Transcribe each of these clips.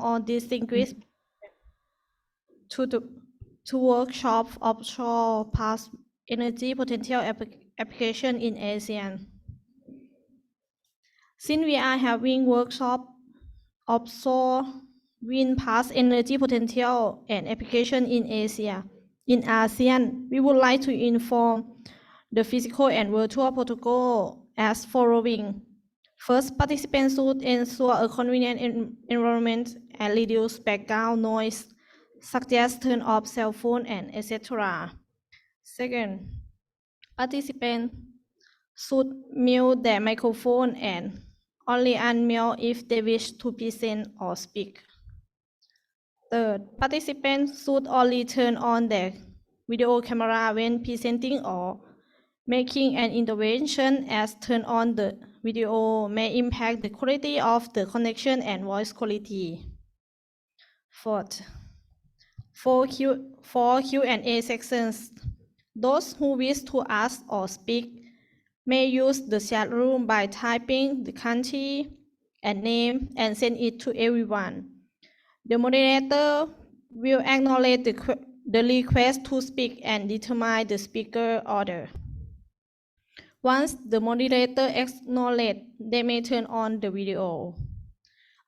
on distinguished to workshop offshore past energy potential application in ASEAN. Since we are having workshop offshore wind past energy potential and application in ASEAN, we would like to inform the physical and virtual protocol as following. First, participants should ensure a convenient environment and reduce background noise, such as turn off cell phone and etc. Second, participants should mute their microphone and only unmute if they wish to present or speak. Third, participants should only turn on their video camera when presenting or making an intervention, as turn on the video may impact the quality of the connection and voice quality. Fourth, for Q&A sections, those who wish to ask or speak may use the chat room by typing the country and name and send it to everyone. The moderator will acknowledge the request to speak and determine the speaker order. Once the moderator acknowledges, they may turn on the video.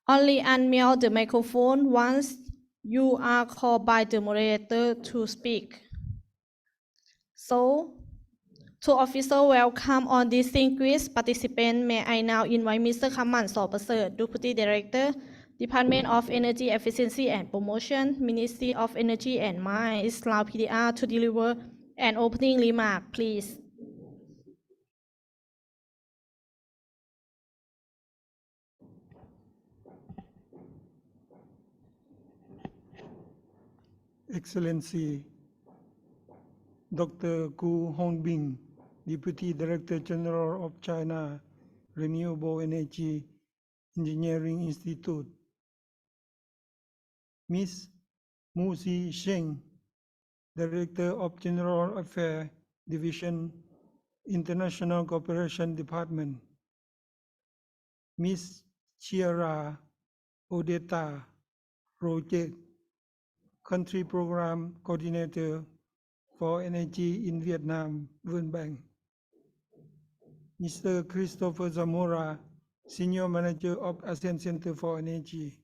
Only unmute the microphone once you are called by the moderator to speak. So, to official welcome on distinguished participants, may I now invite Mr. Kaman Sopraser, Deputy Director, Department of Energy Efficiency and Promotion, Ministry of Energy and Mines, Lao PDR, to deliver an opening remark, please. Excellency Dr. Gu Hongbing, Deputy Director General of China Renewable Energy Engineering Institute, Ms. Mu Sheng, Director of General Affairs Division, International Cooperation Department, Ms. Chiara Odetta, Project Country Program Coordinator for Energy in Vietnam, World Bank, Mr. Christopher Zamora, Senior Manager of ASEAN Center for Energy.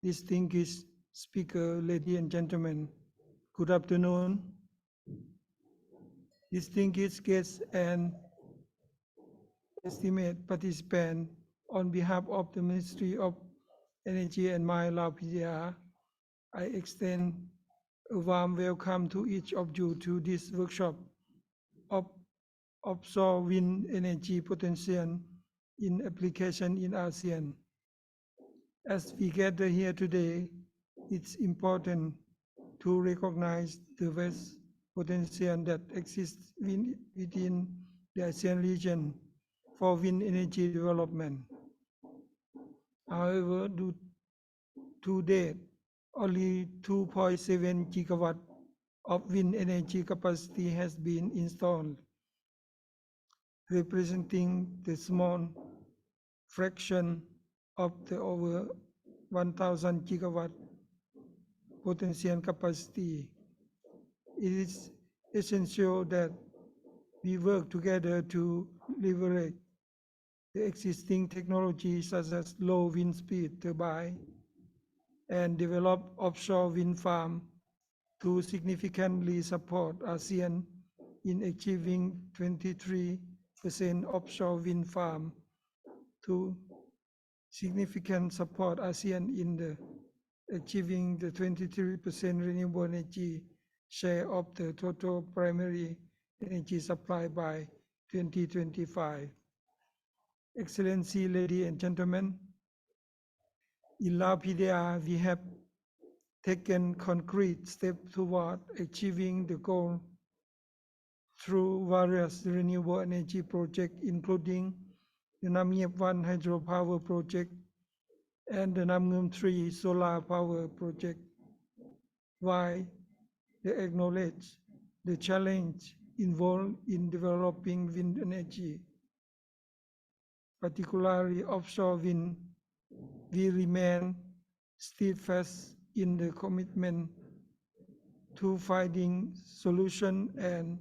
Distinguished speaker, ladies and gentlemen, good afternoon. Distinguished guests and esteemed participants, on behalf of the Ministry of Energy and Mines, Lao PDR, I extend a warm welcome to each of you to this workshop of offshore wind energy potential in application in ASEAN. As we gather here today, it's important to recognize the vast potential that exists within the ASEAN region for wind energy development. However, to date, only 2.7 gigawatts of wind energy capacity has been installed, representing the small fraction of the over 1,000 gigawatt potential capacity. It is essential that we work together to leverage the existing technologies such as low wind speed turbine and develop offshore wind farm to significantly support ASEAN in achieving 23% offshore wind farm, to significant support ASEAN in the achieving the 23% renewable energy share of the total primary energy supply by 2025. Excellency, ladies and gentlemen, in Lao PDR, we have taken concrete steps toward achieving the goal through various renewable energy projects, including the Nam Nhiep 1 hydropower project and the Nam Ngum 3 solar power project. While they acknowledge the challenge involved in developing wind energy, particularly offshore wind, we remain steadfast in the commitment to finding solution and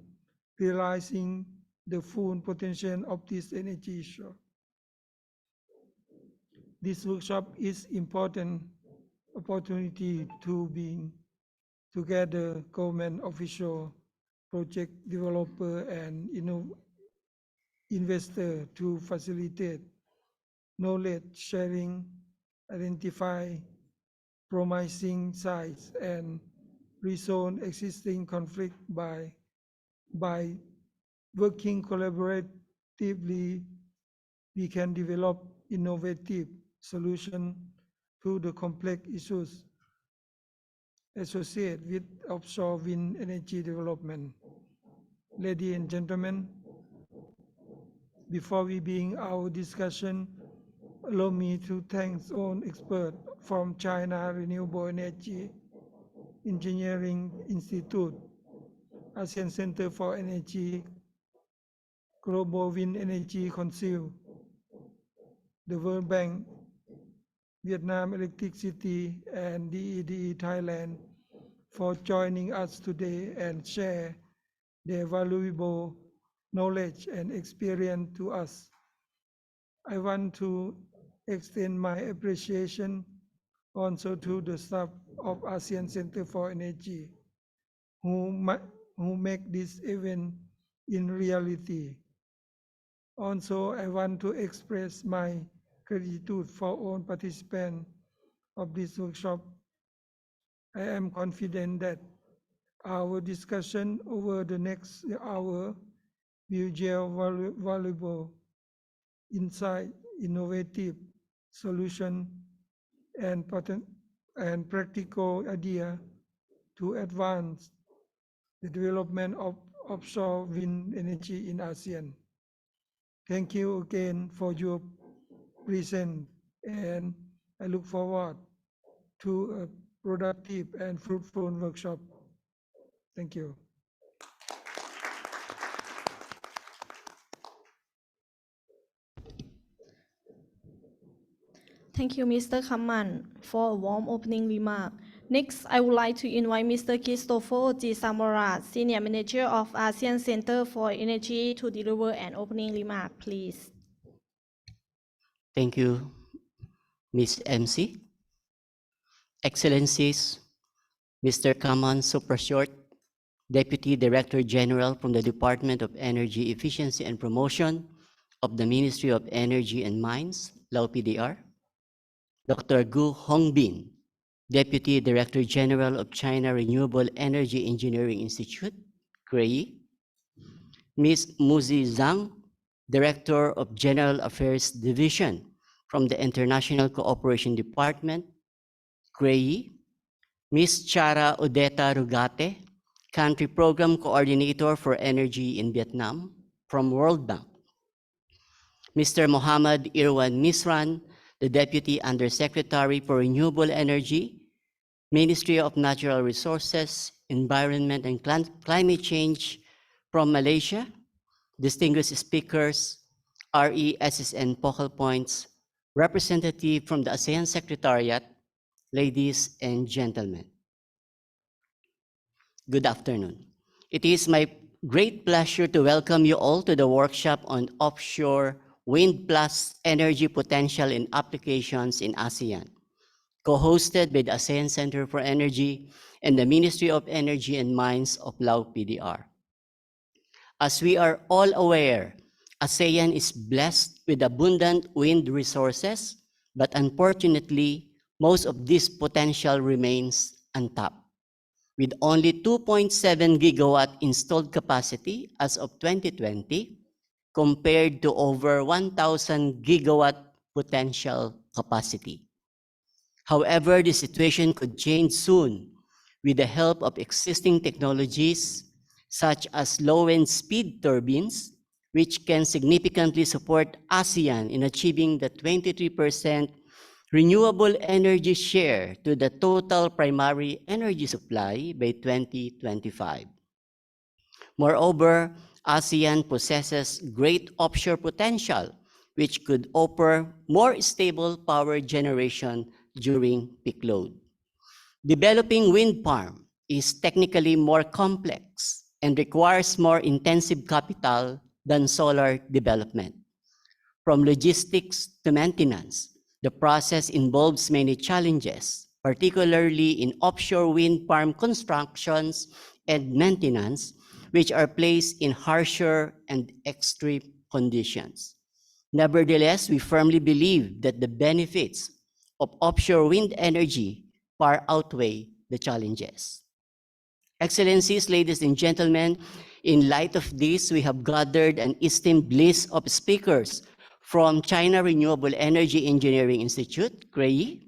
realizing the full potential of this energy issue. This workshop is important opportunity to bring together government official, project developer and investor to facilitate knowledge sharing, identify promising sites and resolve existing conflict by working collaboratively. We can develop innovative solutions to the complex issues associated with offshore wind energy development. Ladies and gentlemen, before we begin our discussion, allow me to thank all experts from China Renewable Energy Engineering Institute, ASEAN Center for Energy, Global Wind Energy Council, the World Bank, Vietnam Electricity, and DEDE Thailand for joining us today and share their valuable knowledge and experience to us. I want to extend my appreciation also to the staff of ASEAN Center for Energy who make this event in reality. Also, I want to express my gratitude for all participants of this workshop. I am confident that our discussion over the next hour will yield valuable insight, innovative solution, and practical idea to advance the development of offshore wind energy in ASEAN. Thank you again for your presence, and I look forward to a productive and fruitful workshop. Thank you. Thank you, Mr. Kamman, for a warm opening remark. Next, I would like to invite Mr. Christopher G. Samara, Senior Manager of ASEAN Center for Energy, to deliver an opening remark, please. Thank you, Ms. MC. Excellencies, Mr. Kaman Supershort, Deputy Director General from the Department of Energy Efficiency and Promotion of the Ministry of Energy and Mines, Lao PDR. Dr. Gu Hongbin, Deputy Director General of China Renewable Energy Engineering Institute, CREI. Ms. Muzi Zhang, Director of General Affairs Division from the International Cooperation Department, CREI. Ms. Chara Odeta Rugate, Country Program Coordinator for Energy in Vietnam from World Bank. Mr. Mohammad Irwan Misran, the Deputy Undersecretary for Renewable Energy, Ministry of Natural Resources, Environment and Climate Change from Malaysia. Distinguished speakers, RESSN focal points, representative from the ASEAN Secretariat, ladies and gentlemen. Good afternoon. It is my great pleasure to welcome you all to the workshop on offshore wind plus energy potential and applications in ASEAN, co-hosted by the ASEAN Center for Energy and the Ministry of Energy and Mines of Lao PDR. As we are all aware, ASEAN is blessed with abundant wind resources, but unfortunately, most of this potential remains untapped. With only 2.7 gigawatt installed capacity as of 2020, compared to over 1,000 gigawatt potential capacity. However, the situation could change soon with the help of existing technologies such as low wind speed turbines, which can significantly support ASEAN in achieving the 23% renewable energy share to the total primary energy supply by 2025. Moreover, ASEAN possesses great offshore potential, which could offer more stable power generation during peak load. Developing wind farm is technically more complex and requires more intensive capital than solar development. From logistics to maintenance, the process involves many challenges, particularly in offshore wind farm constructions and maintenance, which are placed in harsher and extreme conditions. Nevertheless, we firmly believe that the benefits of offshore wind energy far outweigh the challenges. Excellencies, ladies and gentlemen, in light of this, we have gathered an esteemed list of speakers from China Renewable Energy Engineering Institute, CREI,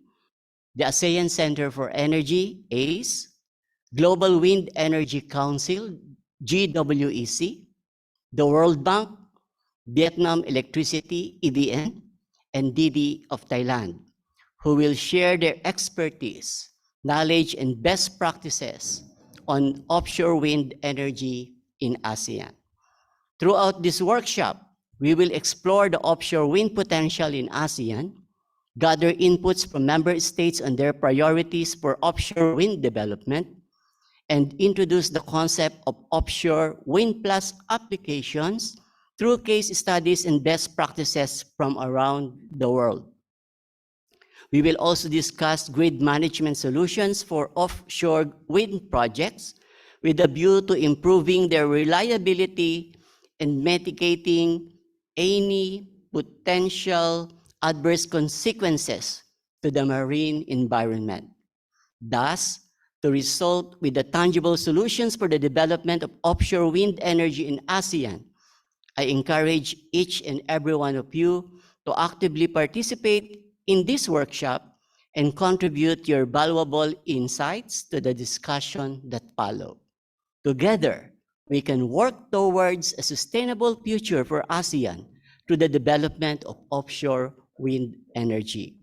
the ASEAN Center for Energy, ACE, Global Wind Energy Council, GWEC, the World Bank, Vietnam Electricity, EVN, and DD of Thailand, who will share their expertise, knowledge, and best practices on offshore wind energy in ASEAN. Throughout this workshop, we will explore the offshore wind potential in ASEAN, gather inputs from member states on their priorities for offshore wind development, and introduce the concept of offshore wind plus applications through case studies and best practices from around the world. We will also discuss grid management solutions for offshore wind projects with a view to improving their reliability and mitigating any potential adverse consequences to the marine environment. Thus, to result with the tangible solutions for the development of offshore wind energy in ASEAN, I encourage each and every one of you to actively participate in this workshop and contribute your valuable insights to the discussion that follow. Together, we can work towards a sustainable future for ASEAN through the development of offshore wind energy.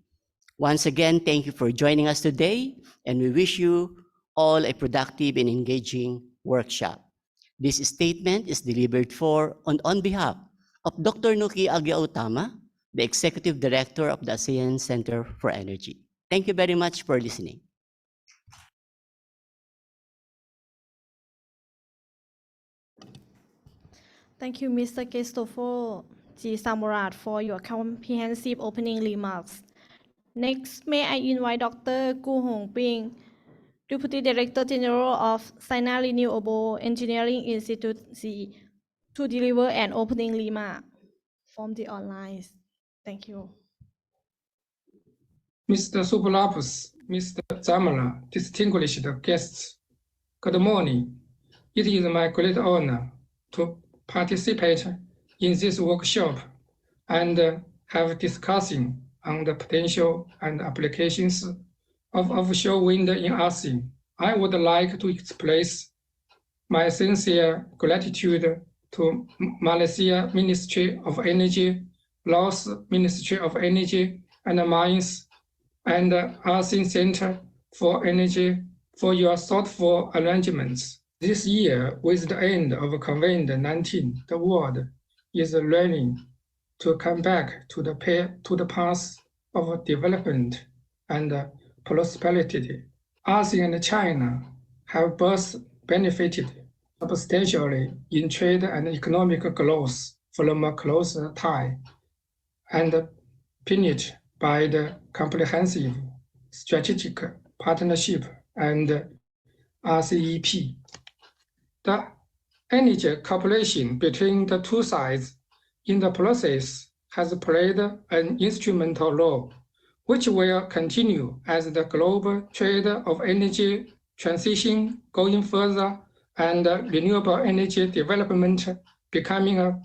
Once again, thank you for joining us today, and we wish you all a productive and engaging workshop. This statement is delivered on behalf of Dr. Nuki Agia-Utama, the Executive Director of the ASEAN Center for Energy. Thank you very much for listening. Thank you, Mr. Christopher G. Samurat, for your comprehensive opening remarks. Next, may I invite Dr. Gu Hongping, Deputy Director General of China Renewable Engineering Institute, to deliver an opening remark from the online. Thank you. Mr. Sublapus, Mr. Zamala, distinguished guests, good morning. It is my great honor to participate in this workshop and have discussing on the potential and applications of offshore wind in ASEAN. I would like to express my sincere gratitude to Malaysia Ministry of Energy, Laos Ministry of Energy and Mines, and ASEAN Center for Energy for your thoughtful arrangements. This year, with the end of COVID-19, the world is learning to come back to the path of development and prosperity. ASEAN and China have both benefited substantially in trade and economic growth from a closer tie and pinned by the comprehensive strategic partnership and RCEP. The energy cooperation between the two sides in the process has played an instrumental role, which will continue as the global trade of energy transition going further and renewable energy development becoming a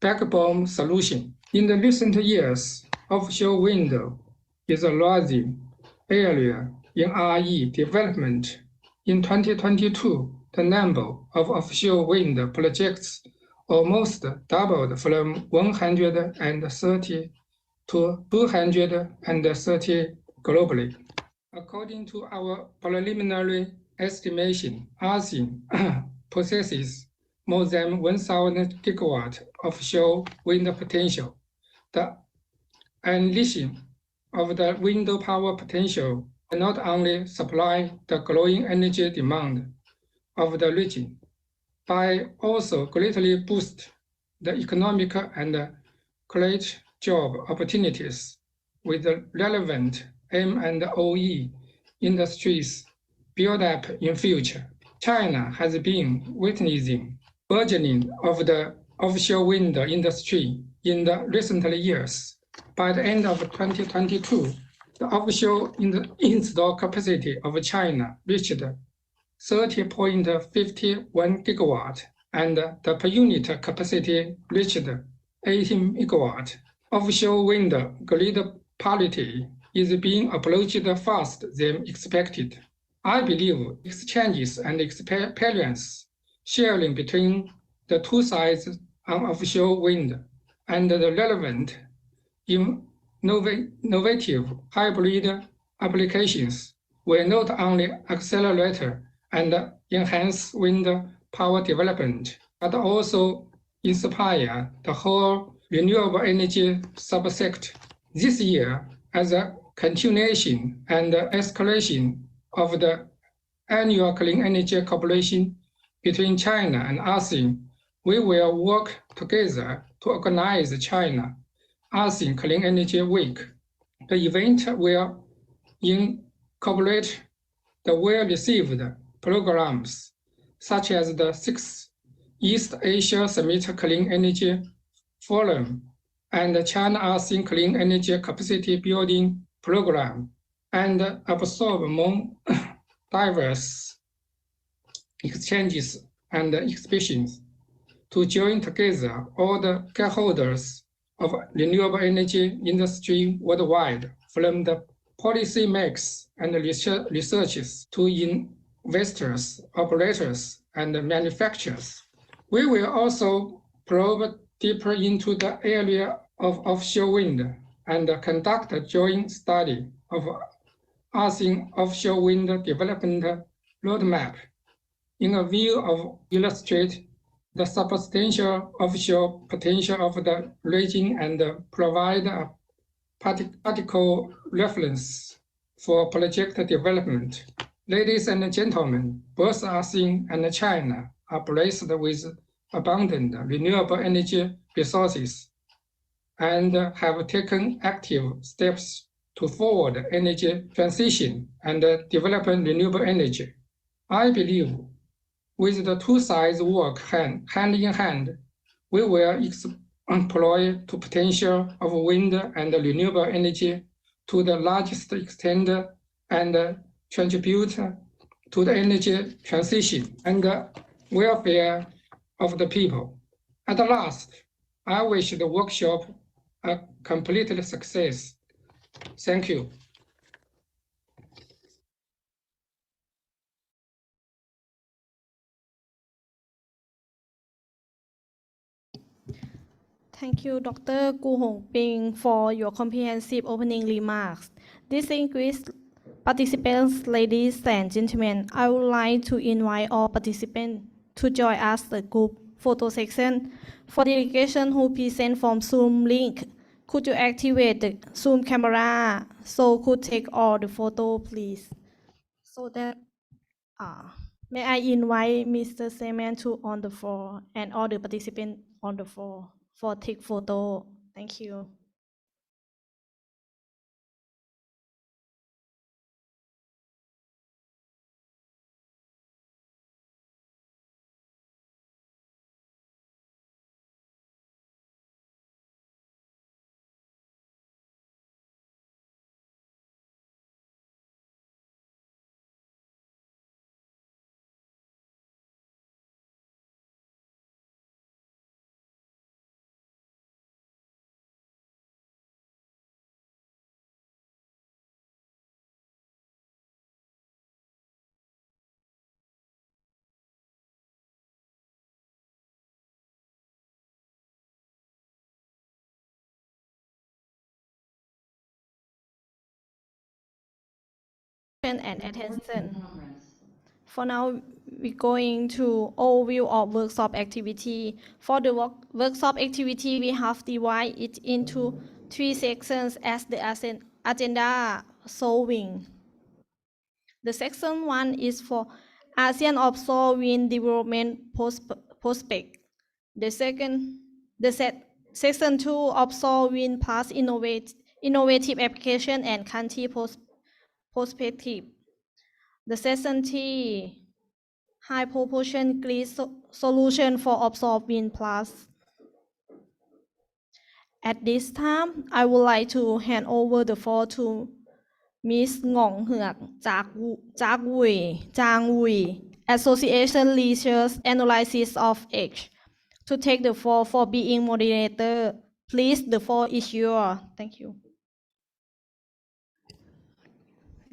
backbone solution. In the recent years, offshore wind is a rising area in RE development. In 2022, the number of offshore wind projects almost doubled from 130 to 230 globally. According to our preliminary estimation, ASEAN possesses more than 1,000 gigawatt offshore wind potential. The unleashing of the wind power potential can not only supply the growing energy demand of the region, but also greatly boost the economic and create job opportunities with the relevant M&OE industries built up in future. China has been witnessing burgeoning of the offshore wind industry in the recent years. By the end of 2022, the offshore installed capacity of China reached 30.51 gigawatt, and the per unit capacity reached 18 megawatt. Offshore wind grid parity is being approached faster than expected. I believe exchanges and experience sharing between the two sides on offshore wind and the relevant innovative hybrid applications will not only accelerate and enhance wind power development, but also inspire the whole renewable energy subsector. This year, as a continuation and escalation of the annual clean energy cooperation between China and ASEAN, we will work together to organize China ASEAN Clean Energy Week. The event will incorporate the well-received programs such as the 6th East Asia Summit Clean Energy Forum and the China ASEAN Clean Energy Capacity Building Program, and absorb more diverse exchanges and exhibitions to join together all the stakeholders of renewable energy industry worldwide, from the policymakers and researchers to investors, operators, and manufacturers. We will also probe deeper into the area of offshore wind and conduct a joint study of ASEAN offshore wind development roadmap in a view of illustrate the substantial offshore potential of the region and provide a practical reference for project development. Ladies and gentlemen, both ASEAN and China are blessed with abundant renewable energy resources and have taken active steps to forward energy transition and develop renewable energy. I believe with the two sides work hand in hand, we will employ the potential of wind and renewable energy to the largest extent and contribute to the energy transition and welfare of the people. At last, I wish the workshop a complete success. Thank you. Thank you, Dr. Gu Hongping, for your comprehensive opening remarks. Distinguished participants, ladies and gentlemen, I would like to invite all participants to join us the group photo section. For delegation who present from Zoom link, could you activate the Zoom camera so could take all the photo, please? So that, may I invite Mr. Seaman to on the floor and all the participants on the floor for take photo. Thank you. And attention. For now, we're going to overview of workshop activity. For the workshop activity, we have divided it into 3 sections as the agenda solving. The second one is for ASEAN offshore wind development prospect. The section 2 offshore wind plus innovative application and country perspective. The section 3 high proportion grid solution for offshore wind plus. At this time, I would like to hand over the floor to Ms. Ngong Huek Jang Wei, Association Research Analysis of Age, to take the floor for being moderator. Please, the floor is yours. Thank you.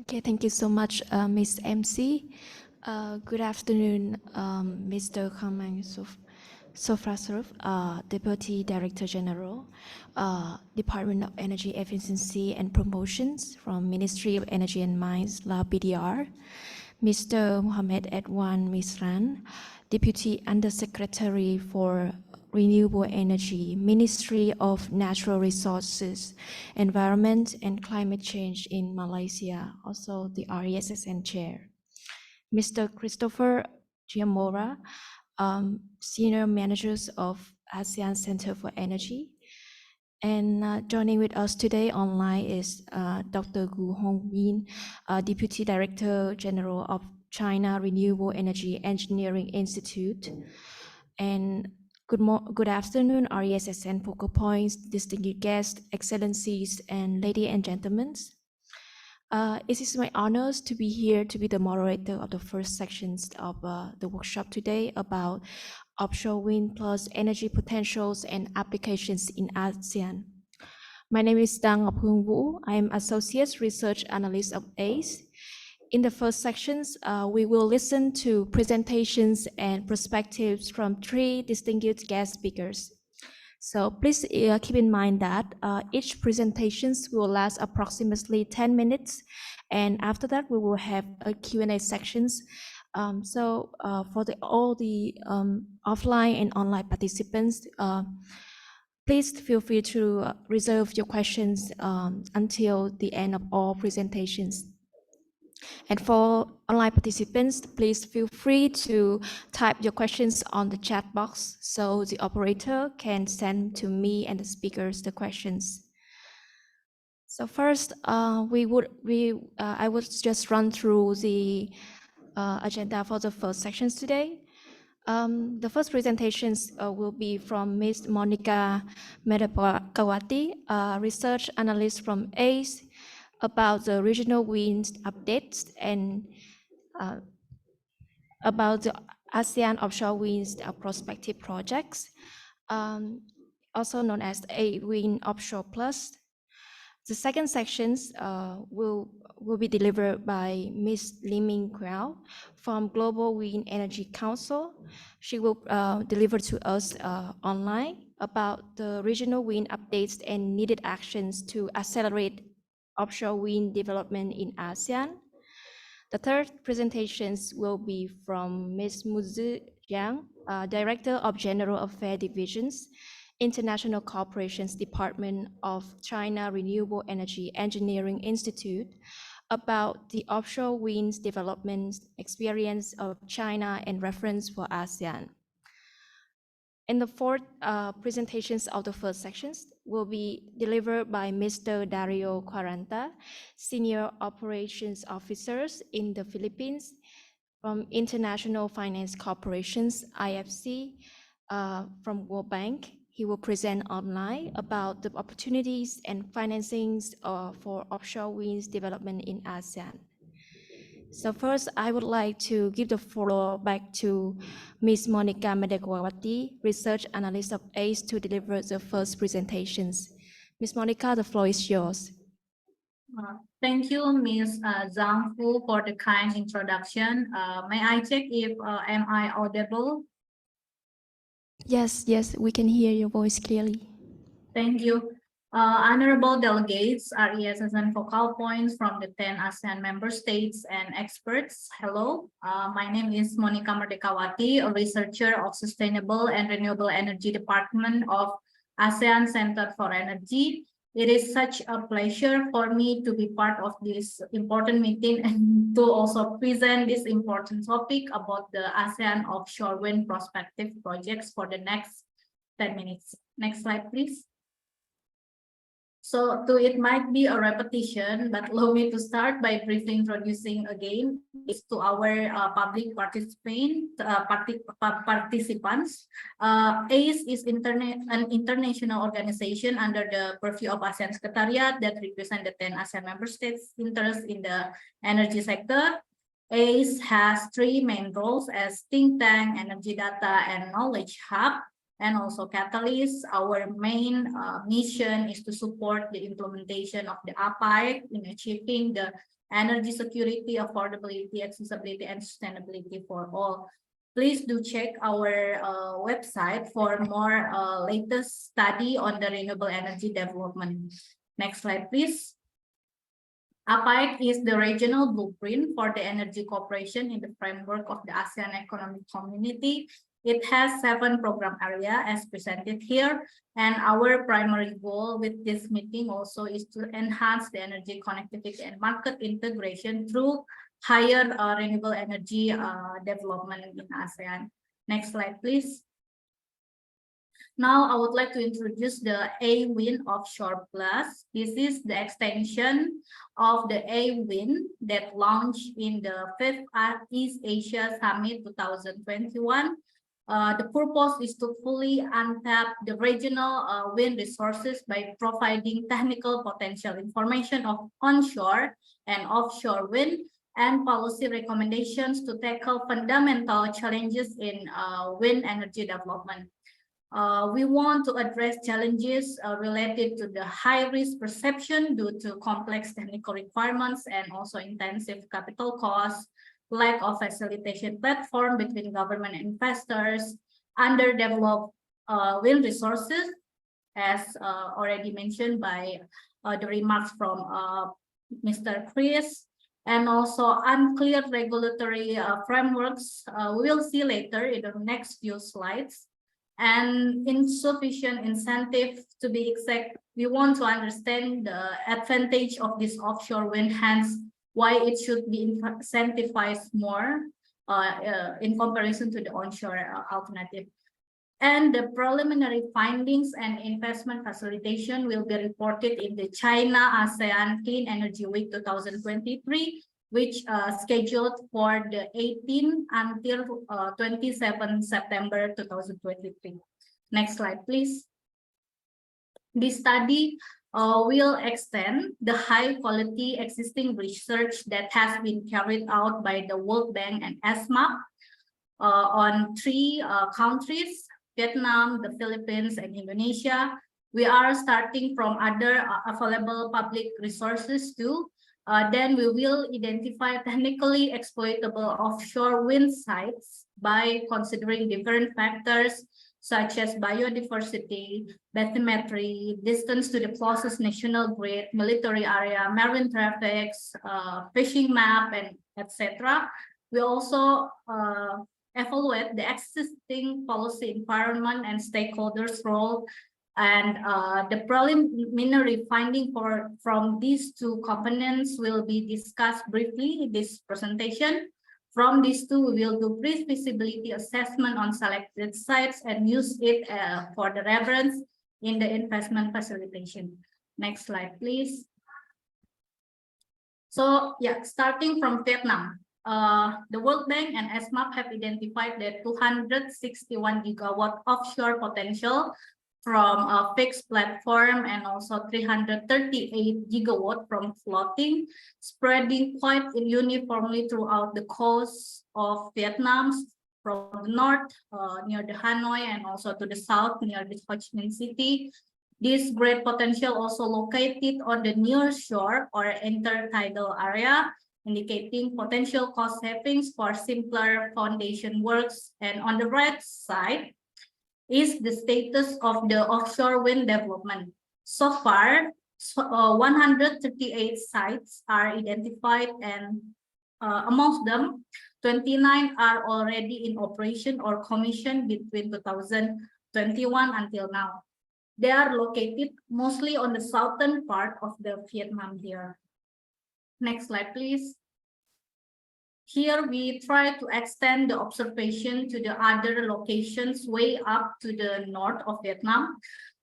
Okay, thank you so much, Ms. MC. Good afternoon, Mr. Kamang Sofrasov, Deputy Director General, Department of Energy Efficiency and Promotions from Ministry of Energy and Mines, Lao PDR, Mr. Mohamed Edwan Misran, Deputy Undersecretary for Renewable Energy, Ministry of Natural Resources, Environment and Climate Change in Malaysia, also the RESSN Chair. Mr. Christopher Giamora, Senior Managers of ASEAN Center for Energy. And joining with us today online is Dr. Gu Hongmin, Deputy Director General of China Renewable Energy Engineering Institute. And good afternoon, RESSN focal points, distinguished guests, excellencies, and ladies and gentlemen. It is my honor to be here to be the moderator of the first sections of the workshop today about offshore wind plus energy potentials and applications in ASEAN. My name is Dang Apung Wu. I am Associate Research Analyst of ACE. In the first sections, we will listen to presentations and perspectives from 3 distinguished guest speakers. So please keep in mind that each presentations will last approximately 10 minutes. And after that, we will have a Q&A sections. For all the offline and online participants, please feel free to reserve your questions until the end of all presentations. And for online participants, please feel free to type your questions on the chat box so the operator can send to me and the speakers the questions. So first, I would just run through the agenda for the first sections today. The first presentations will be from Ms. Monica Medapawati, research analyst from ACE, about the regional wind updates and about the ASEAN offshore winds prospective projects, also known as A Wind Offshore Plus. The second sections will be delivered by Ms. Liming Kwao from Global Wind Energy Council. She will deliver to us online about the regional wind updates and needed actions to accelerate offshore wind development in ASEAN. The third presentations will be from Ms. Muzi Jiang, Director of General Affairs Divisions, International Cooperations Department of China Renewable Energy Engineering Institute, about the offshore winds development experience of China and reference for ASEAN. And the fourth presentations of the first sections will be delivered by Mr. Dario Quaranta, Senior Operations Officers in the Philippines from International Finance Corporations, IFC, from World Bank. He will present online about the opportunities and financings for offshore winds development in ASEAN. So first, I would like to give the floor back to Ms. Monica Medapawati, Research Analyst of ACE, to deliver the first presentations. Ms. Monica, the floor is yours. Thank you, Ms. Zhang Fu, for the kind introduction. May I check if am I audible? Yes, we can hear your voice clearly. Thank you. Honorable delegates, RESSN focal points from the 10 ASEAN member states and experts. Hello, my name is Monica Merdekawati, a researcher of Sustainable and Renewable Energy Department of ASEAN Center for Energy. It is such a pleasure for me to be part of this important meeting and to also present this important topic about the ASEAN offshore wind prospective projects for the next 10 minutes. Next slide, please. So it might be a repetition, but allow me to start by briefly introducing again to our public participants. ACE is an international organization under the purview of ASEAN Secretariat that represents the 10 ASEAN member states' interests in the energy sector. ACE has three main roles as think tank, energy data, and knowledge hub. And also Catalyst. Our main mission is to support the implementation of the APIC in achieving the energy security, affordability, accessibility, and sustainability for all. Please do check our website for more latest study on the renewable energy development. Next slide, please. APIC is the regional blueprint for the energy cooperation in the framework of the ASEAN Economic Community. It has 7 program areas as presented here, and our primary goal with this meeting also is to enhance the energy connectivity and market integration through higher renewable energy development in ASEAN. Next slide, please. Now, I would like to introduce the A-Wind Offshore Plus. This is the extension of the A-Wind that launched in the 5th East Asia Summit 2021. The purpose is to fully untap the regional wind resources by providing technical potential information of onshore and offshore wind and policy recommendations to tackle fundamental challenges in wind energy development. We want to address challenges related to the high risk perception due to complex technical requirements and also intensive capital costs, lack of facilitation platform between government and investors, underdeveloped wind resources, as already mentioned by the remarks from Mr. Chris, and also unclear regulatory frameworks. We will see later in the next few slides. And insufficient incentive, to be exact, we want to understand the advantage of this offshore wind, hence why it should be incentivized more in comparison to the onshore alternative. And the preliminary findings and investment facilitation will be reported in the China ASEAN Clean Energy Week 2023, which scheduled for the 18th until 27 September 2023. Next slide, please. This study will extend the high quality existing research that has been carried out by the World Bank and ESMAP on 3 countries, Vietnam, the Philippines, and Indonesia. We are starting from other available public resources too. Then we will identify technically exploitable offshore wind sites by considering different factors such as biodiversity, bathymetry, distance to the closest national grid, military area, marine traffic, fishing map, and etc. We also evaluate the existing policy environment and stakeholders' role. And the preliminary finding from these 2 components will be discussed briefly in this presentation. From these 2, we will do pre-feasibility assessment on selected sites and use it for the reference in the investment facilitation. Next slide, please. So yeah, starting from Vietnam, the World Bank and ESMAP have identified the 261 gigawatt offshore potential from a fixed platform and also 338 gigawatt from floating, spreading quite uniformly throughout the coast of Vietnam, from the north near the Hanoi and also to the south near the Ho Chi Minh City. This great potential also located on the near shore or intertidal area, indicating potential cost savings for simpler foundation works. And on the right side is the status of the offshore wind development. So far, 138 sites are identified, and amongst them, 29 are already in operation or commissioned between 2021 until now. They are located mostly on the southern part of the Vietnam here. Next slide, please. Here we try to extend the observation to the other locations way up to the north of Vietnam.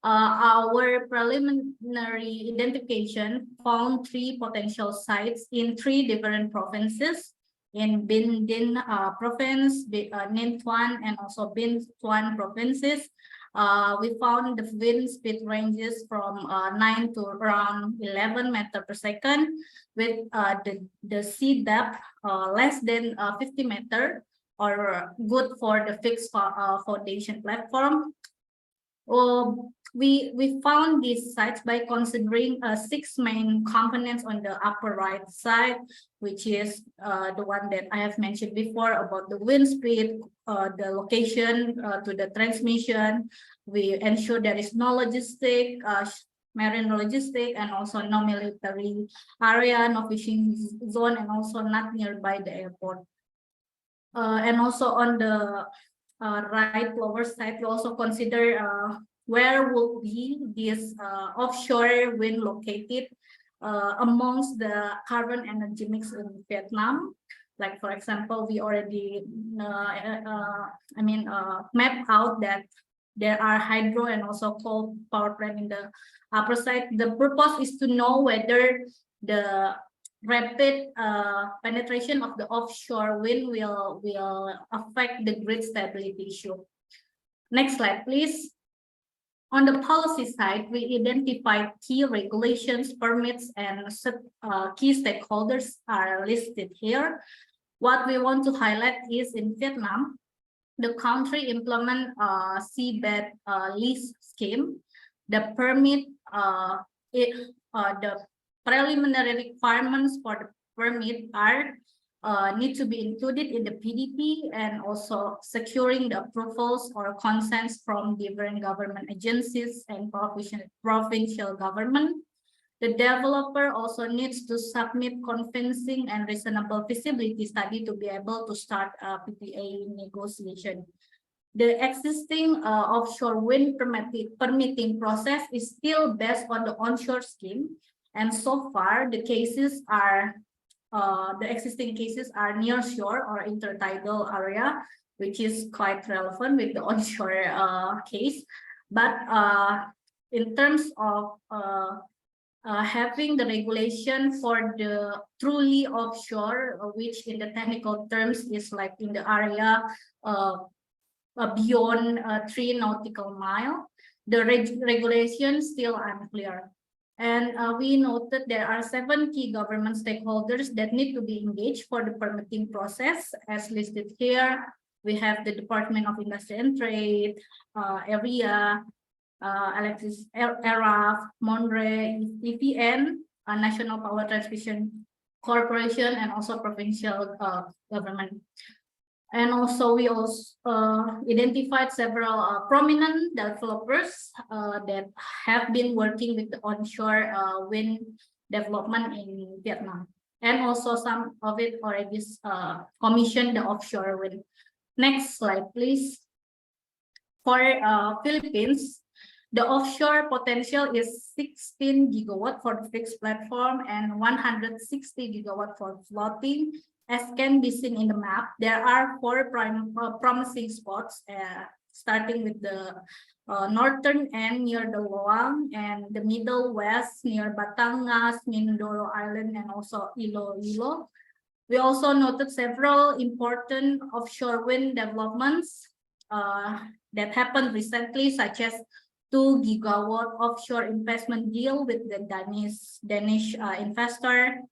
Our preliminary identification found 3 potential sites in 3 different provinces, in Vientiane province, Ninh Thuan, and also Binh Thuan provinces. We found the wind speed ranges from 9 to around 11 meters per second, with the sea depth less than 50 meters, or good for the fixed foundation platform. We found these sites by considering 6 main components on the upper right side, which is the one that I have mentioned before about the wind speed, the location to the transmission. We ensure there is no logistic, marine logistic, and also no military area, no fishing zone, and also not nearby the airport. And also on the right lower side, we also consider where will be this offshore wind located amongst the carbon energy mix in Vietnam. Like, for example, we already mapped out that there are hydro and also coal power plant in the upper side. The purpose is to know whether the rapid penetration of the offshore wind will affect the grid stability issue. Next slide, please. On the policy side, we identified key regulations, permits, and key stakeholders are listed here. What we want to highlight is in Vietnam, the country implement seabed lease scheme. The permit, the preliminary requirements for the permit are need to be included in the PDP, and also securing the approvals or consents from different government agencies and provincial government. The developer also needs to submit convincing and reasonable feasibility study to be able to start a PPA negotiation. The existing offshore wind permitting process is still based on the onshore scheme, and so far the cases are the existing cases are near shore or intertidal area, which is quite relevant with the onshore case. But in terms of having the regulation for the truly offshore, which in the technical terms is like in the area beyond 3 nautical miles, the regulation still unclear. And we noted there are 7 key government stakeholders that need to be engaged for the permitting process, as listed here. We have the Department of Industry and Trade, AREA, ERAF, MONRE, EVN, National Power Transmission Corporation, and also provincial government. And also we also identified several prominent developers that have been working with the onshore wind development in Vietnam. And also some of it already commissioned the offshore wind. Next slide, please. For Philippines, the offshore potential is 16 gigawatt for the fixed platform and 160 gigawatt for floating. As can be seen in the map, there are 4 promising spots, starting with the northern end near the Loang, and the middle west near Batangas, Mindoro Island, and also Iloilo. We also noted several important offshore wind developments that happened recently, such as 2 gigawatt offshore investment deal with the Danish investor.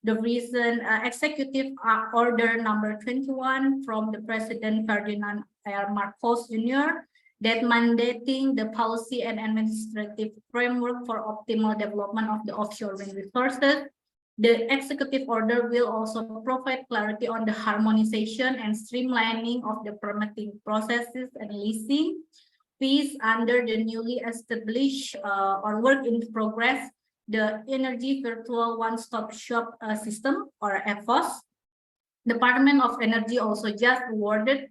The recent executive order number 21 from the President Ferdinand R. Marcos Jr. that mandating the policy and administrative framework for optimal development of the offshore wind resources. The executive order will also provide clarity on the harmonization and streamlining of the permitting processes and leasing fees under the newly established or work in progress, the Energy Virtual One-Stop Shop system, or EVOS. Department of Energy also just awarded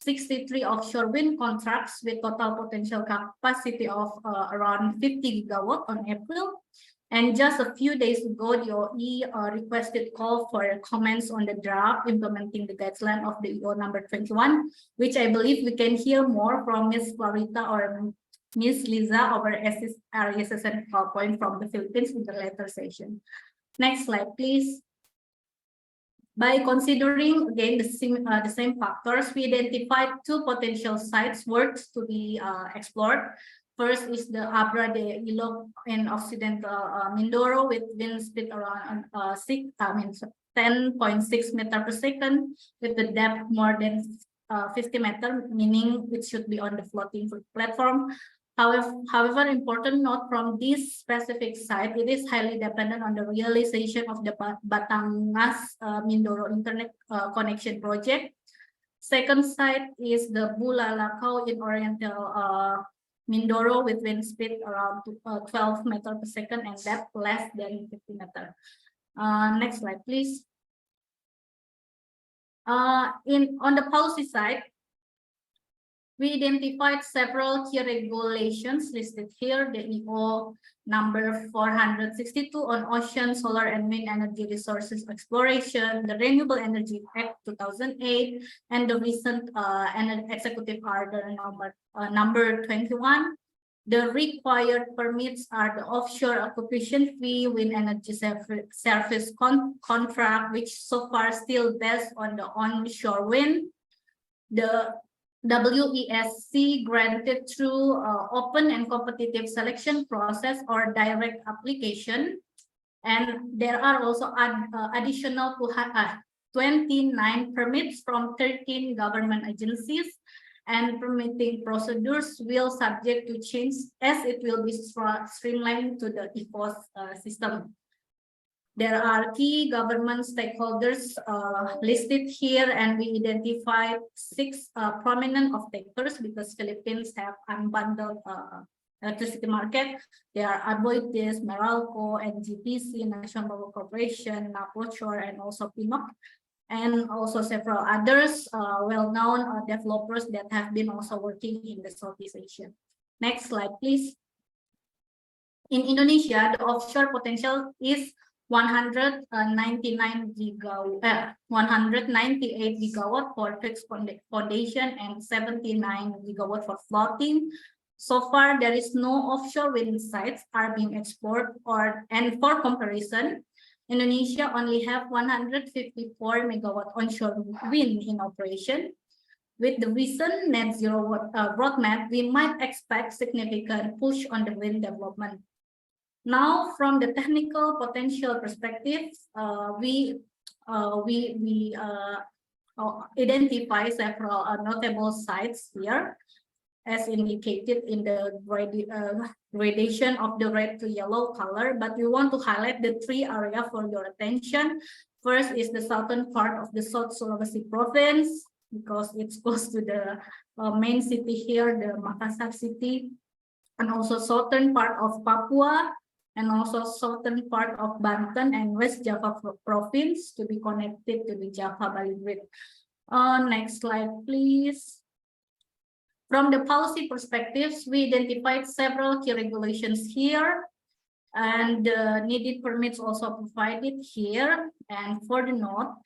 63 offshore wind contracts with total potential capacity of around 50 gigawatt on April. And just a few days ago, the OE requested call for comments on the draft implementing the guideline of the EO number 21, which I believe we can hear more from Ms. Clarita or Ms. Liza, our ASEAN focal point from the Philippines in the later session. Next slide, please. By considering again the same factors, we identified two potential sites worth to be explored. First is the Abra de Ilok in Occidental Mindoro with wind speed around 10.6 meter per second with the depth more than 50 meter, meaning it should be on the floating platform. However, important note from this specific site, it is highly dependent on the realization of the Batangas Mindoro Internet Connection Project. Second site is the Bulalakaw in Oriental Mindoro with wind speed around 12 meter per second and depth less than 50 meter. Next slide, please. On the policy side, we identified several key regulations listed here, the EO number 462 on ocean, solar, and wind energy resources exploration, the Renewable Energy Act 2008, and the recent executive order number 21. The required permits are the offshore occupation fee, wind energy service contract, which so far still based on the onshore wind. The WESC granted through open and competitive selection process or direct application. And there are also additional 29 permits from 13 government agencies, and permitting procedures will subject to change as it will be streamlined to the EFOS system. There are key government stakeholders listed here, and we identified 6 prominent off-takers because Philippines have unbundled electricity market. There are Aboitiz, Meralco, NGPC, National Power Corporation, Offshore, and also PNOC, and also several others well-known developers that have been also working in the Southeast Asia. Next slide, please. In Indonesia, the offshore potential is 198 gigawatt for fixed foundation and 79 gigawatt for floating. So far, there is no offshore wind sites are being explored, and for comparison, Indonesia only have 154 megawatt onshore wind in operation. With the recent net zero roadmap, we might expect significant push on the wind development. Now, from the technical potential perspective, we identify several notable sites here, as indicated in the gradation of the red to yellow color. But we want to highlight the 3 areas for your attention. First is the southern part of the South Sulawesi province, because it's close to the main city here, the Makassar city, and also southern part of Papua, and also southern part of Banten and West Java province to be connected to the Java-Bali grid. Next slide, please. From the policy perspectives, we identified several key regulations here, and the needed permits also provided here. And for the note,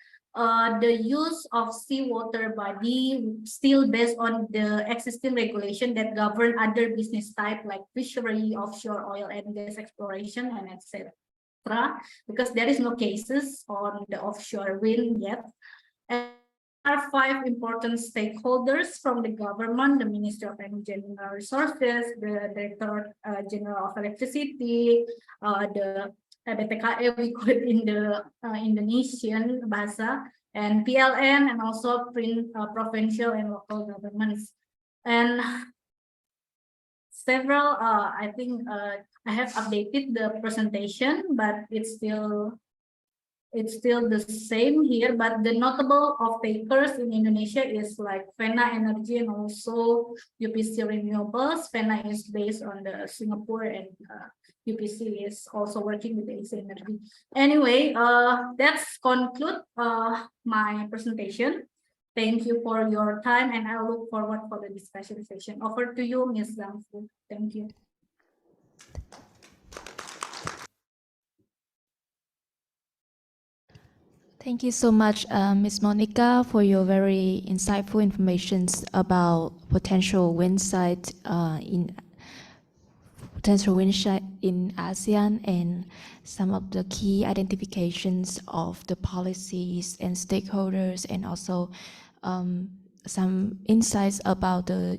the use of seawater body still based on the existing regulation that govern other business type like fishery, offshore oil and gas exploration, and etc. Because there is no cases on the offshore wind yet. And there are 5 important stakeholders from the government: the Ministry of Energy and Mineral Resources, the Director General of Electricity, the BTKE we call it in the Indonesian bahasa, and PLN, and also provincial and local governments. And several, I think I have updated the presentation, but it's still the same here. But the notable off-takers in Indonesia is like Vena Energy and also UPC Renewables. Vena is based on the Singapore, and UPC is also working with ASEAN Energy. Anyway, that's conclude my presentation. Thank you for your time, and I look forward for the discussion session. Over to you, Ms. Zhang Fu. Thank you. Thank you so much, Ms. Monica, for your very insightful information about potential wind site in ASEAN and some of the key identifications of the policies and stakeholders, and also some insights about the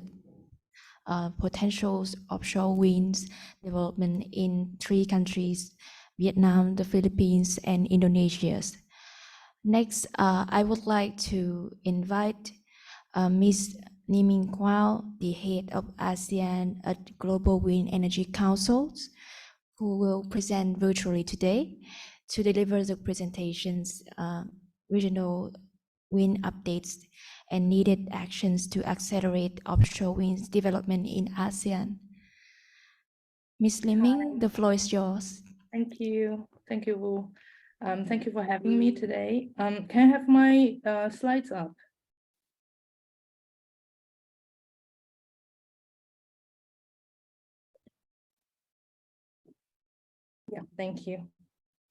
potential offshore winds development in 3 countries: Vietnam, the Philippines, and Indonesia. Next, I would like to invite Ms. Ni Minh Quao, the head of ASEAN at Global Wind Energy Council, who will present virtually today to deliver the presentations, regional wind updates, and needed actions to accelerate offshore wind development in ASEAN. Ms. Li Ming, the floor is yours. Thank you. Thank you, Wu. Thank you for having me today. Can I have my slides up? Yeah, thank you.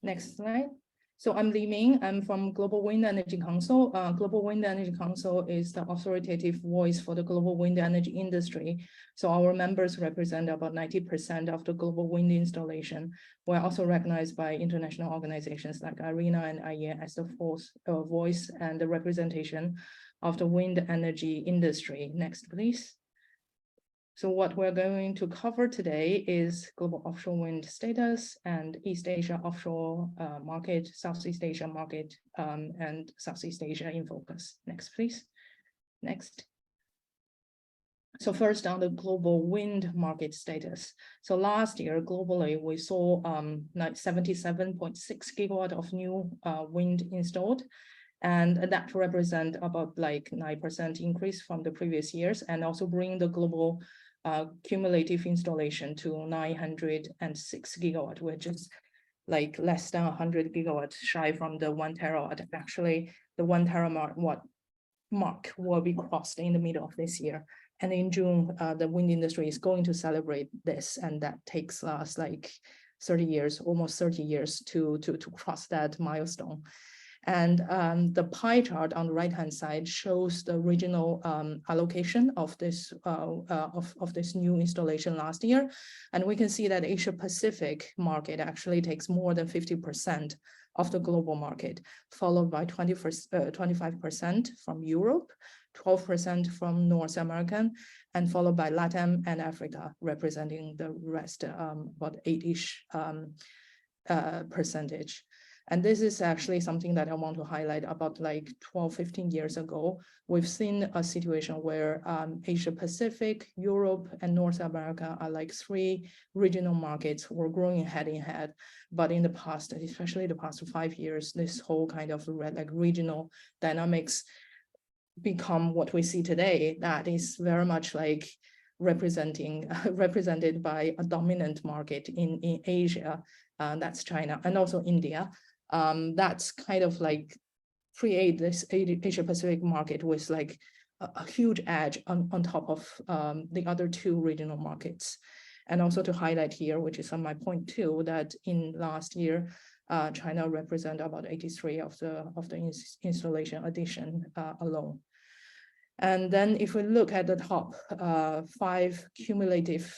Next slide. So I'm Li Ming. I'm from Global Wind Energy Council. Global Wind Energy Council is the authoritative voice for the global wind energy industry. So our members represent about 90% of the global wind installation. We're also recognized by international organizations like IRENA and IEA as the voice and the representation of the wind energy industry. Next, please. So what we're going to cover today is global offshore wind status and East Asia offshore market, Southeast Asia market, and Southeast Asia in focus. Next, please. Next. So first on the global wind market status. So last year, globally, we saw 77.6 gigawatt of new wind installed. And that represent about like 9% increase from the previous years, and also bring the global cumulative installation to 906 gigawatt, which is like less than 100 gigawatts shy from the 1 terawatt. Actually, the 1 terawatt mark will be crossed in the middle of this year. And in June, the wind industry is going to celebrate this, and that takes us like 30 years, almost 30 years to cross that milestone. And the pie chart on the right-hand side shows the regional allocation of this new installation last year. And we can see that Asia Pacific market actually takes more than 50% of the global market, followed by 25% from Europe, 12% from North America, and followed by Latin and Africa, representing the rest, about 8-ish percentage. And this is actually something that I want to highlight. About like 12, 15 years ago, we've seen a situation where Asia Pacific, Europe, and North America are like 3 regional markets were growing head in head. But in the past, especially the past 5 years, this whole kind of like regional dynamics become what we see today. That is very much like represented by a dominant market in Asia. That's China and also India. That's kind of like create this Asia Pacific market with like a huge edge on top of the other 2 regional markets. And also to highlight here, which is on my point too, that in last year, China represent about 83 of the installation addition alone. And then if we look at the top 5 cumulative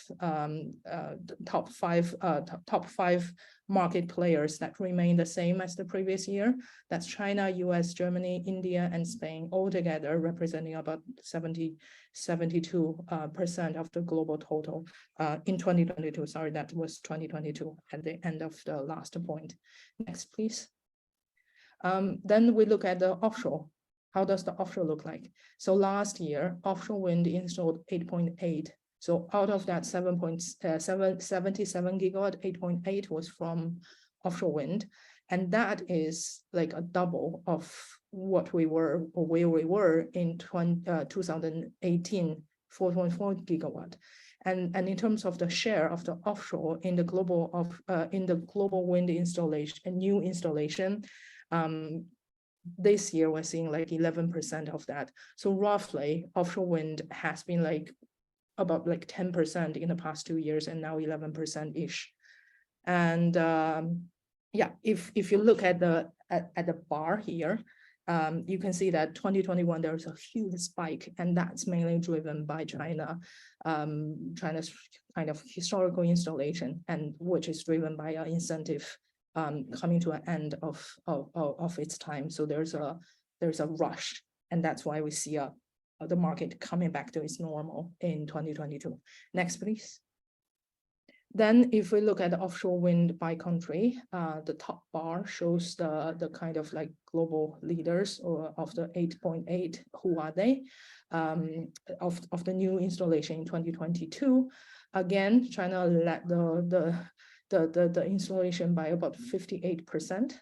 top five market players that remain the same as the previous year, that's China, US, Germany, India, and Spain, all together representing about 72% of the global total in 2022. Sorry, that was 2022 at the end of the last point. Next, please. Then we look at the offshore. How does the offshore look like? So last year, offshore wind installed 8.8. So out of that 77 gigawatt, 8.8 was from offshore wind. And that is like a double of what we were or where we were in 2018, 4.4 gigawatt. And in terms of the share of the offshore in the global wind installation and new installation, this year we're seeing like 11% of that. So roughly offshore wind has been like about like 10% in the past 2 years and now 11%-ish. And yeah, if you look at the bar here, you can see that 2021 there's a huge spike, and that's mainly driven by China, China's kind of historical installation, and which is driven by an incentive coming to an end of its time. So there's a rush, and that's why we see the market coming back to its normal in 2022. Next, please. Then if we look at the offshore wind by country, the top bar shows the kind of like global leaders or of the 8.8, who are they, of the new installation in 2022. Again, China led the installation by about 58%,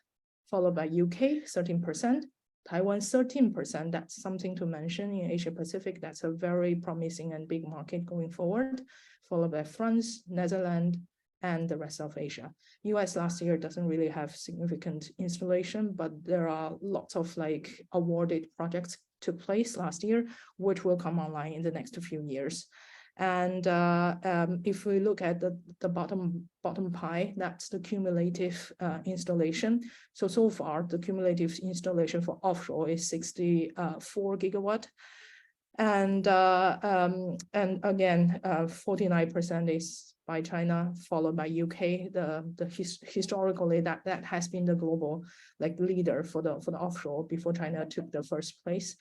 followed by UK 13%, Taiwan 13%. That's something to mention in Asia Pacific. That's a very promising and big market going forward, followed by France, Netherlands, and the rest of Asia. US last year doesn't really have significant installation, but there are lots of like awarded projects took place last year, which will come online in the next few years. And if we look at the bottom pie, that's the cumulative installation. So far, the cumulative installation for offshore is 64 gigawatt. And again, 49% is by China, followed by UK. Historically, that has been the global like leader for the offshore before China took the first place,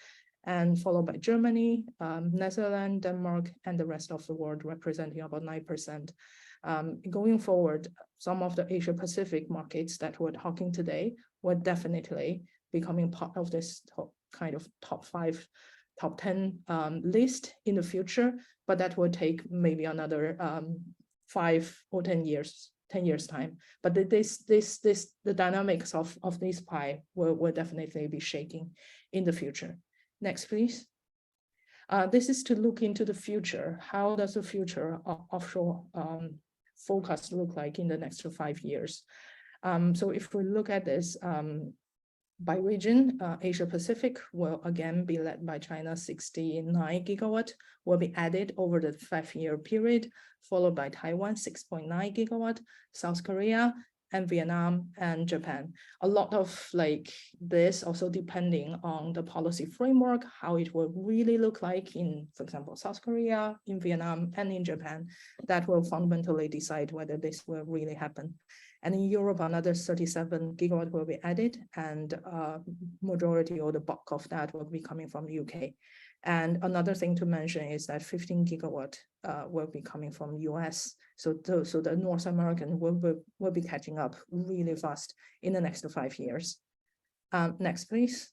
and followed by Germany, Netherlands, Denmark, and the rest of the world, representing about 9%. Going forward, some of the Asia Pacific markets that we're talking today will definitely becoming part of this kind of top 5, top 10 list in the future, but that will take maybe another 5 or 10 years. 10 years time, but the dynamics of this pie will definitely be shaking in the future. Next, please. This is to look into the future. How does the future of offshore forecast look like in the next 5 years? So if we look at this by region, Asia Pacific will again be led by China. 69 gigawatt will be added over the 5-year period, followed by Taiwan, 6.9 gigawatt, South Korea, and Vietnam and Japan. A lot of like this also depending on the policy framework, how it will really look like in, for example, South Korea, in Vietnam, and in Japan. That will fundamentally decide whether this will really happen. And in Europe, another 37 gigawatt will be added, and majority or the bulk of that will be coming from the UK. And another thing to mention is that 15 gigawatt will be coming from US. So the North American will be catching up really fast in the next 5 years. Next, please.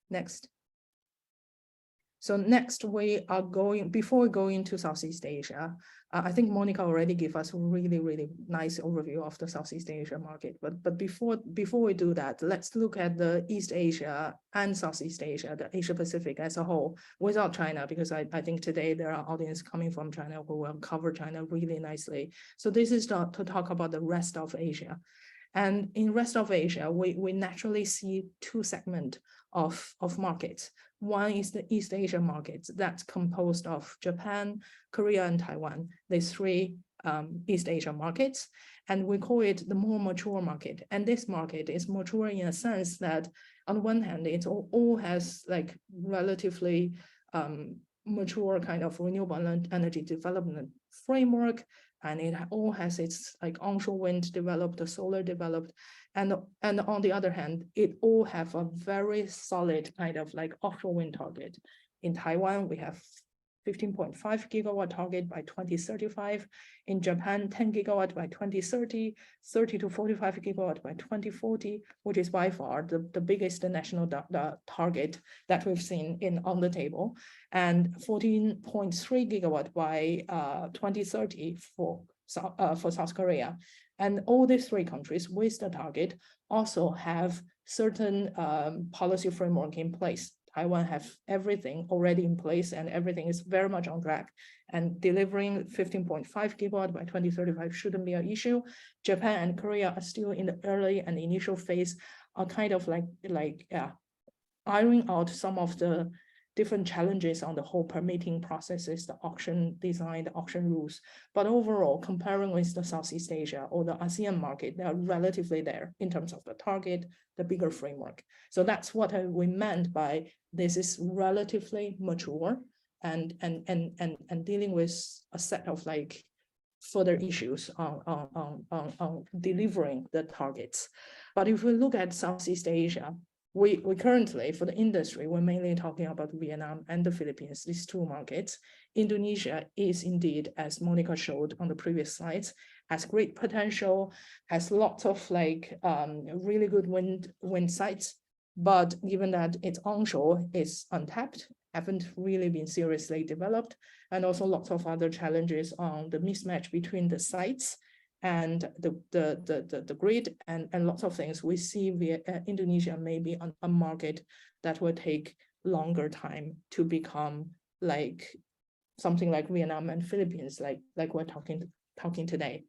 Next. So next we are going, before we go into Southeast Asia, I think Monica already gave us a really nice overview of the Southeast Asia market. But before we do that, let's look at the East Asia and Southeast Asia, the Asia Pacific as a whole, without China, because I think today there are audience coming from China who will cover China really nicely. So this is to talk about the rest of Asia. And in rest of Asia, we naturally see 2 segments of markets. One is the East Asia markets that's composed of Japan, Korea, and Taiwan. These 3 East Asia markets, and we call it the more mature market. And this market is mature in a sense that on one hand, it all has like relatively mature kind of renewable energy development framework, and it all has its like onshore wind developed, solar developed, and on the other hand, it all have a very solid kind of like offshore wind target. In Taiwan, we have 15.5 gigawatt target by 2035. In Japan, 10 gigawatt by 2030, 30 to 45 gigawatt by 2040, which is by far the biggest national target that we've seen on the table, and 14.3 gigawatt by 2030 for South Korea. And all these 3 countries with the target also have certain policy framework in place. Taiwan have everything already in place, and everything is very much on track, and delivering 15.5 gigawatt by 2035 shouldn't be an issue. Japan and Korea are still in the early and initial phase are kind of ironing out some of the different challenges on the whole permitting processes, the auction design, the auction rules. But overall, comparing with the Southeast Asia or the ASEAN market, they are relatively there in terms of the target, the bigger framework. So that's what we meant by this is relatively mature and dealing with a set of like further issues on delivering the targets. But if we look at Southeast Asia, we currently, for the industry, we're mainly talking about Vietnam and the Philippines, these two markets. Indonesia is indeed, as Monica showed on the previous slides, has great potential, has lots of like really good wind sites. But given that it's onshore, it's untapped, haven't really been seriously developed, and also lots of other challenges on the mismatch between the sites and the grid and lots of things. We see Indonesia may be on a market that will take longer time to become like something like Vietnam and Philippines, like we're talking today.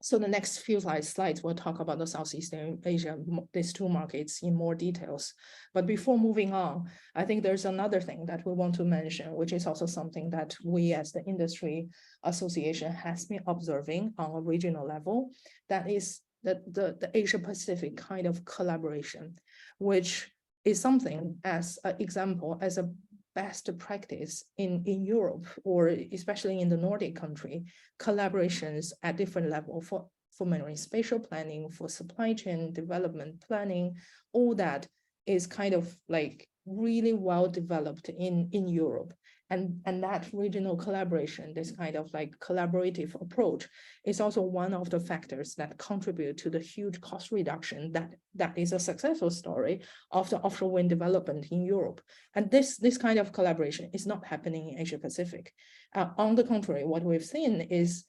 So the next few slides will talk about the Southeast Asia, these two markets in more details. But before moving on, I think there's another thing that we want to mention, which is also something that we as the industry association has been observing on a regional level. That is the Asia Pacific kind of collaboration, which is something as an example, as a best practice in Europe, or especially in the Nordic country, collaborations at different level for marine spatial planning, for supply chain development planning, all that is kind of like really well developed in Europe. And that regional collaboration, this kind of like collaborative approach, is also one of the factors that contribute to the huge cost reduction that is a successful story of the offshore wind development in Europe. And this kind of collaboration is not happening in Asia Pacific. On the contrary, what we've seen is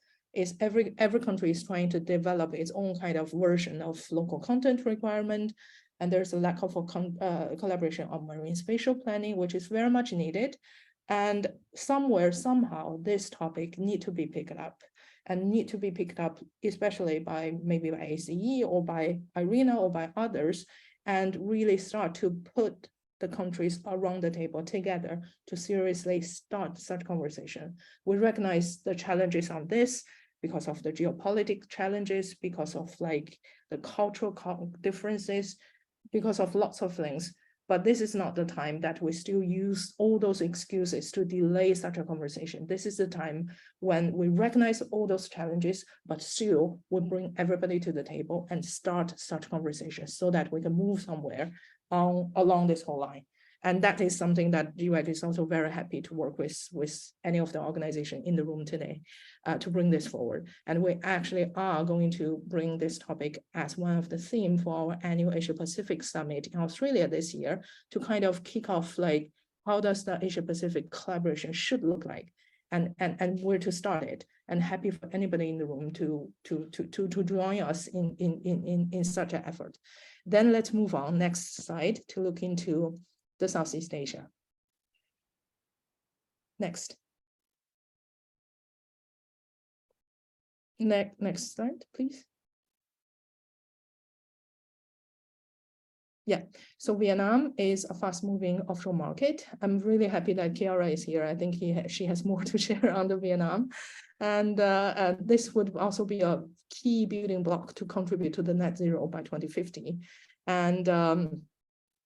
every country is trying to develop its own kind of version of local content requirement. And there's a lack of collaboration on marine spatial planning, which is very much needed. And somewhere, somehow, this topic need to be picked up, especially by maybe by ACE or by IRENA or by others, and really start to put the countries around the table together to seriously start such conversation. We recognize the challenges on this because of the geopolitical challenges, because of like the cultural differences, because of lots of things. But this is not the time that we still use all those excuses to delay such a conversation. This is the time when we recognize all those challenges, but still we bring everybody to the table and start such conversations so that we can move somewhere along this whole line. And that is something that GWAC is also very happy to work with any of the organization in the room today to bring this forward. And we actually are going to bring this topic as one of the themes for our annual Asia Pacific Summit in Australia this year to kind of kick off like, how does the Asia Pacific collaboration should look like and where to start it. And happy for anybody in the room to join us in such an effort. Then let's move on, next slide, to look into the Southeast Asia. Next. Next slide, please. Yeah, so Vietnam is a fast-moving offshore market. I'm really happy that Kiara is here. I think she has more to share on the Vietnam. And this would also be a key building block to contribute to the net zero by 2050. And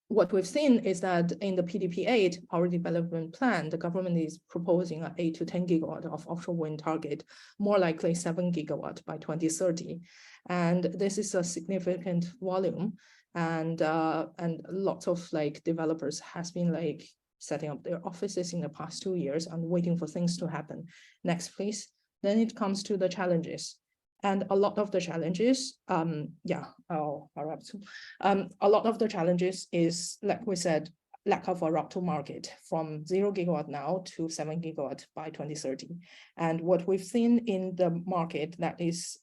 what we've seen is that in the PDP-8, our development plan, the government is proposing an 8 to 10 gigawatt of offshore wind target, more likely 7 gigawatt by 2030. And this is a significant volume. And lots of like developers has been like setting up their offices in the past 2 years and waiting for things to happen. Next, please. Then it comes to the challenges. And a lot of the challenges, a lot of the challenges is, like we said, lack of a route to market from 0 gigawatt now to 7 gigawatt by 2030. And what we've seen in the market that is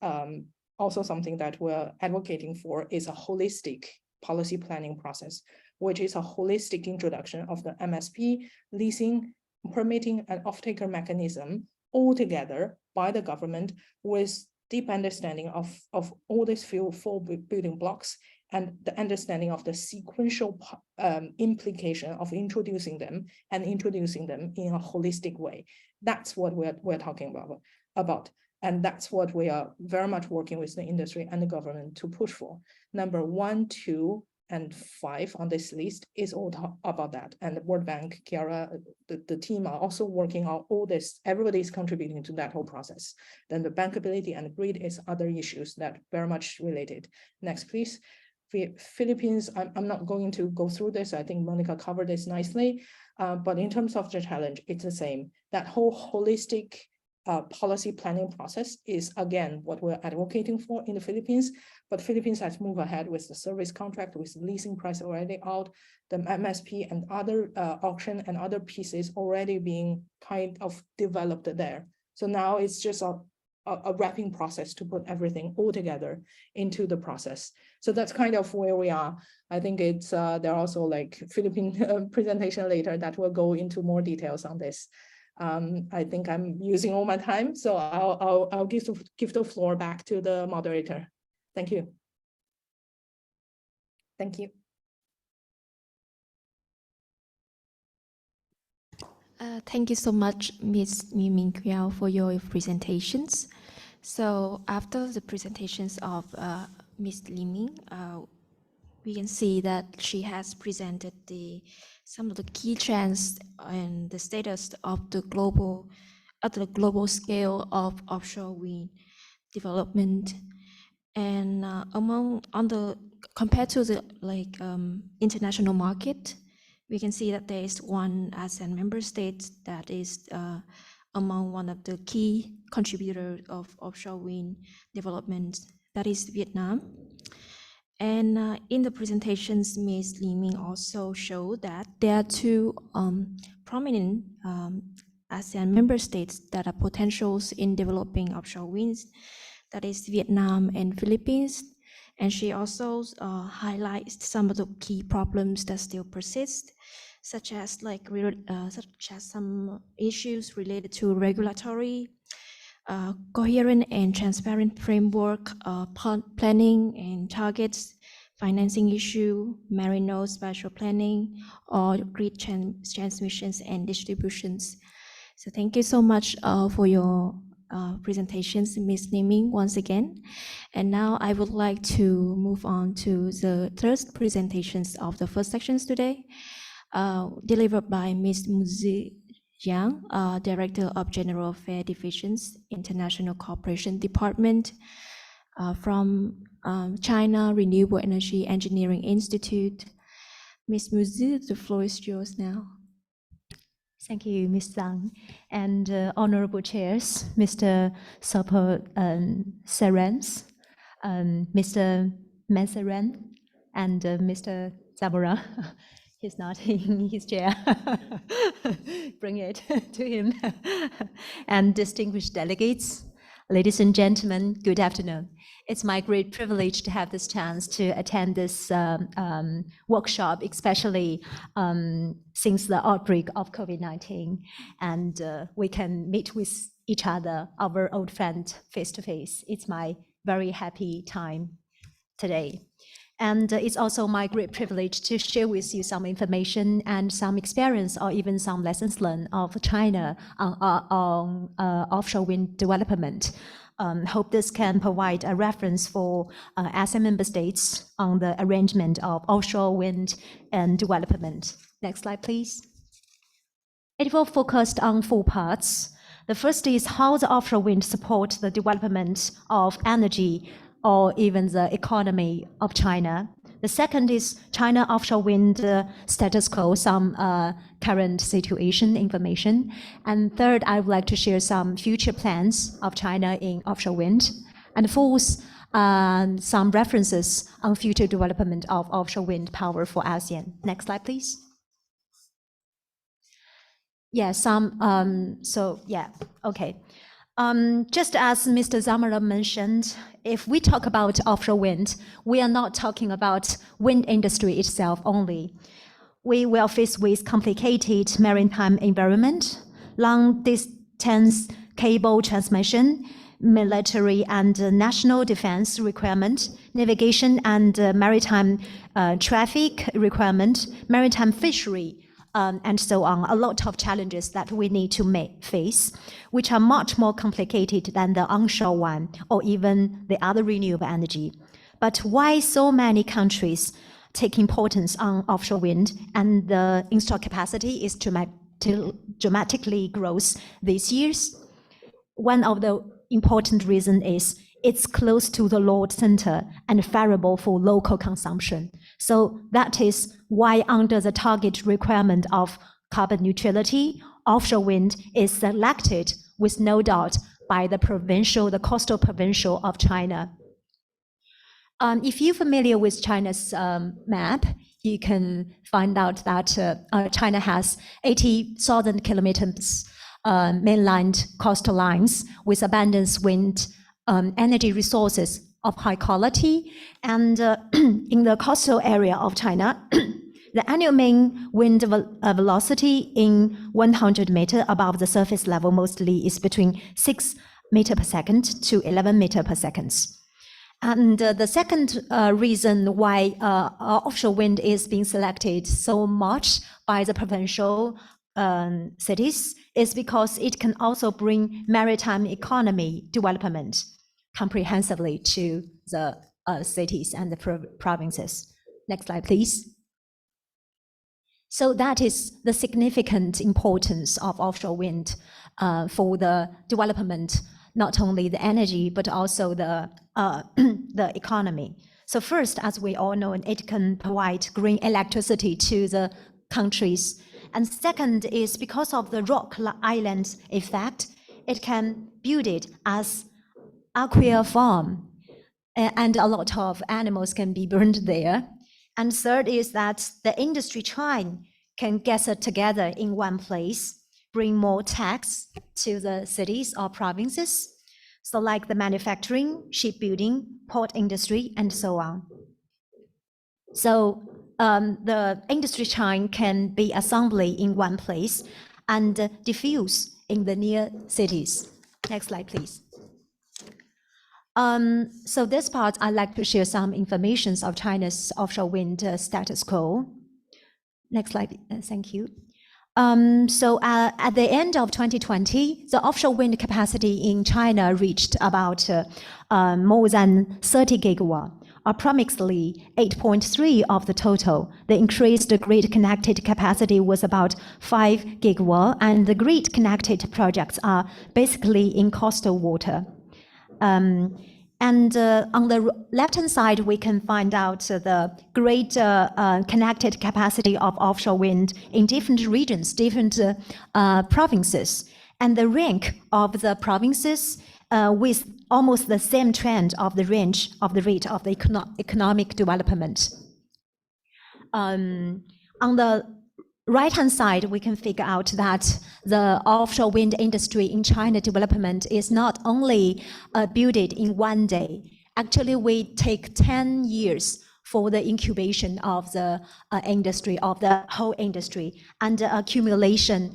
also something that we're advocating for is a holistic policy planning process, which is a holistic introduction of the MSP, leasing, permitting, and off-taker mechanism all together by the government with deep understanding of all these four building blocks and the understanding of the sequential implication of introducing them in a holistic way. That's what we're talking about. And that's what we are very much working with the industry and the government to push for. Number 1, 2, and 5 on this list is all about that. And the World Bank, Chiara, the team are also working on all this. Everybody's contributing to that whole process. Then the bankability and the grid is other issues that very much related. Next, please. Philippines, I'm not going to go through this. I think Monica covered this nicely. But in terms of the challenge, it's the same. That whole holistic policy planning process is, again, what we're advocating for in the Philippines. But Philippines has moved ahead with the service contract, with leasing price already out, the MSP and other auction and other pieces already being kind of developed there. So now it's just a wrapping process to put everything all together into the process. So that's kind of where we are. I think it's there are also like Philippine presentation later that will go into more details on this. I think I'm using all my time, so I'll give the floor back to the moderator. Thank you. Thank you. Thank you so much, Ms. Ming Qiao, for your presentations. So after the presentations of Ms. Li Ming, we can see that she has presented some of the key trends and the status of the global scale of offshore wind development. And compared to the international market, we can see that there is one ASEAN member state that is among one of the key contributors of offshore wind development, that is Vietnam. And in the presentations, Ms. Li Ming also showed that there are two prominent ASEAN member states that are potentials in developing offshore winds, that is Vietnam and Philippines. And she also highlights some of the key problems that still persist, such as some issues related to regulatory, coherent and transparent framework, planning and targets, financing issue, marine node spatial planning, or grid transmissions and distributions. So thank you so much for your presentations, Ms. Li Ming, once again. And now I would like to move on to the third presentations of the first sections today, delivered by Ms. Muzi Jiang, Director of General Affairs Divisions, International Cooperation Department from China Renewable Energy Engineering Institute. Ms. Muzi, the floor is yours now. Thank you, Ms. Zhang, and honorable chairs, Mr. Sopo Serens, Mr. Mansaran, and Mr. Zamora. He's not in his chair. Bring it to him. And distinguished delegates, ladies and gentlemen, good afternoon. It's my great privilege to have this chance to attend this workshop, especially since the outbreak of COVID-19. And we can meet with each other, our old friend, face to face. It's my very happy time today. And it's also my great privilege to share with you some information and some experience or even some lessons learned of China on offshore wind development. Hope this can provide a reference for ASEAN member states on the arrangement of offshore wind and development. Next slide, please. It will focus on 4 parts. The first is how the offshore wind support the development of energy or even the economy of China. The second is China offshore wind status quo, some current situation information. And third, I would like to share some future plans of China in offshore wind. And fourth, some references on future development of offshore wind power for ASEAN. Next slide, please. Yeah, okay. Just as Mr. Zamora mentioned, if we talk about offshore wind, we are not talking about wind industry itself only. We will face with complicated maritime environment, long distance cable transmission, military and national defense requirement, navigation and maritime traffic requirement, maritime fishery, and so on. A lot of challenges that we need to face, which are much more complicated than the onshore one or even the other renewable energy. But why so many countries take importance on offshore wind and the installed capacity is dramatically grows these years? One of the important reasons is it's close to the load center and favorable for local consumption. So that is why under the target requirement of carbon neutrality, offshore wind is selected with no doubt by the coastal provincial of China. If you're familiar with China's map, you can find out that China has 80,000 kilometers mainland coastal lines with abundant wind energy resources of high quality. And in the coastal area of China, the annual mean wind velocity in 100 meters above the surface level mostly is between 6 meters per second to 11 meters per second. And the second reason why offshore wind is being selected so much by the provincial cities is because it can also bring maritime economy development comprehensively to the cities and the provinces. Next slide, please. So that is the significant importance of offshore wind for the development, not only the energy, but also the economy. So first, as we all know, it can provide green electricity to the countries. And second is because of the rock island effect, it can build it as aqua farm, and a lot of animals can be burned there. And third is that the industry chain can gather together in one place, bring more tax to the cities or provinces. So like the manufacturing, shipbuilding, port industry, and so on. So the industry chain can be assembly in one place and diffuse in the near cities. Next slide, please. So this part, I'd like to share some information of China's offshore wind status quo. Next slide, thank you. So at the end of 2020, the offshore wind capacity in China reached about more than 30 gigawatts, approximately 8.3 of the total. The increased grid connected capacity was about 5 gigawatts, and the grid connected projects are basically in coastal water. And on the left-hand side, we can find out the great connected capacity of offshore wind in different regions, different provinces, and the rank of the provinces with almost the same trend of the range of the rate of the economic development. On the right-hand side, we can figure out that the offshore wind industry in China development is not only built in one day. Actually, we take 10 years for the incubation of the industry, of the whole industry, and the accumulation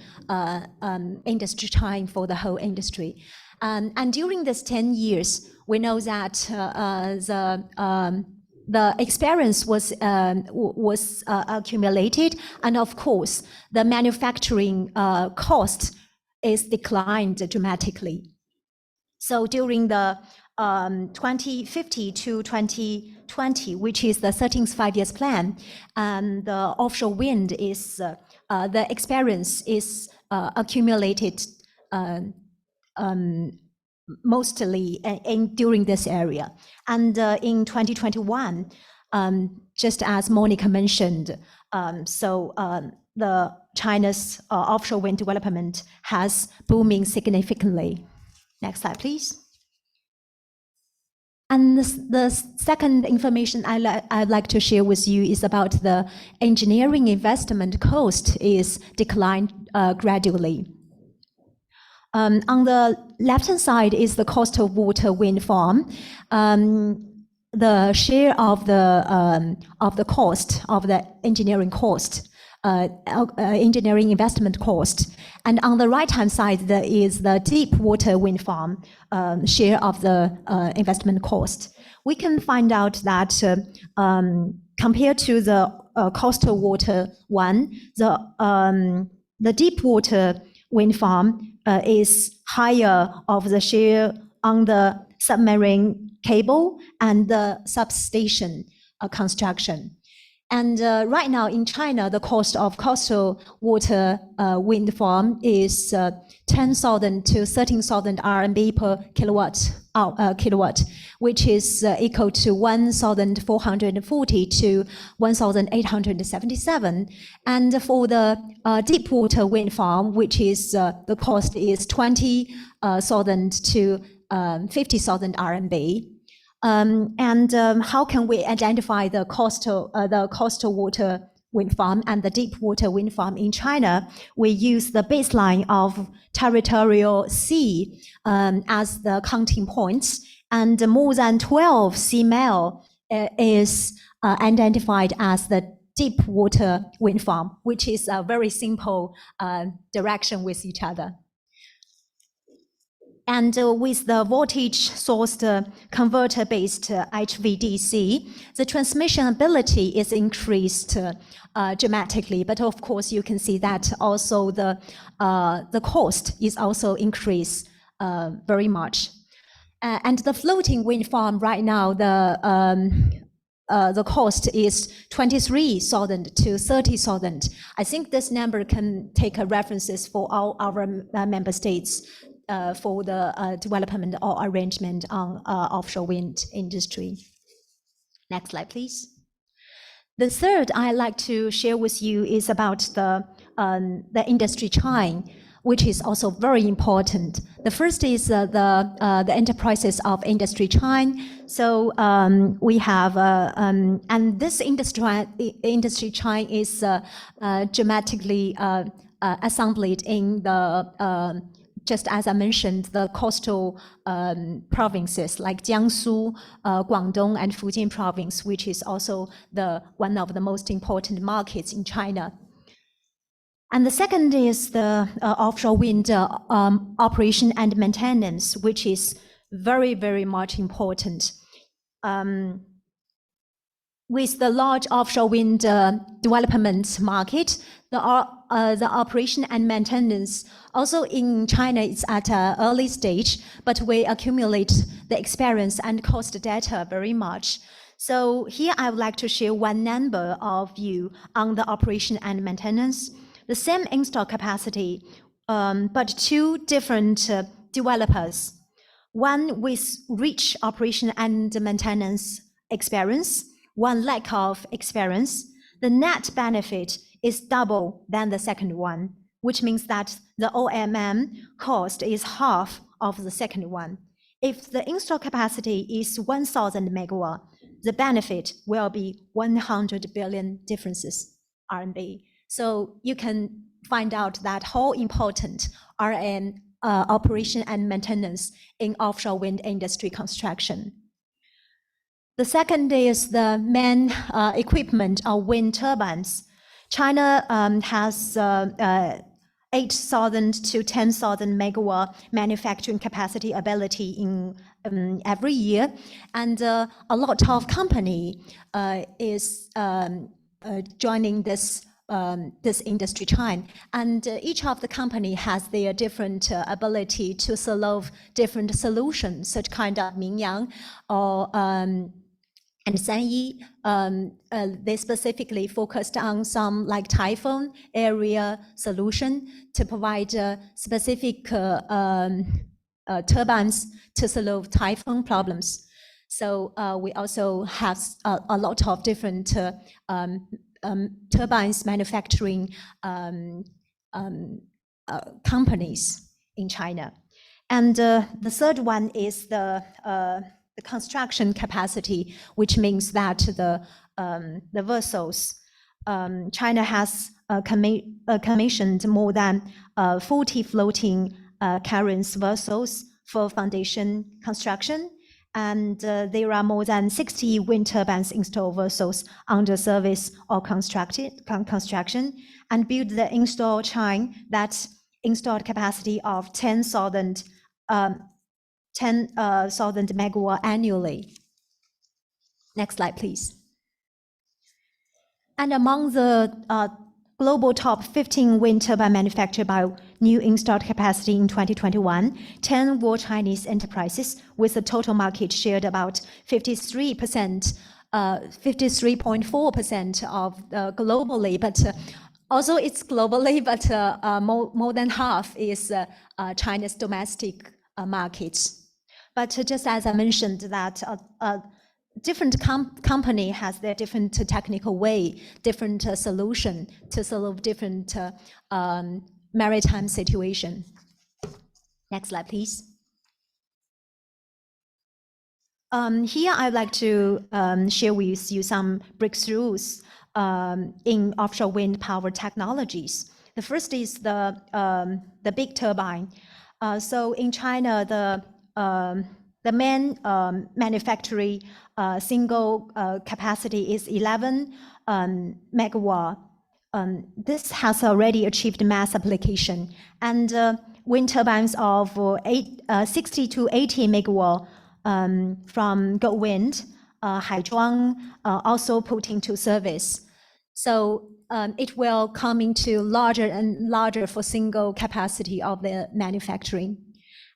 industry time for the whole industry. And during this 10 years, we know that the experience was accumulated, and of course, the manufacturing cost is declined dramatically. So during the 2050 to 2020, which is the 13th five-year plan, and the offshore wind is the experience is accumulated mostly during this area. And in 2021, just as Monica mentioned, the China's offshore wind development has booming significantly. Next slide, please. And the second information I'd like to share with you is about the engineering investment cost is declined gradually. On the left-hand side is the coastal water wind farm. The share of the cost of the engineering cost engineering investment cost. And on the right-hand side, there is the deep water wind farm share of the investment cost. We can find out that compared to the coastal water one, the deep water wind farm is higher of the share on the submarine cable and the substation construction. And right now in China, the cost of coastal water wind farm is 10,000 to 13,000 RMB per kilowatt, which is equal to 1,440 to 1,877. And for the deep water wind farm, which is the cost is 20,000 to 50,000 RMB. How can we identify the coastal water wind farm and the deep water wind farm in China? We use the baseline of territorial sea as the counting points, and more than 12 sea mile is identified as the deep water wind farm, which is a very simple direction with each other. And with the voltage-sourced converter-based HVDC, the transmission ability is increased dramatically. But of course, you can see that also the cost is also increased very much. And the floating wind farm right now, the cost is 23,000 to 30,000. I think this number can take a references for all our member states for the development or arrangement on offshore wind industry. Next slide, please. The third I'd like to share with you is about the industry chain, which is also very important. The first is the enterprises of industry chain. So we have, and this industry chain is dramatically assembled in the just as I mentioned, the coastal provinces like Jiangsu, Guangdong, and Fujian province, which is also one of the most important markets in China. And the second is the offshore wind operation and maintenance, which is very, very much important. With the large offshore wind development market, the operation and maintenance also in China is at an early stage, but we accumulate the experience and cost data very much. So here I would like to share one number of you on the operation and maintenance. The same install capacity, but two different developers. One with rich operation and maintenance experience, one lack of experience. The net benefit is double than the second one, which means that the OMM cost is half of the second one. If the install capacity is 1,000 megawatt, the benefit will be 100 billion differences RMB. So you can find out that how important are operation and maintenance in offshore wind industry construction. The second is the main equipment of wind turbines. China has 8,000 to 10,000 megawatt manufacturing capacity ability in every year, and a lot of company is joining this industry chain, and each of the company has their different ability to solve different solutions, such kind of Mingyang or and Sanyi, they specifically focused on some like typhoon area solution to provide specific turbines to solve typhoon problems. So we also have a lot of different turbines manufacturing companies in China. And the third one is the construction capacity, which means that the vessels, China has commissioned more than 40 floating carriage vessels for foundation construction, And there are more than 60 wind turbines installed vessels under service or construction, and build the installed chain that installed capacity of 10,000 megawatt annually. Next slide, please. And among the global top 15 wind turbine manufactured by new installed capacity in 2021, 10 were Chinese enterprises with a total market share about 53%, 53.4% of globally, but also it's globally, but more than half is China's domestic markets. But just as I mentioned that different company has their different technical way, different solution to solve different maritime situation. Next slide, please. Here I'd like to share with you some breakthroughs in offshore wind power technologies. The first is the big turbine. So in China, the main manufacturing single capacity is 11 megawatt. This has already achieved mass application, and wind turbines of 60 to 80 megawatt from Goldwind, Haizhuang, also put into service. So it will come into larger and larger for single capacity of the manufacturing.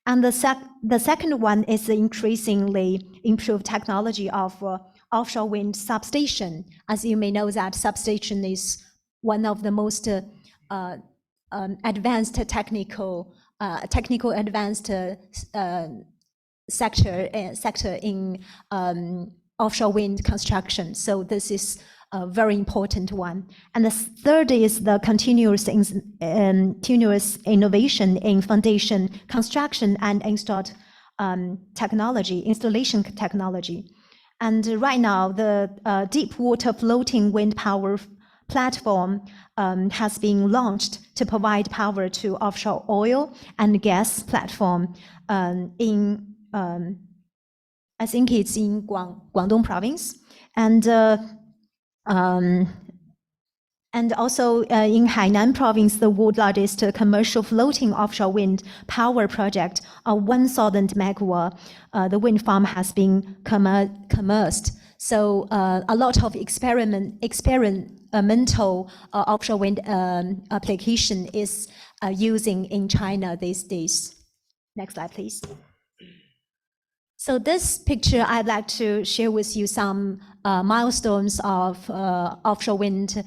And the second one is the increasingly improved technology of offshore wind substation. As you may know, that substation is one of the most advanced technical advanced sector in offshore wind construction. So this is a very important one. And the third is the continuous innovation in foundation construction and installation technology. And right now, the deep water floating wind power platform has been launched to provide power to offshore oil and gas platform in, I think it's in Guangdong province. And also in Hainan province, the world's largest commercial floating offshore wind power project of 1,000 megawatt, the wind farm has been commenced. So a lot of experimental offshore wind application is using in China these days. Next slide, please. So this picture, I'd like to share with you some milestones of offshore wind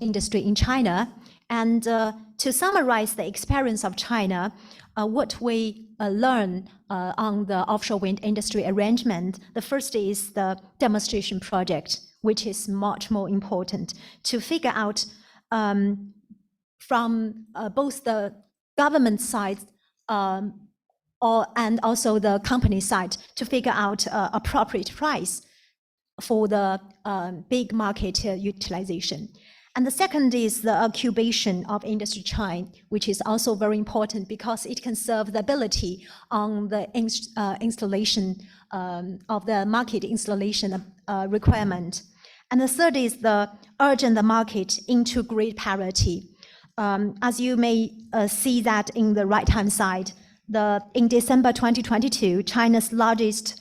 industry in China. And to summarize the experience of China, what we learn on the offshore wind industry arrangement, the first is the demonstration project, which is much more important to figure out from both the government side and also the company side to figure out appropriate price for the big market utilization. And the second is the incubation of industry chain, which is also very important because it can serve the ability on the installation of the market installation requirement. And the third is the urging the market into grid parity. As you may see that in the right-hand side, in December 2022, China's largest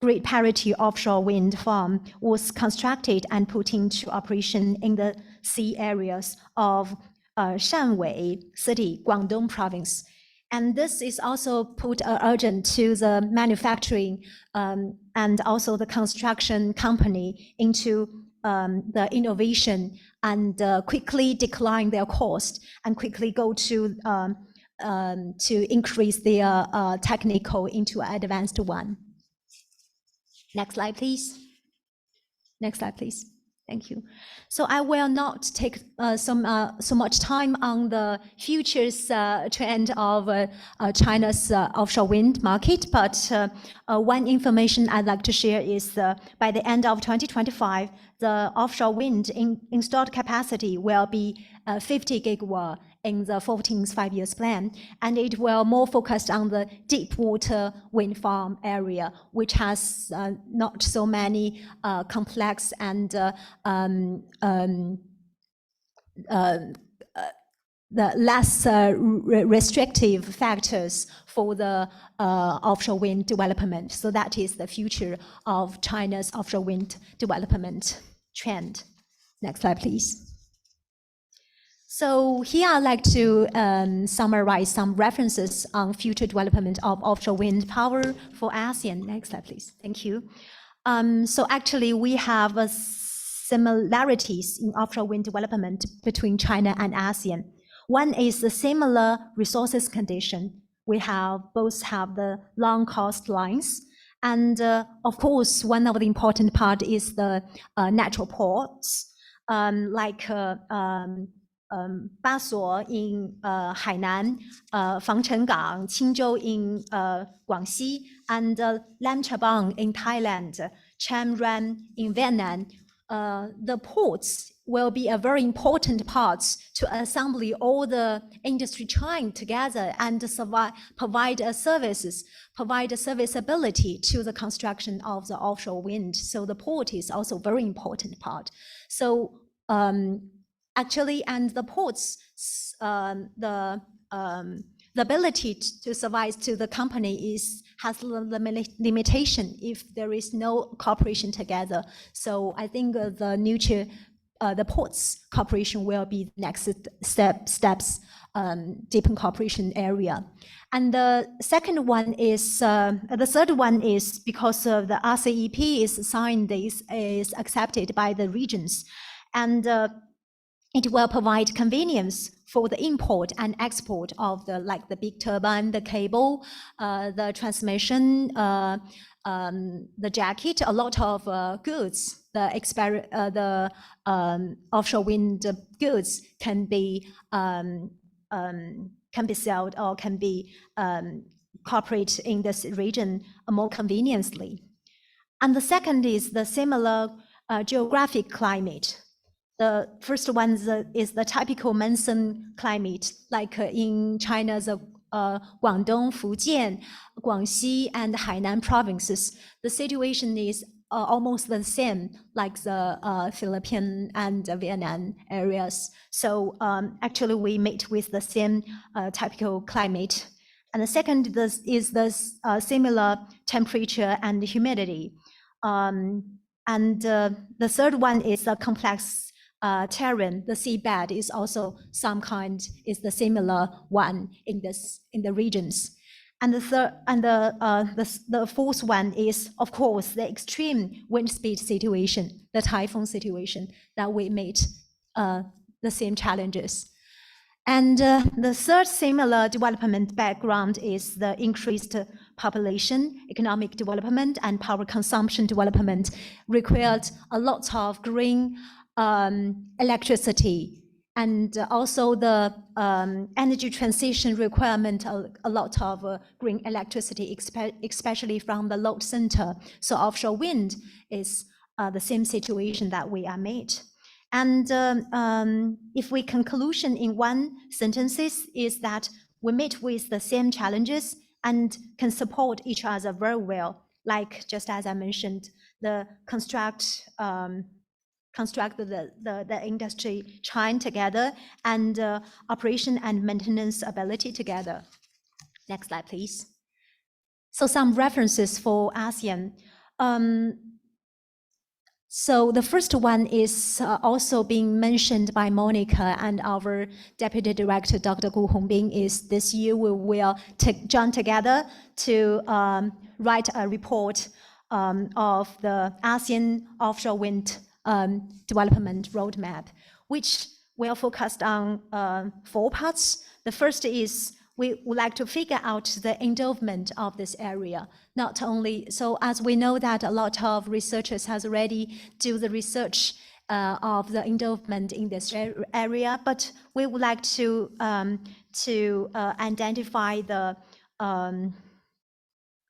grid parity offshore wind farm was constructed and put into operation in the sea areas of Shanwei City, Guangdong province. And this is also put urgent to the manufacturing and also the construction company into the innovation and quickly decline their cost and quickly go to increase their technical into advanced one. Next slide, please. Next slide, please. Thank you. So I will not take so much time on the futures trend of China's offshore wind market, but one information I'd like to share is by the end of 2025, the offshore wind installed capacity will be 50 gigawatt in the 14th five-year plan, and it will more focused on the deep water wind farm area, which has not so many complex and the less restrictive factors for the offshore wind development. So that is the future of China's offshore wind development trend. Next slide, please. So here I'd like to summarize some references on future development of offshore wind power for ASEAN. Next slide, please. Thank you. So actually, we have similarities in offshore wind development between China and ASEAN. One is the similar resources condition. We both have the long coastlines. And of course, one of the important part is the natural ports, like Basor in Hainan, Fangchenggang, Qingzhou in Guangxi, and Lam Chabang in Thailand, Cam Ranh in Vietnam. The ports will be a very important part to assembly all the industry trying together and provide serviceability to the construction of the offshore wind. So the port is also very important part. So actually, and the ports, the ability to survive to the company has the limitation if there is no cooperation together. So I think the ports cooperation will be the next steps, deepen cooperation area. And the third one is because of the RCEP is signed, is accepted by the regions, and it will provide convenience for the import and export of the big turbine, the cable, the transmission, the jacket, a lot of goods. The offshore wind goods can be sold or can be cooperate in this region more conveniently. And the second is the similar geographic climate. The first one is the typical monsoon climate, like in China's Guangdong, Fujian, Guangxi, and Hainan provinces. The situation is almost the same, like the Philippines and Vietnam areas. So actually, we meet with the same typical climate. And the second is the similar temperature and humidity. And the third one is the complex terrain. The seabed is also is the similar one in the regions. And the fourth one is, of course, the extreme wind speed situation, the typhoon situation that we meet the same challenges. And the third similar development background is the increased population, economic development, and power consumption development required a lot of green electricity, and also the energy transition requirement a lot of green electricity, especially from the load center. So offshore wind is the same situation that we are made. And if we conclusion in one sentences is that we meet with the same challenges and can support each other very well. Like just as I mentioned, the construct the industry chain together and operation and maintenance ability together. Next slide, please. So some references for ASEAN. So the first one is also being mentioned by Monica and our Deputy Director, Dr. Gu Hongbin, is this year we will join together to write a report of the ASEAN offshore wind development roadmap, which will focus on 4 parts. The first is we would like to figure out the endowment of this area. Not only, so as we know that a lot of researchers has already do the research of the endowment in this area, but we would like to identify the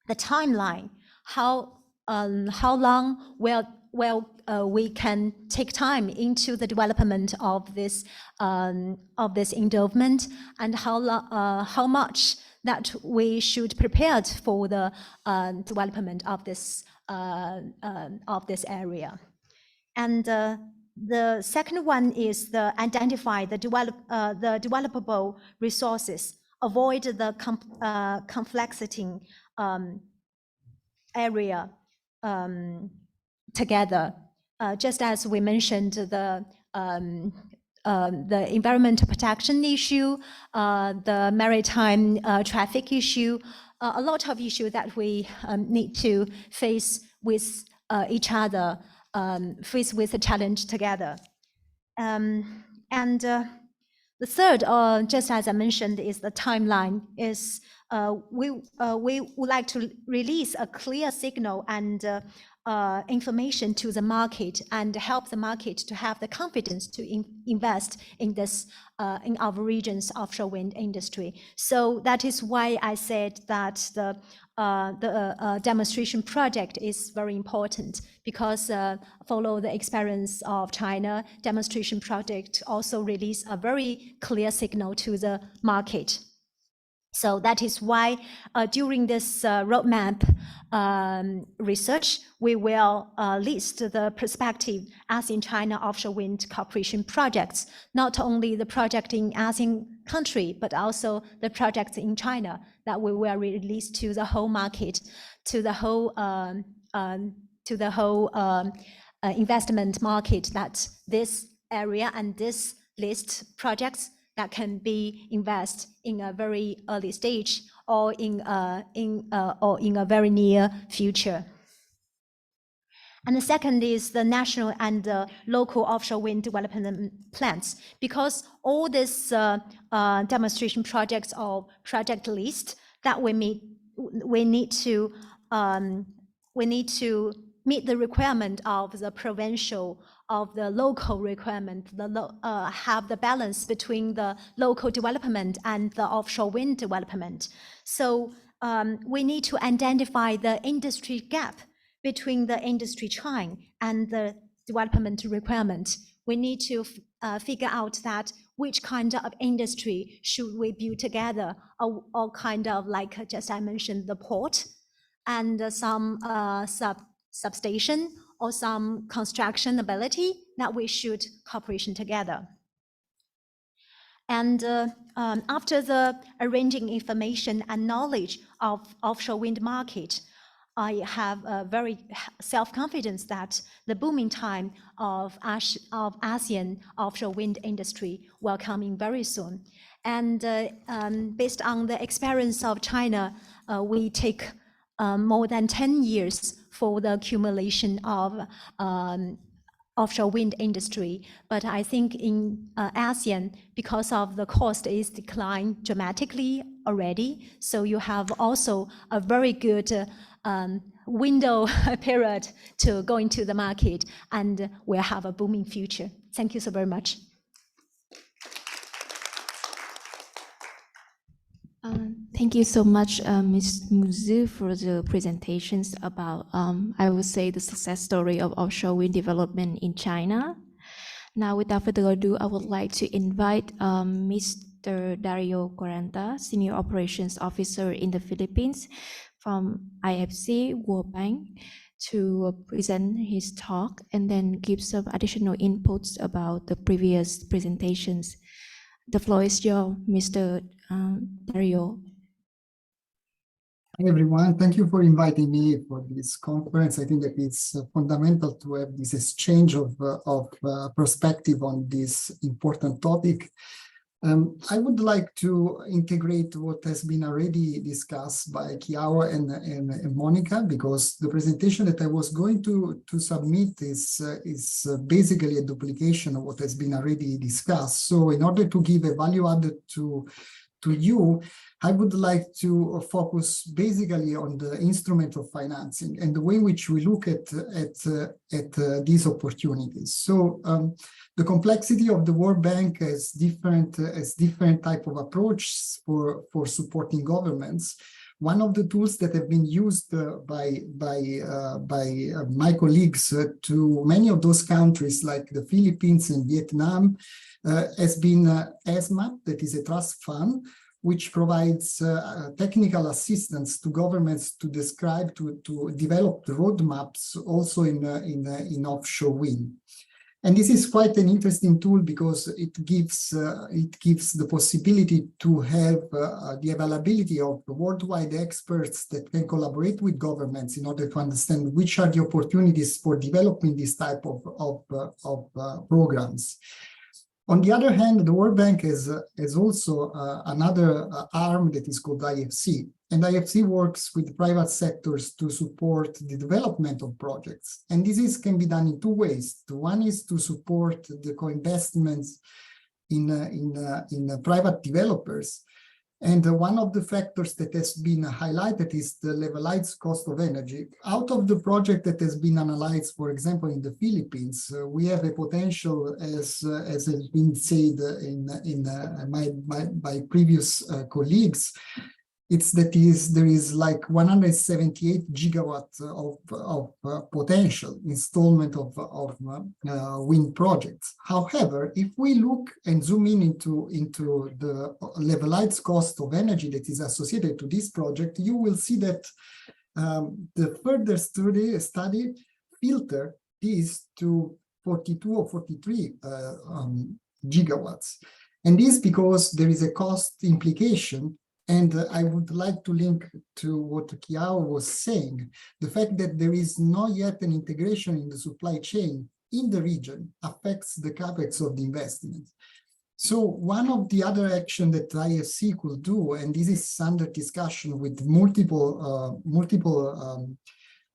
timeline. How long will we can take time into the development of this endowment, and how much that we should prepare for the development of this area. And the second one is the identify the developable resources, avoid the complexity area together. Just as we mentioned, the environmental protection issue, the maritime traffic issue, a lot of issues that we need to face with each other, face with the challenge together. The third, just as I mentioned, is the timeline. Is we would like to release a clear signal and information to the market, and help the market to have the confidence to invest in this in our region's offshore wind industry. So that is why I said that the demonstration project is very important, because follow the experience of China, demonstration project also release a very clear signal to the market. So that is why during this roadmap research, we will list the perspective ASEAN-China offshore wind cooperation projects, not only the project in ASEAN country, but also the projects in China that we will release to the whole market, to the whole investment market, that this area and this list projects that can be invested in a very early stage or in a very near future. And the second is the national and local offshore wind development plans, because all these demonstration projects or project list that we need to meet the requirement of the provincial, of the local requirement, have the balance between the local development and the offshore wind development. So we need to identify the industry gap between the industry chain and the development requirement. We need to figure out that which kind of industry should we build together, or kind of like just I mentioned, the port and some substation or some construction ability that we should cooperation together. And after the arranging information and knowledge of offshore wind market, I have a very self-confidence that the booming time of ASEAN offshore wind industry will come in very soon. And based on the experience of China, we take more than 10 years for the accumulation of offshore wind industry. But I think in ASEAN, because of the cost is declined dramatically already, so you have also a very good window period to go into the market, and we'll have a booming future. Thank you so very much. Thank you so much, Ms. Muzu, for the presentations about, I would say, the success story of offshore wind development in China. Now, without further ado, I would like to invite Mr. Dario Quaranta, Senior Operations Officer in the Philippines from IFC World Bank, to present his talk and then give some additional inputs about the previous presentations. The floor is yours, Mr. Dario. Hi everyone, thank you for inviting me for this conference. I think that it's fundamental to have this exchange of perspective on this important topic. I would like to integrate what has been already discussed by Kiao and Monica, because the presentation that I was going to submit is basically a duplication of what has been already discussed. So in order to give a value added to you, I would like to focus basically on the instrument of financing and the way in which we look at these opportunities. So the complexity of the World Bank has different type of approaches for supporting governments. one of the tools that have been used by my colleagues to many of those countries like the Philippines and Vietnam has been ESMAP, that is a trust fund, which provides technical assistance to governments to describe, to develop the roadmaps also in offshore wind. And this is quite an interesting tool because it gives the possibility to have the availability of worldwide experts that can collaborate with governments in order to understand which are the opportunities for developing this type of programs. On the other hand, the World Bank has also another arm that is called IFC. And IFC works with private sectors to support the development of projects. And this can be done in two ways. One is to support the co-investments in private developers. And one of the factors that has been highlighted is the levelized cost of energy. Out of the project that has been analyzed, for example, in the Philippines, we have a potential, as has been said by previous colleagues, there is like 178 gigawatts of potential installment of wind projects. However, if we look and zoom into the levelized cost of energy that is associated to this project, you will see that the further study filter this to 42 or 43 gigawatts. And this because there is a cost implication. And I would like to link to what Kiao was saying. The fact that there is not yet an integration in the supply chain in the region affects the capex of the investment. So one of the other action that IFC could do, and this is under discussion with multiple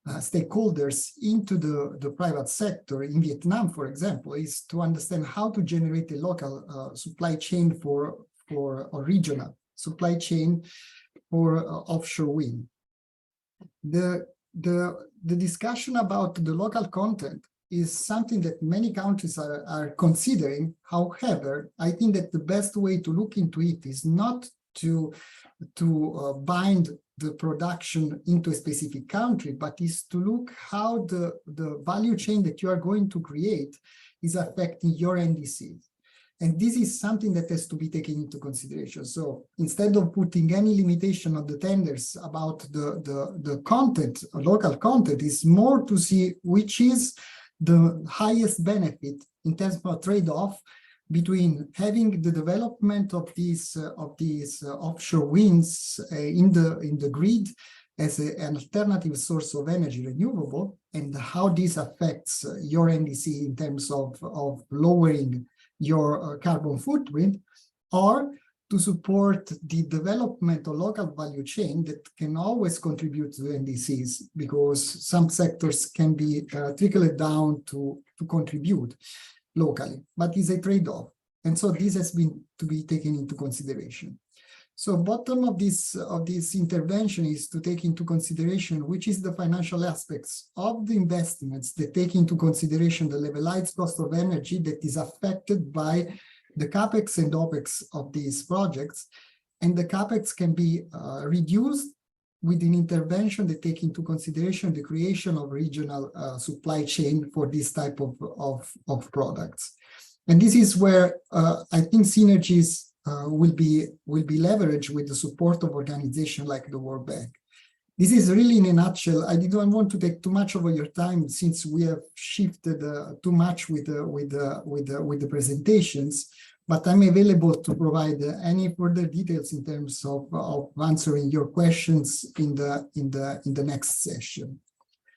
stakeholders into the private sector in Vietnam, for example, is to understand how to generate a local supply chain for a regional supply chain for offshore wind. The discussion about the local content is something that many countries are considering. However, I think that the best way to look into it is not to bind the production into a specific country, but is to look how the value chain that you are going to create is affecting your NDCs. And this is something that has to be taken into consideration. So instead of putting any limitation on the tenders about the content, local content, is more to see which is the highest benefit in terms of trade-off between having the development of these offshore winds in the grid as an alternative source of energy, renewable, and how this affects your NDC in terms of lowering your carbon footprint, or to support the development of local value chain that can always contribute to NDCs, because some sectors can be trickled down to contribute locally, but it's a trade-off. And so this has been to be taken into consideration. So bottom of this intervention is to take into consideration which is the financial aspects of the investments that take into consideration the levelized cost of energy that is affected by the capex and opex of these projects. And the capex can be reduced with an intervention that take into consideration the creation of regional supply chain for this type of products. And this is where I think synergies will be leveraged with the support of organizations like the World Bank. This is really in a nutshell. I didn't want to take too much of your time since we have shifted too much with the presentations, but I'm available to provide any further details in terms of answering your questions in the next session.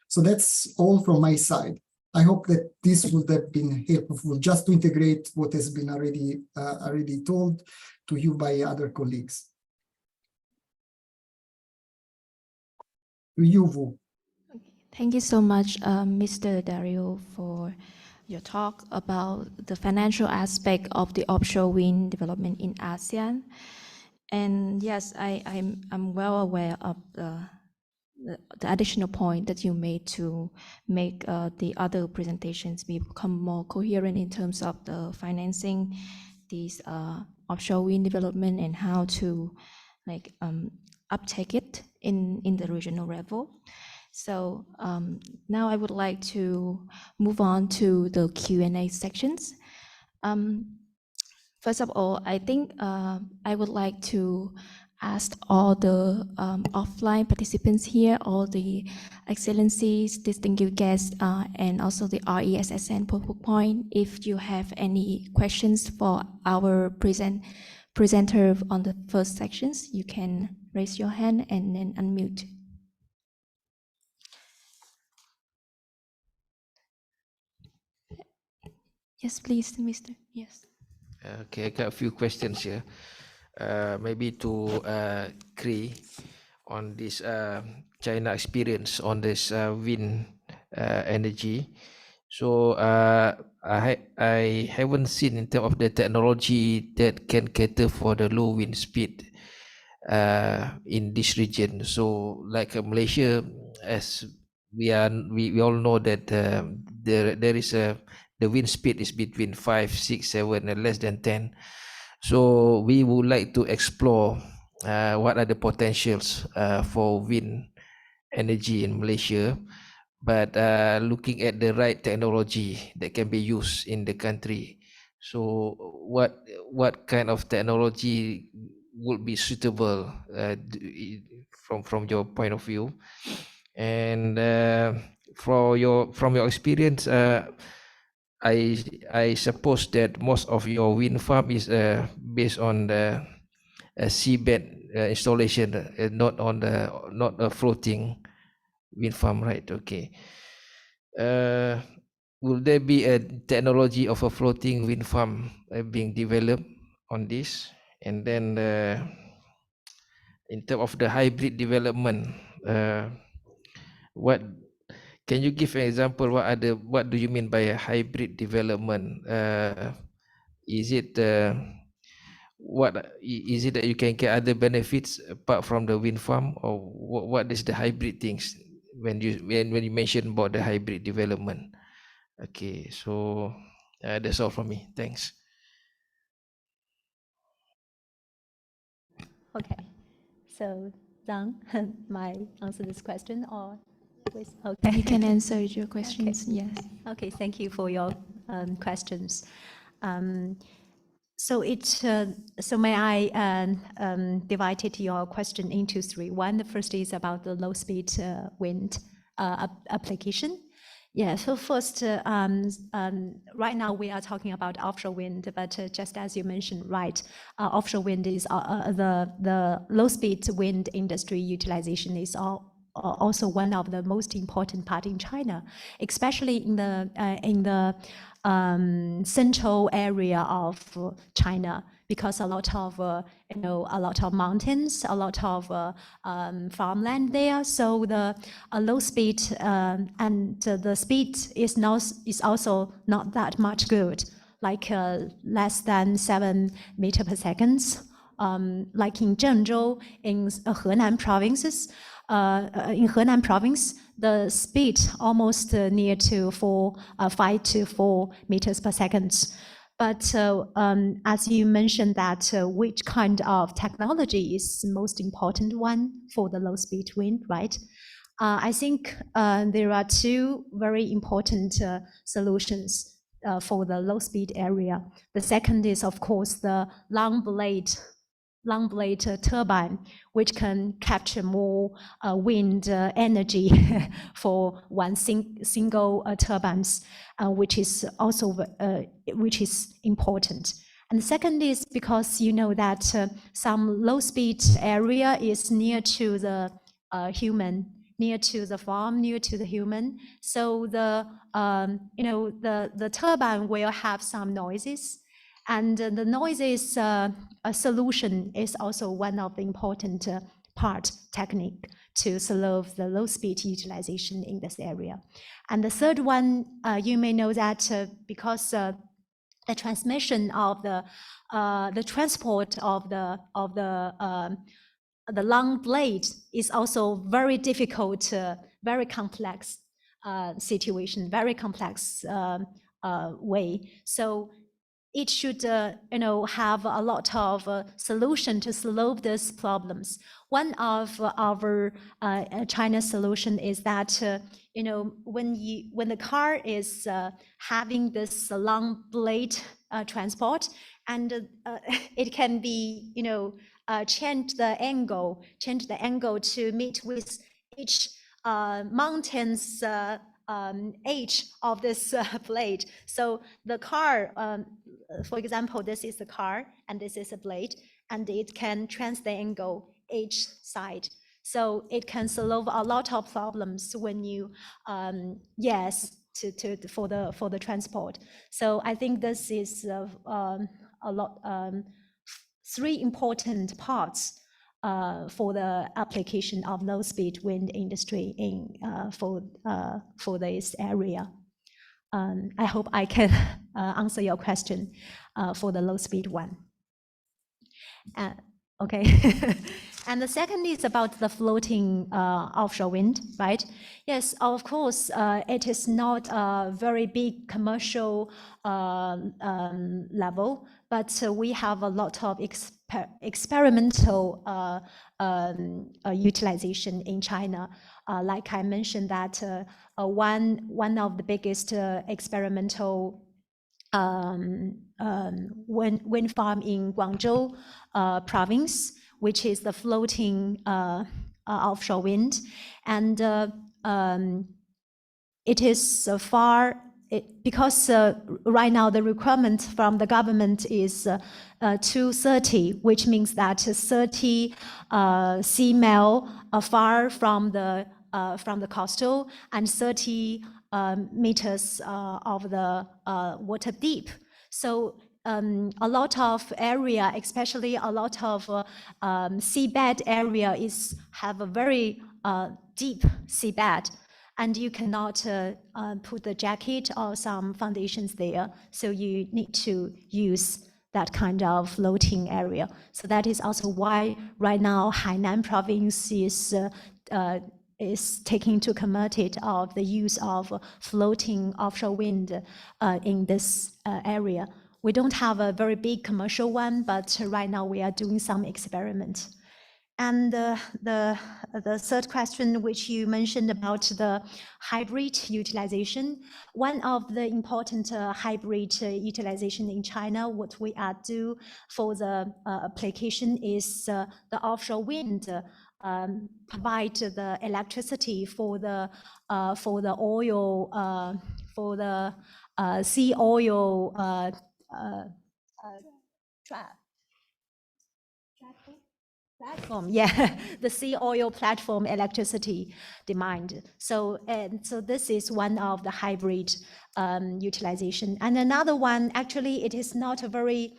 So that's all from my side. I hope that this would have been helpful just to integrate what has been already told to you by other colleagues. To you, Vu. Thank you so much, Mr. Dario, for your talk about the financial aspect of the offshore wind development in ASEAN. And yes, I'm well aware of the additional point that you made to make the other presentations become more coherent in terms of the financing these offshore wind development and how to uptake it in the regional level. So now I would like to move on to the Q&A sections. First of all, I think I would like to ask all the offline participants here, all the excellencies, distinguished guests, and also the RESSN point, if you have any questions for our presenter on the first sections, you can raise your hand and then unmute. Yes, please, Mr. Yes. Okay, I got a few questions here. Maybe to Cree on this China experience on this wind energy. So I haven't seen in terms of the technology that can cater for the low wind speed in this region. So like Malaysia, as we all know that there is the wind speed is between 5, 6, 7 and less than 10. So we would like to explore what are the potentials for wind energy in Malaysia, but looking at the right technology that can be used in the country. So what kind of technology would be suitable from your point of view? And from your experience, I suppose that most of your wind farm is based on the seabed installation, not a floating wind farm, right? Okay. Will there be a technology of a floating wind farm being developed on this? And then in terms of the hybrid development, what can you give an example? What do you mean by a hybrid development? Is it is it that you can get other benefits apart from the wind farm, or what is the hybrid things when you mention about the hybrid development? Okay, so that's all from me. Thanks. Okay, so Zhang, might answer this question or please? Okay. You can answer your questions, Okay. yes. Okay, thank you for your questions. So may I divide your question into three. One, the first is about the low speed wind application. Yeah, so first, right now we are talking about offshore wind, but just as you mentioned, right, offshore wind is the low speed wind industry utilization is also one of the most important part in China, especially in the central area of China, because a lot of a lot of mountains, a lot of farmland there. So the low speed and the speed is also not that much good, like less than 7 meters per second. Like in Zhengzhou, in Henan provinces. In Henan province, the speed almost near to 5 to 4 meters per second. But as you mentioned that which kind of technology is the most important one for the low speed wind, right? I think there are two very important solutions for the low speed area. The second is, of course, the long blade turbine, which can capture more wind energy for one single turbines, which is also important. And the second is because you know that some low speed area is near to the human, near to the farm, near to the human. So the the turbine will have some noises. And the noises solution is also one of the important technique to solve the low speed utilization in this area. And the third one, you may know that because the transmission of the transport of the long blade is also very difficult, very complex situation, very complex way. So it should have a lot of solution to solve these problems. One of our China's solution is that when the car is having this long blade transport, and it can be change the angle to meet with each mountain's edge of this blade. So the car, for example, this is the car and this is a blade, and it can change the angle each side. So it can solve a lot of problems when you for the transport. So I think this is a lot three important parts for the application of low-speed wind industry in for this area. I hope I can answer your question for the low-speed one. Okay. And the second is about the floating offshore wind, right? Yes, of course, it is not a very big commercial level, but we have a lot of experimental utilization in China. Like I mentioned that one of the biggest experimental wind farm in Guangzhou province, which is the floating offshore wind, and it is because right now the requirement from the government is 230, which means that 30 sea mile far from the coastal and 30 meters of the water deep. So a lot of area, especially a lot of seabed area, have a very deep seabed, and you cannot put the jacket or some foundations there. So you need to use that kind of floating area. So that is also why right now Hainan province is taking to committed of the use of floating offshore wind in this area. We don't have a very big commercial one, but right now we are doing some experiment. And the third question, which you mentioned about the hybrid utilization, one of the important hybrid utilization in China, what we are do for the application is the offshore wind provide the electricity for the oil for the sea oil platform, yeah, the sea oil platform electricity demand. So this is one of the hybrid utilization. And another one, actually, it is not a very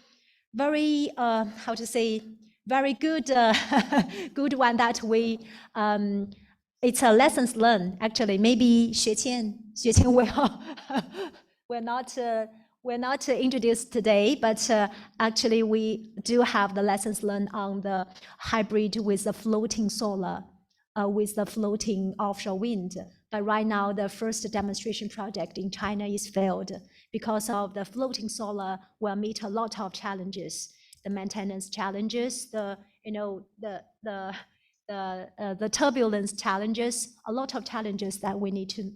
how to say, very good good one that we it's a lessons learned. Actually, maybe Xueqian will not introduced today, but actually we do have the lessons learned on the hybrid with the floating solar, with the floating offshore wind. But right now, the first demonstration project in China is failed because of the floating solar will meet a lot of challenges, the maintenance challenges, the turbulence challenges, a lot of challenges that we need to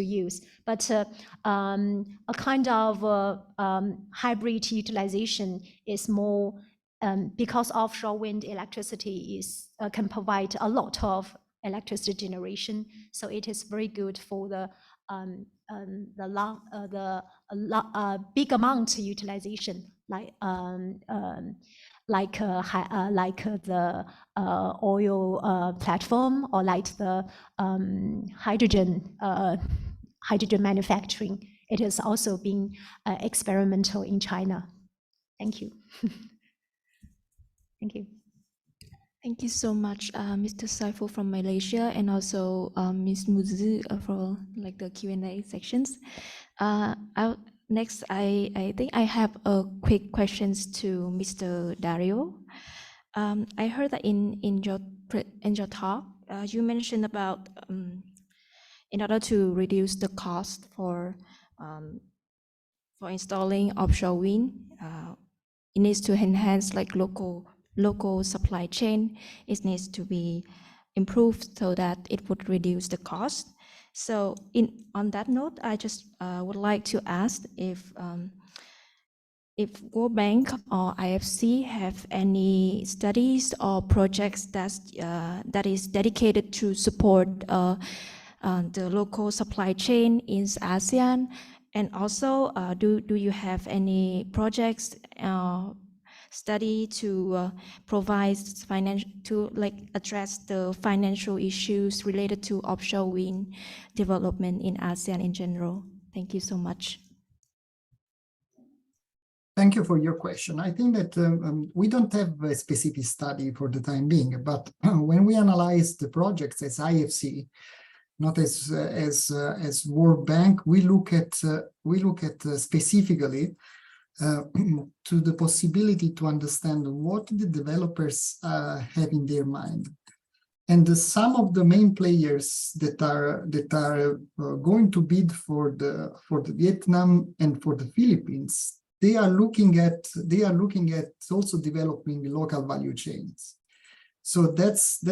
use. But a kind of hybrid utilization is more because offshore wind electricity can provide a lot of electricity generation, so it is very good for the big amount utilization, like the oil platform, or like the hydrogen manufacturing. It is also being experimental in China. Thank you. Thank you. Thank you so much, Mr. Saiful from Malaysia, and also Ms. Muzi for like the Q&A sections. Next, I think I have a quick questions to Mr. Dario. I heard that in your talk, you mentioned about in order to reduce the cost for for installing offshore wind. It needs to enhance like local supply chain. It needs to be improved so that it would reduce the cost. So on that note, I just would like to ask if World Bank or IFC have any studies or projects that is dedicated to support the local supply chain in ASEAN, and also do you have any projects study to provide financial to like address the financial issues related to offshore wind development in ASEAN in general? Thank you so much. Thank you for your question. I think that we don't have a specific study for the time being, but when we analyze the projects as IFC, not as World Bank, we look at specifically to the possibility to understand what the developers have in their mind. And some of the main players that are going to bid for the Vietnam and for the Philippines, they are looking at also developing local value chains. So that's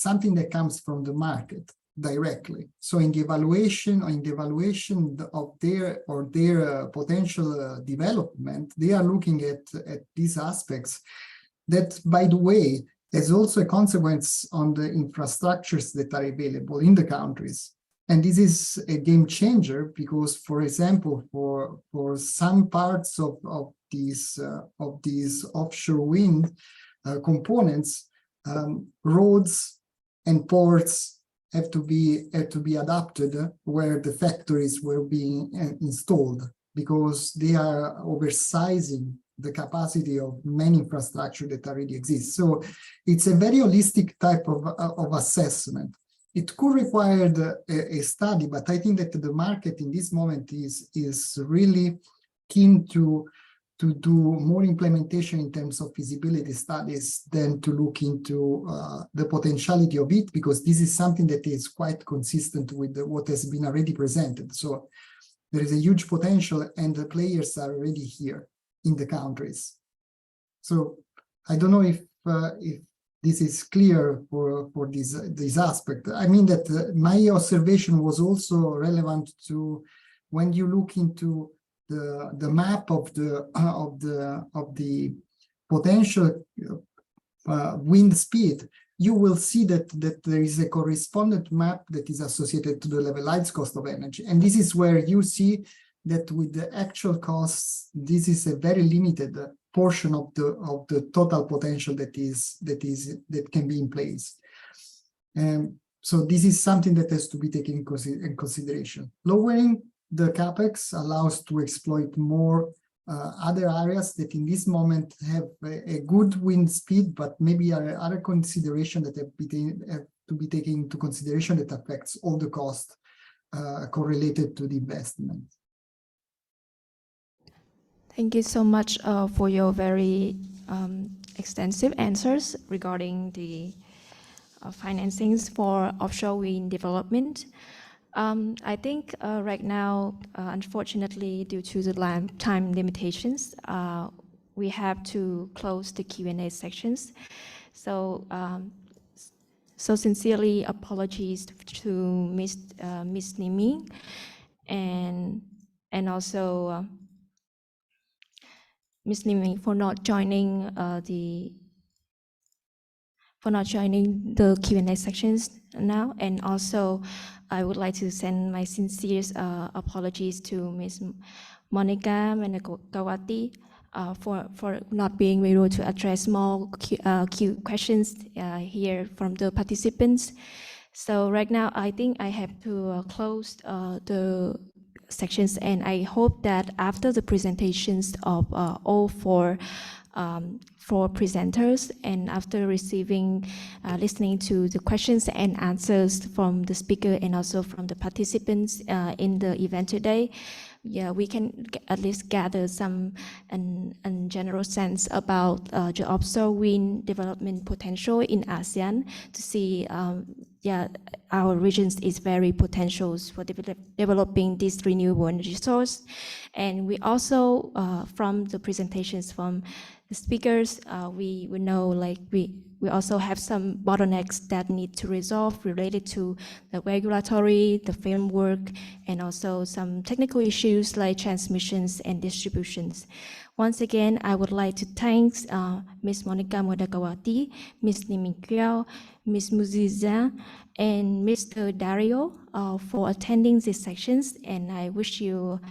something that comes from the market directly. So in the evaluation of their potential development, they are looking at these aspects that, by the way, has also a consequence on the infrastructures that are available in the countries. And this is a game changer because, for example, for some parts of these offshore wind components, roads and ports have to be adapted where the factories were being installed, because they are oversizing the capacity of many infrastructure that already exists. So it's a very holistic type of assessment. It could require a study, but I think that the market in this moment is really keen to do more implementation in terms of feasibility studies than to look into the potentiality of it, because this is something that is quite consistent with what has been already presented. So there is a huge potential and the players are already here in the countries. So I don't know if this is clear for this aspect. I mean that my observation was also relevant to when you look into the map of the potential wind speed, you will see that there is a correspondent map that is associated to the levelized cost of energy. And this is where you see that with the actual costs, this is a very limited portion of the total potential that can be in place. So this is something that has to be taken in consideration. Lowering the capex allows to exploit more other areas that in this moment have a good wind speed, but maybe are other considerations that have to be taken into consideration that affects all the costs correlated to the investment. Thank you so much for your very extensive answers regarding the financings for offshore wind development. I think right now, unfortunately, due to the time limitations, we have to close the Q&A sections. So, so sincerely apologies to Miss Niming and also Ms. Niming for not joining the Q&A sections now, and also I would like to send my sincere apologies to Ms. Monica Menegawati for not being able to address more questions here from the participants. So right now, I think I have to close the sections, and I hope that after the presentations of all four presenters, and after listening to the questions and answers from the speaker and also from the participants in the event today, yeah, we can at least gather some general sense about the offshore wind development potential in ASEAN, to see yeah, our regions is very potential for developing this renewable energy source. And we also, from the presentations from the speakers, we know like we also have some bottlenecks that need to resolve related to the regulatory, the framework, and also some technical issues like transmissions and distributions. Once again, I would like to thank Ms. Monica Modakawati, Ms. Nimikyao, Ms. Muziza, and Mr. Dario for attending these sections, and I wish you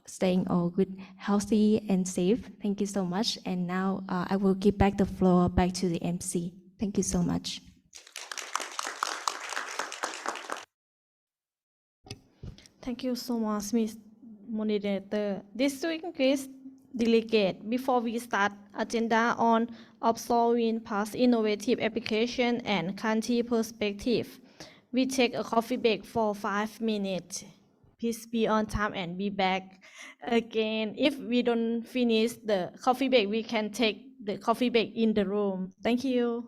staying all good, healthy, and safe. Thank you so much. And now I will give back the floor back to the MC. Thank you so much. Thank you so much, Ms. Moderator. Distinguished delegate, before we start agenda on offshore wind past innovative application and country perspective, we take a coffee break for 5 minutes. Please be on time and be back again. If we don't finish the coffee break, we can take the coffee break in the room. Thank you.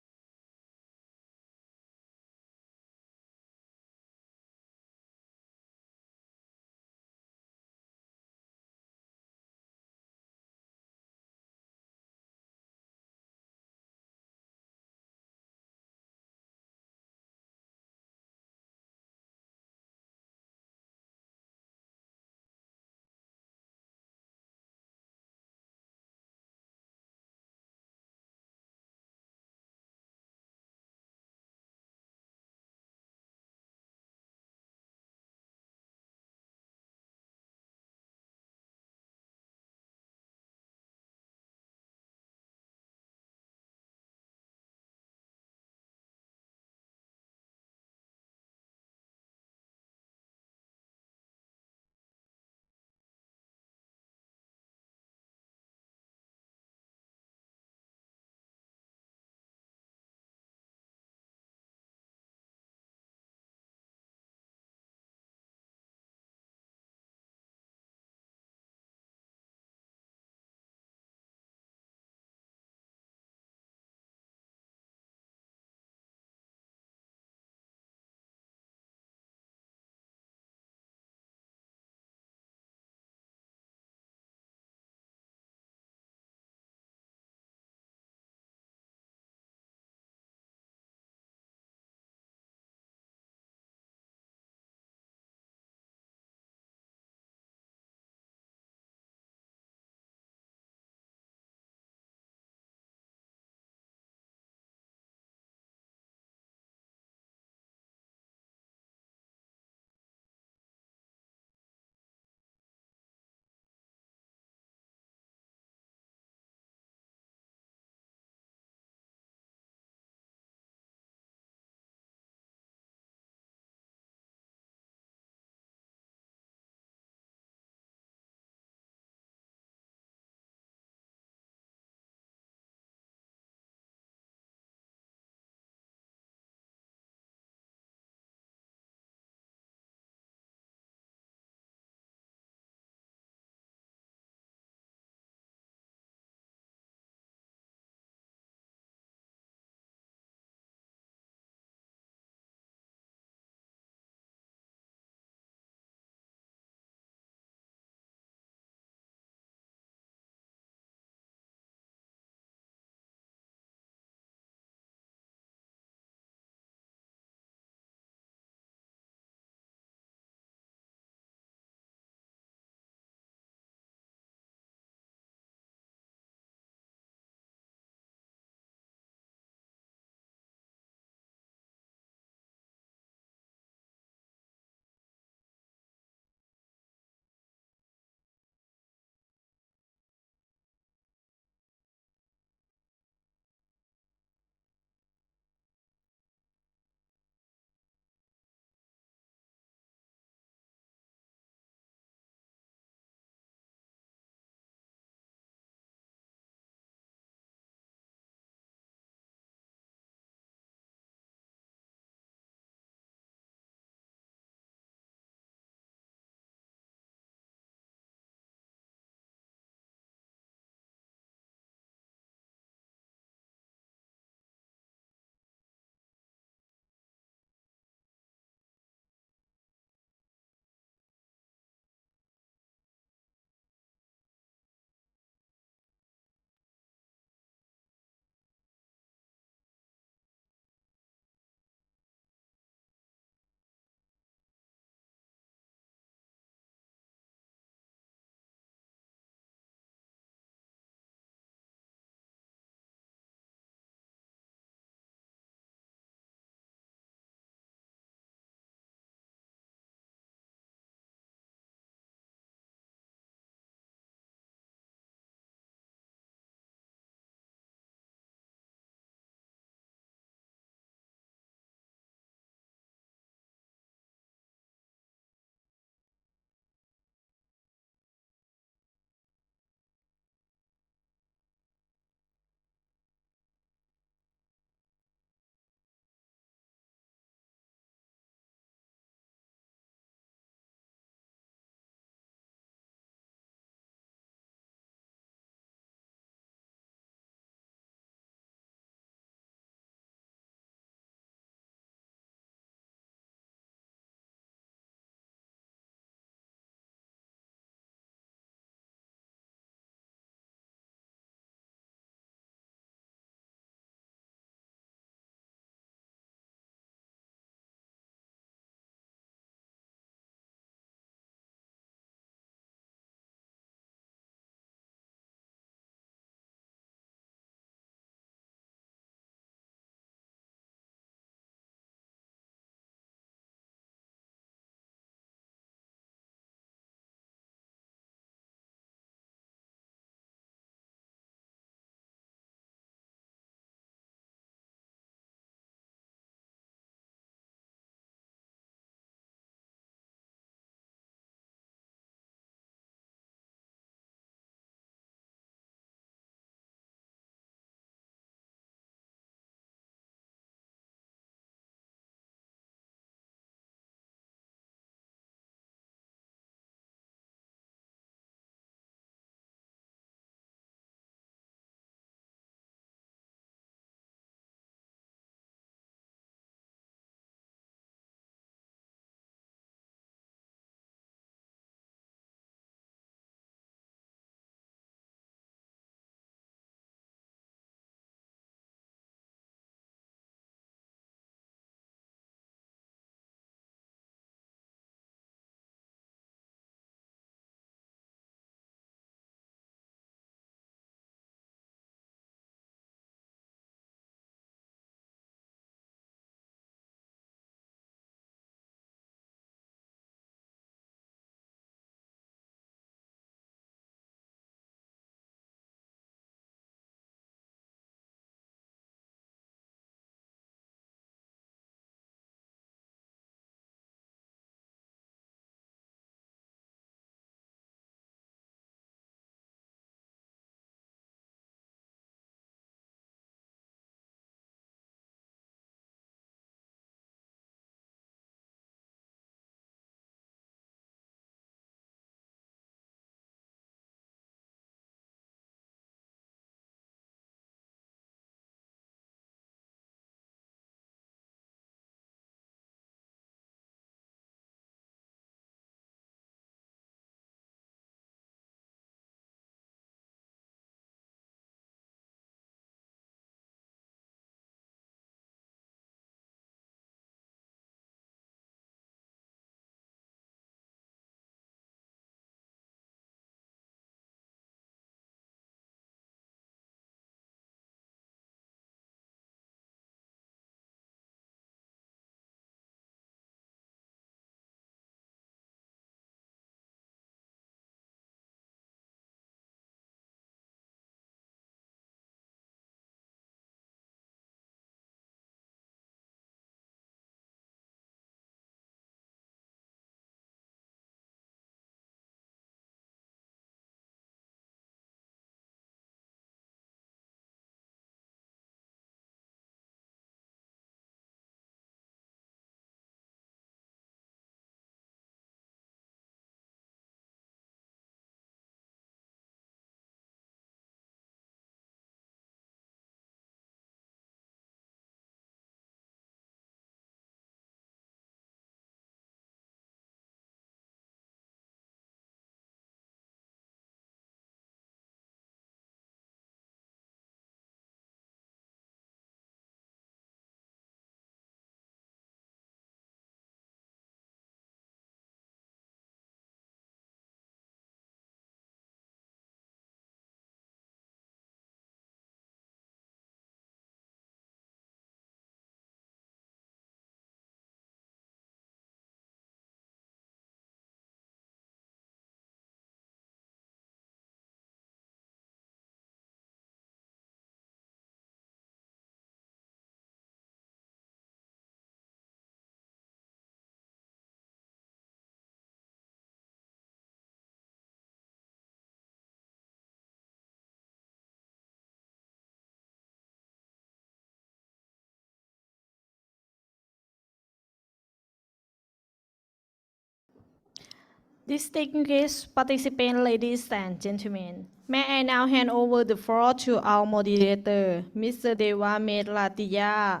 Distinguished participants, ladies and gentlemen, may I now hand over the floor to our moderator, Mr. Dewa Medlatiya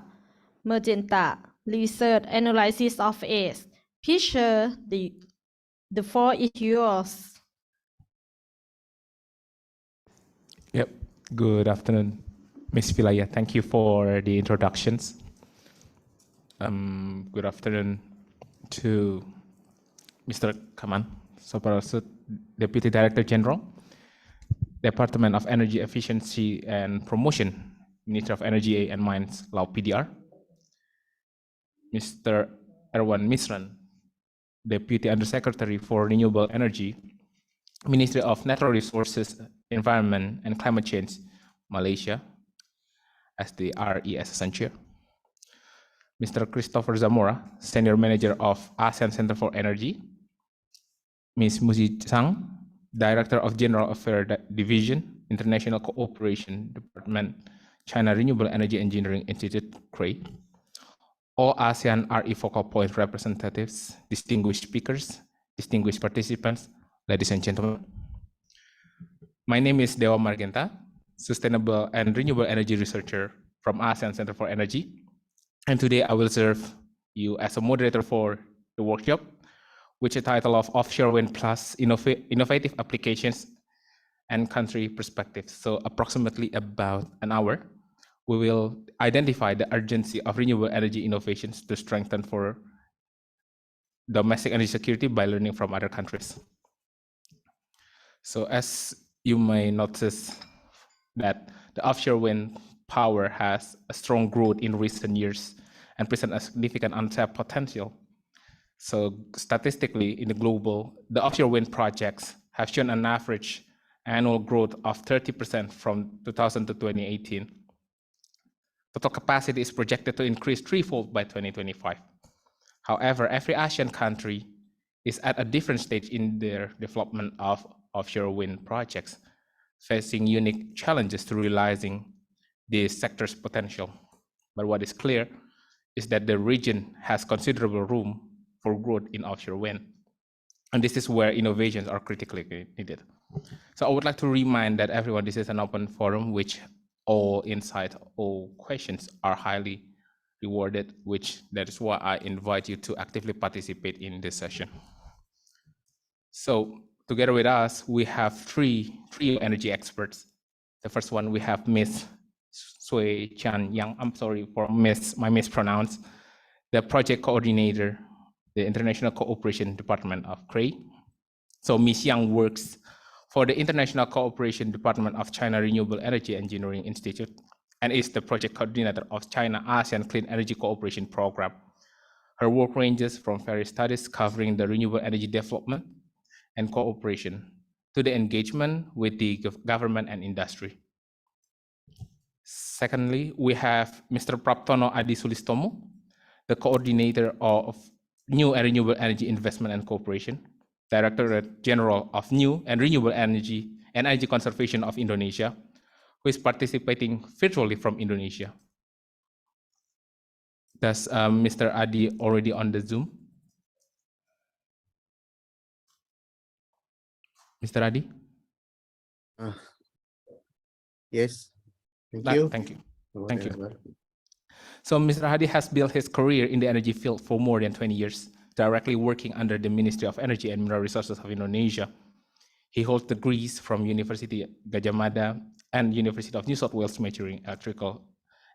Mergenta, Research Analysis of AIDS. Please share the floor is yours. Yep. Good afternoon, Ms. Vilaya. Thank you for the introductions. Good afternoon to Mr. Kaman Soparasut, Deputy Director General, Department of Energy Efficiency and Promotion, Ministry of Energy and Mines, Lao PDR, Mr. Erwan Misran, Deputy Undersecretary for Renewable Energy, Ministry of Natural Resources, Environment and Climate Change, Malaysia, as the RESSN Chair. Mr. Christopher Zamora, Senior Manager of ASEAN Center for Energy. Ms. Muzi Zhang, Director of General Affairs Division, International Cooperation Department, China Renewable Energy Engineering Institute, CREI. All ASEAN RE focal point representatives, distinguished speakers, distinguished participants, ladies and gentlemen. My name is Dewa Margenta, Sustainable and Renewable Energy Researcher from ASEAN Center for Energy. And today I will serve you as a moderator for the workshop, which is title of Offshore Wind Plus Innovative Applications and Country Perspectives. So approximately about an hour, we will identify the urgency of renewable energy innovations to strengthen for domestic energy security by learning from other countries. So as you may notice that the offshore wind power has a strong growth in recent years and present a significant untapped potential. So statistically in the global, the offshore wind projects have shown an average annual growth of 30% from 2000 to 2018. Total capacity is projected to increase threefold by 2025. However, every ASEAN country is at a different stage in their development of offshore wind projects, facing unique challenges to realizing the sector's potential. But what is clear is that the region has considerable room for growth in offshore wind. And this is where innovations are critically needed. So I would like to remind that everyone, this is an open forum, which all insights, all questions are highly rewarded, that is why I invite you to actively participate in this session. So together with us, we have three energy experts. The first one, we have Ms. Sui Chan Yang, I'm sorry for my mispronounce, the project coordinator, the International Cooperation Department of CREI. So Ms. Yang works for the International Cooperation Department of China Renewable Energy Engineering Institute and is the project coordinator of China ASEAN Clean Energy Cooperation Program. Her work ranges from various studies covering the renewable energy development and cooperation to the engagement with the government and industry. Secondly, we have Mr. Praptono Adi Sulistomo, the coordinator of New and Renewable Energy Investment and Cooperation, Director General of New and Renewable Energy and Energy Conservation of Indonesia, who is participating virtually from Indonesia. Does Mr. Adi already on the Zoom? Mr. Adi? Yes, thank you. Thank you. Thank you. So Mr. Hadi has built his career in the energy field for more than 20 years, directly working under the Ministry of Energy and Mineral Resources of Indonesia. He holds degrees from University Gadjah Mada and University of New South Wales, majoring electrical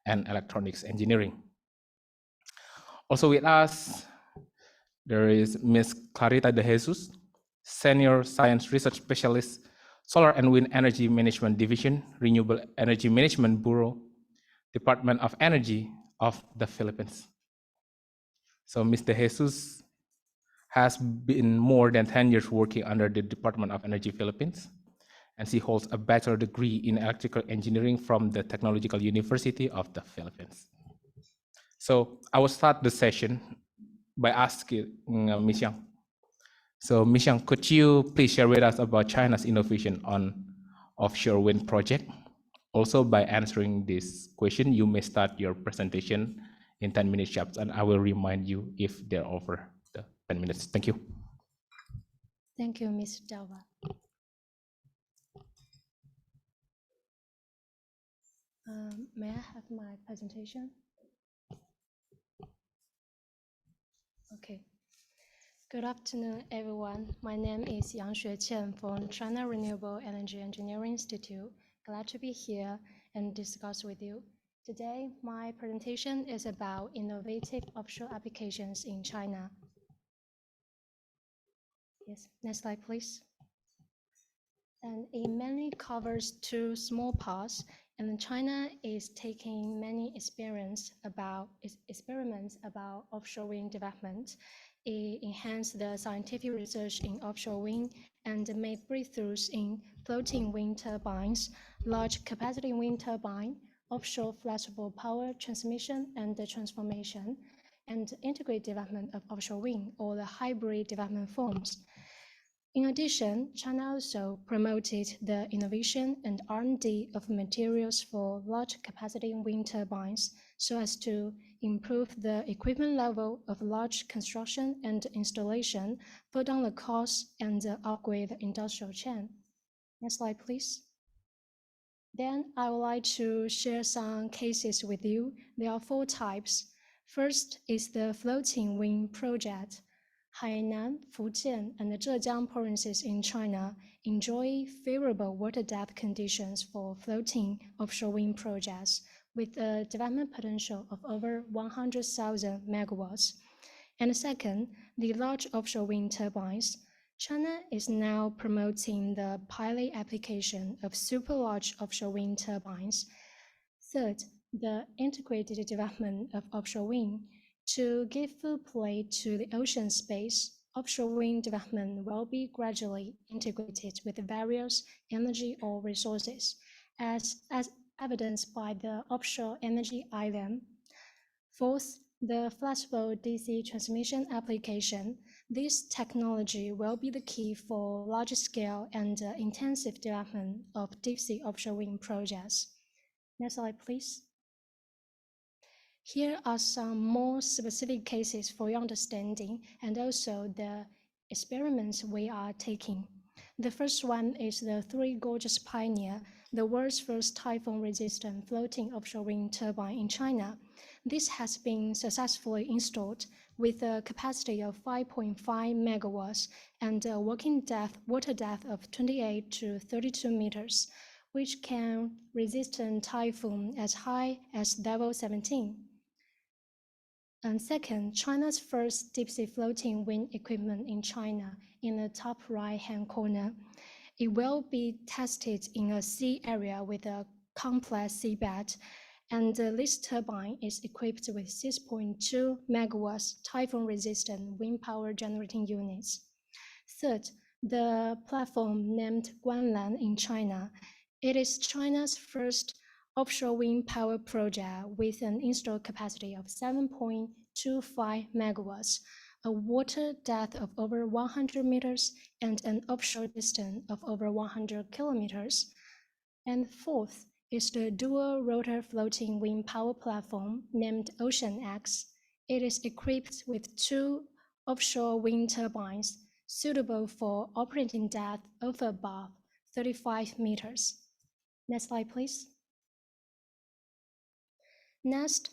and electronics engineering. Also with us, there is Ms. Clarita De Jesus, Senior Science Research Specialist, Solar and Wind Energy Management Division, Renewable Energy Management Bureau, Department of Energy of the Philippines. So Ms. De Jesus has been more than 10 years working under the Department of Energy Philippines, and she holds a bachelor degree in electrical engineering from the Technological University of the Philippines. So I will start the session by asking Ms. Yang. So Ms. Yang, could you please share with us about China's innovation on offshore wind project? Also, by answering this question, you may start your presentation in 10 minutes sharp, and I will remind you if they're over the 10 minutes. Thank you. Thank you, Ms. Dava. May I have my presentation? Okay. Good afternoon, everyone. My name is Yang Xueqian from China Renewable Energy Engineering Institute. Glad to be here and discuss with you. Today, my presentation is about innovative offshore applications in China. Yes, next slide, please. And it mainly covers two small parts, and China is taking many experiments about offshore wind development. It enhanced the scientific research in offshore wind and made breakthroughs in floating wind turbines, large capacity wind turbine, offshore flexible power transmission and transformation, and integrated development of offshore wind or the hybrid development forms. In addition, China also promoted the innovation and R&D of materials for large capacity wind turbines so as to improve the equipment level of large construction and installation, put down the cost, and upgrade the industrial chain. Next slide, please. Then I would like to share some cases with you. There are 4 types. First is the floating wind project. Hainan, Vientiane, and the Zhejiang provinces in China enjoy favorable water depth conditions for floating offshore wind projects with a development potential of over 100,000 megawatts. And second, the large offshore wind turbines. China is now promoting the pilot application of super large offshore wind turbines. Third, the integrated development of offshore wind. To give full play to the ocean space, offshore wind development will be gradually integrated with various energy or resources, as evidenced by the offshore energy island. Fourth, the flexible DC transmission application. This technology will be the key for large-scale and intensive development of deep-sea offshore wind projects. Next slide, please. Here are some more specific cases for your understanding and also the experiments we are taking. The first one is the Three Gorges Pioneer, the world's first typhoon-resistant floating offshore wind turbine in China. This has been successfully installed with a capacity of 5.5 megawatts and a working water depth of 28 to 32 meters, which can resist a typhoon as high as level 17. And second, China's first deep-sea floating wind equipment in China in the top right-hand corner. It will be tested in a sea area with a complex seabed, and this turbine is equipped with 6.2 megawatts typhoon-resistant wind power generating units. Third, the platform named Guanlan in China. It is China's first offshore wind power project with an installed capacity of 7.25 megawatts, a water depth of over 100 meters, and an offshore distance of over 100 kilometers. And fourth is the dual rotor floating wind power platform named Ocean X. It is equipped with 2 offshore wind turbines suitable for operating depth of above 35 meters. Next slide, please. Next,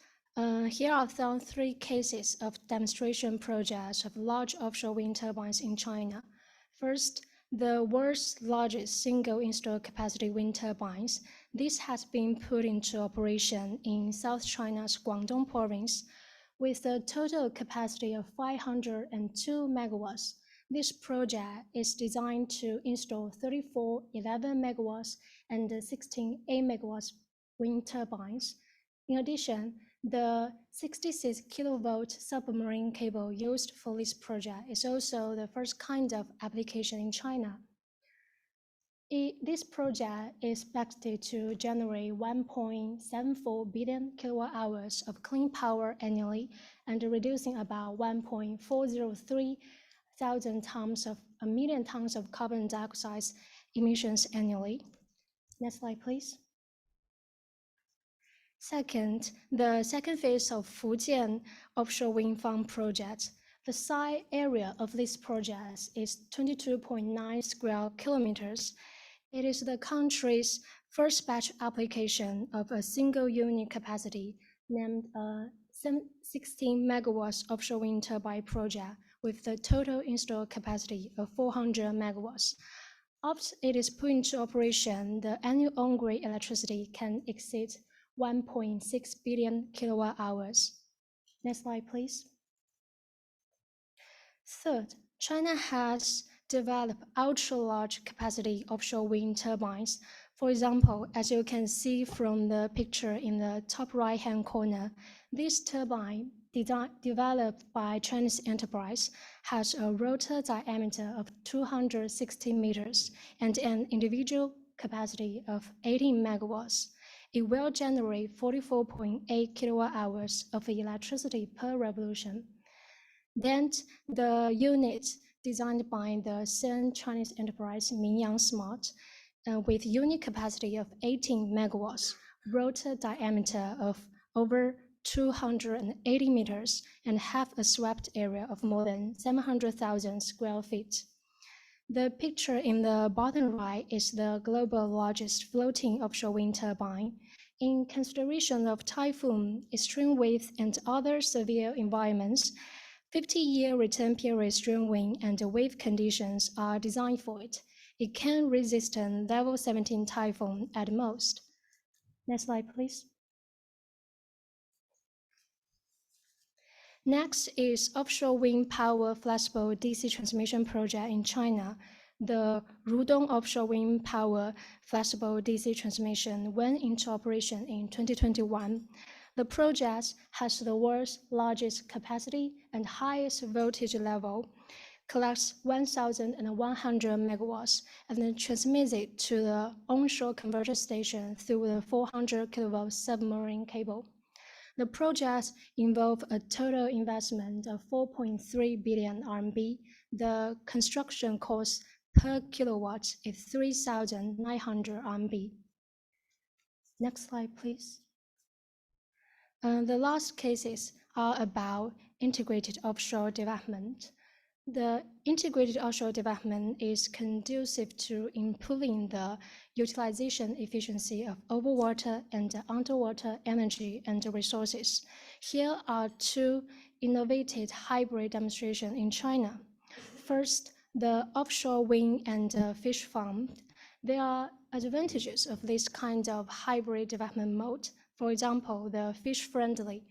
here are some 3 cases of demonstration projects of large offshore wind turbines in China. First, the world's largest single installed capacity wind turbines. This has been put into operation in South China's Guangdong province with a total capacity of 502 megawatts. This project is designed to install 34 11 megawatts and 16 8 megawatts wind turbines. In addition, the 66 kilovolt submarine cable used for this project is also the first kind of application in China. This project is expected to generate 1.74 billion kilowatt hours of clean power annually and reducing about 1.403 million tons of carbon dioxide emissions annually. Next slide, please. Second, the second phase of Vientiane offshore wind farm project. The site area of this project is 22.9 square kilometers. It is the country's first batch application of a single unit capacity named 16 megawatts offshore wind turbine project with the total installed capacity of 400 megawatts. After it is put into operation, the annual on-grid electricity can exceed 1.6 billion kilowatt hours. Next slide, please. Third, China has developed ultra-large capacity offshore wind turbines. For example, as you can see from the picture in the top right-hand corner, this turbine, developed by Chinese enterprise, has a rotor diameter of 260 meters and an individual capacity of 18 megawatts. It will generate 44.8 kilowatt hours of electricity per revolution. Then the unit designed by the same Chinese enterprise Mingyang Smart with unit capacity of 18 megawatts, rotor diameter of over 280 meters, and have a swept area of more than 700,000 square feet. The picture in the bottom right is the global largest floating offshore wind turbine. In consideration of typhoon, extreme wind, and other severe environments, 50-year return period strong wind and wave conditions are designed for it. It can resist a level 17 typhoon at most. Next slide, please. Next is offshore wind power flexible DC transmission project in China. The Rudong offshore wind power flexible DC transmission went into operation in 2021. The project has the world's largest capacity and highest voltage level, collects 1,100 megawatts, and then transmits it to the onshore converter station through the 400 kilovolt submarine cable. The project involved a total investment of 4.3 billion RMB. The construction cost per kilowatt is 3,900 RMB. Next slide, please. The last cases are about integrated offshore development. The integrated offshore development is conducive to improving the utilization efficiency of overwater and underwater energy and resources. Here are two innovative hybrid demonstrations in China. First, the offshore wind and fish farm. There are advantages of this kind of hybrid development mode. For example, the fish-friendly.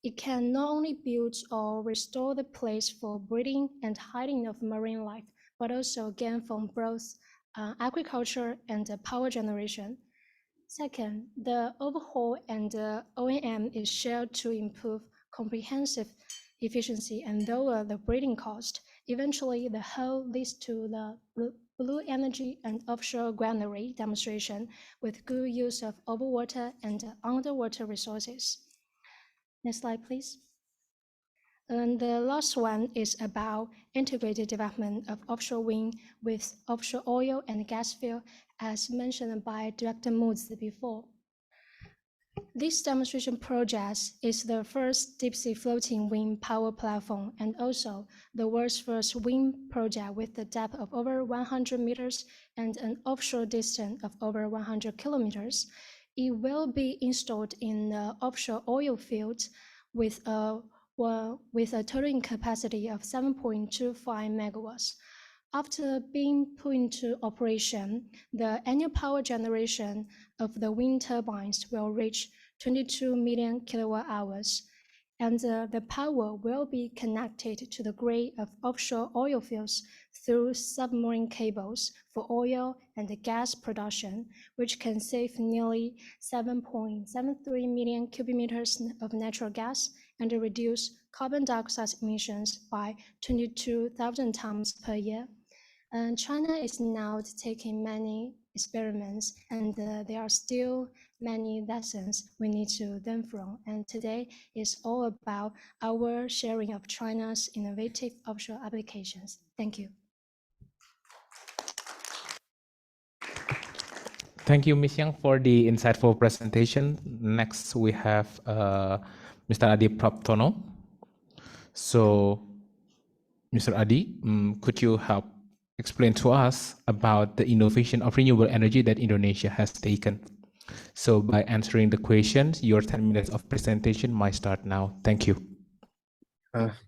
It can not only build or restore the place for breeding and hiding of marine life, but also gain from both agriculture and power generation. Second, the overhaul and O&M is shared to improve comprehensive efficiency and lower the breeding cost. Eventually, the whole leads to the blue energy and offshore granary demonstration with good use of overwater and underwater resources. Next slide, please. And the last one is about integrated development of offshore wind with offshore oil and gas field, as mentioned by Director Moods before. This demonstration project is the first deep-sea floating wind power platform and also the world's first wind project with a depth of over 100 meters and an offshore distance of over 100 kilometers. It will be installed in the offshore oil field with a total capacity of 7.25 megawatts. After being put into operation, the annual power generation of the wind turbines will reach 22 million kilowatt hours, and the power will be connected to the grid of offshore oil fields through submarine cables for oil and gas production, which can save nearly 7.73 million cubic meters of natural gas and reduce carbon dioxide emissions by 22,000 tons per year. And China is now taking many experiments, and there are still many lessons we need to learn from. And today is all about our sharing of China's innovative offshore applications. Thank you. Thank you, Ms. Yang, for the insightful presentation. Next, we have Mr. Adi Praptono. So Mr. Adi, could you help explain to us about the innovation of renewable energy that Indonesia has taken? So by answering the questions, your 10 minutes of presentation might start now. Thank you.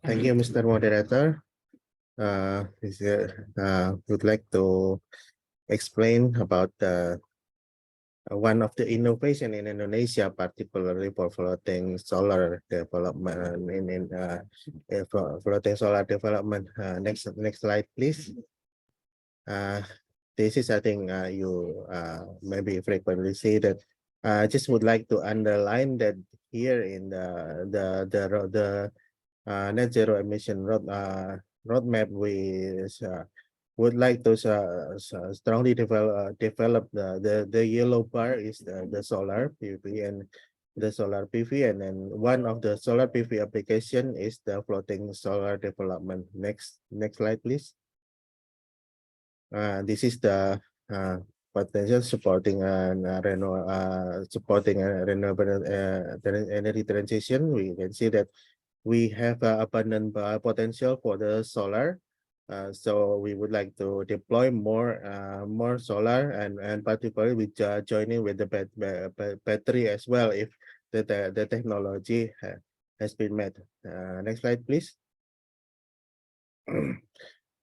Thank you, Mr. Moderator. Would like to explain about one of the innovation in Indonesia, particularly for floating solar development floating solar development. Next slide, please. This is, I think, you maybe frequently see that. I just would like to underline that here in the net zero emission roadmap, we would like to strongly develop the yellow bar is the solar PV and the solar PV, and then one of the solar PV application is the floating solar development. Next slide, please. This is the potential supporting renewable energy transition. We can see that we have abundant potential for the solar. So we would like to deploy more solar, and particularly with joining with the battery as well, if the technology has been met. Next slide, please.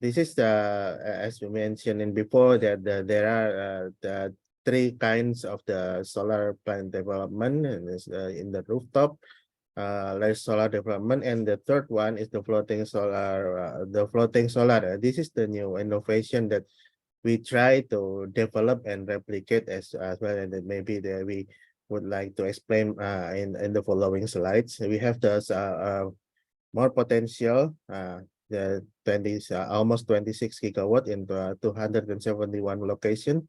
This is as we mentioned before, that there are the three kinds of the solar plant development, and in the rooftop, large solar development, and the third one is the floating solar. This is the new innovation that we try to develop and replicate as well, and then maybe we would like to explain in the following slides. We have the more potential, the almost 26 gigawatt in 271 location,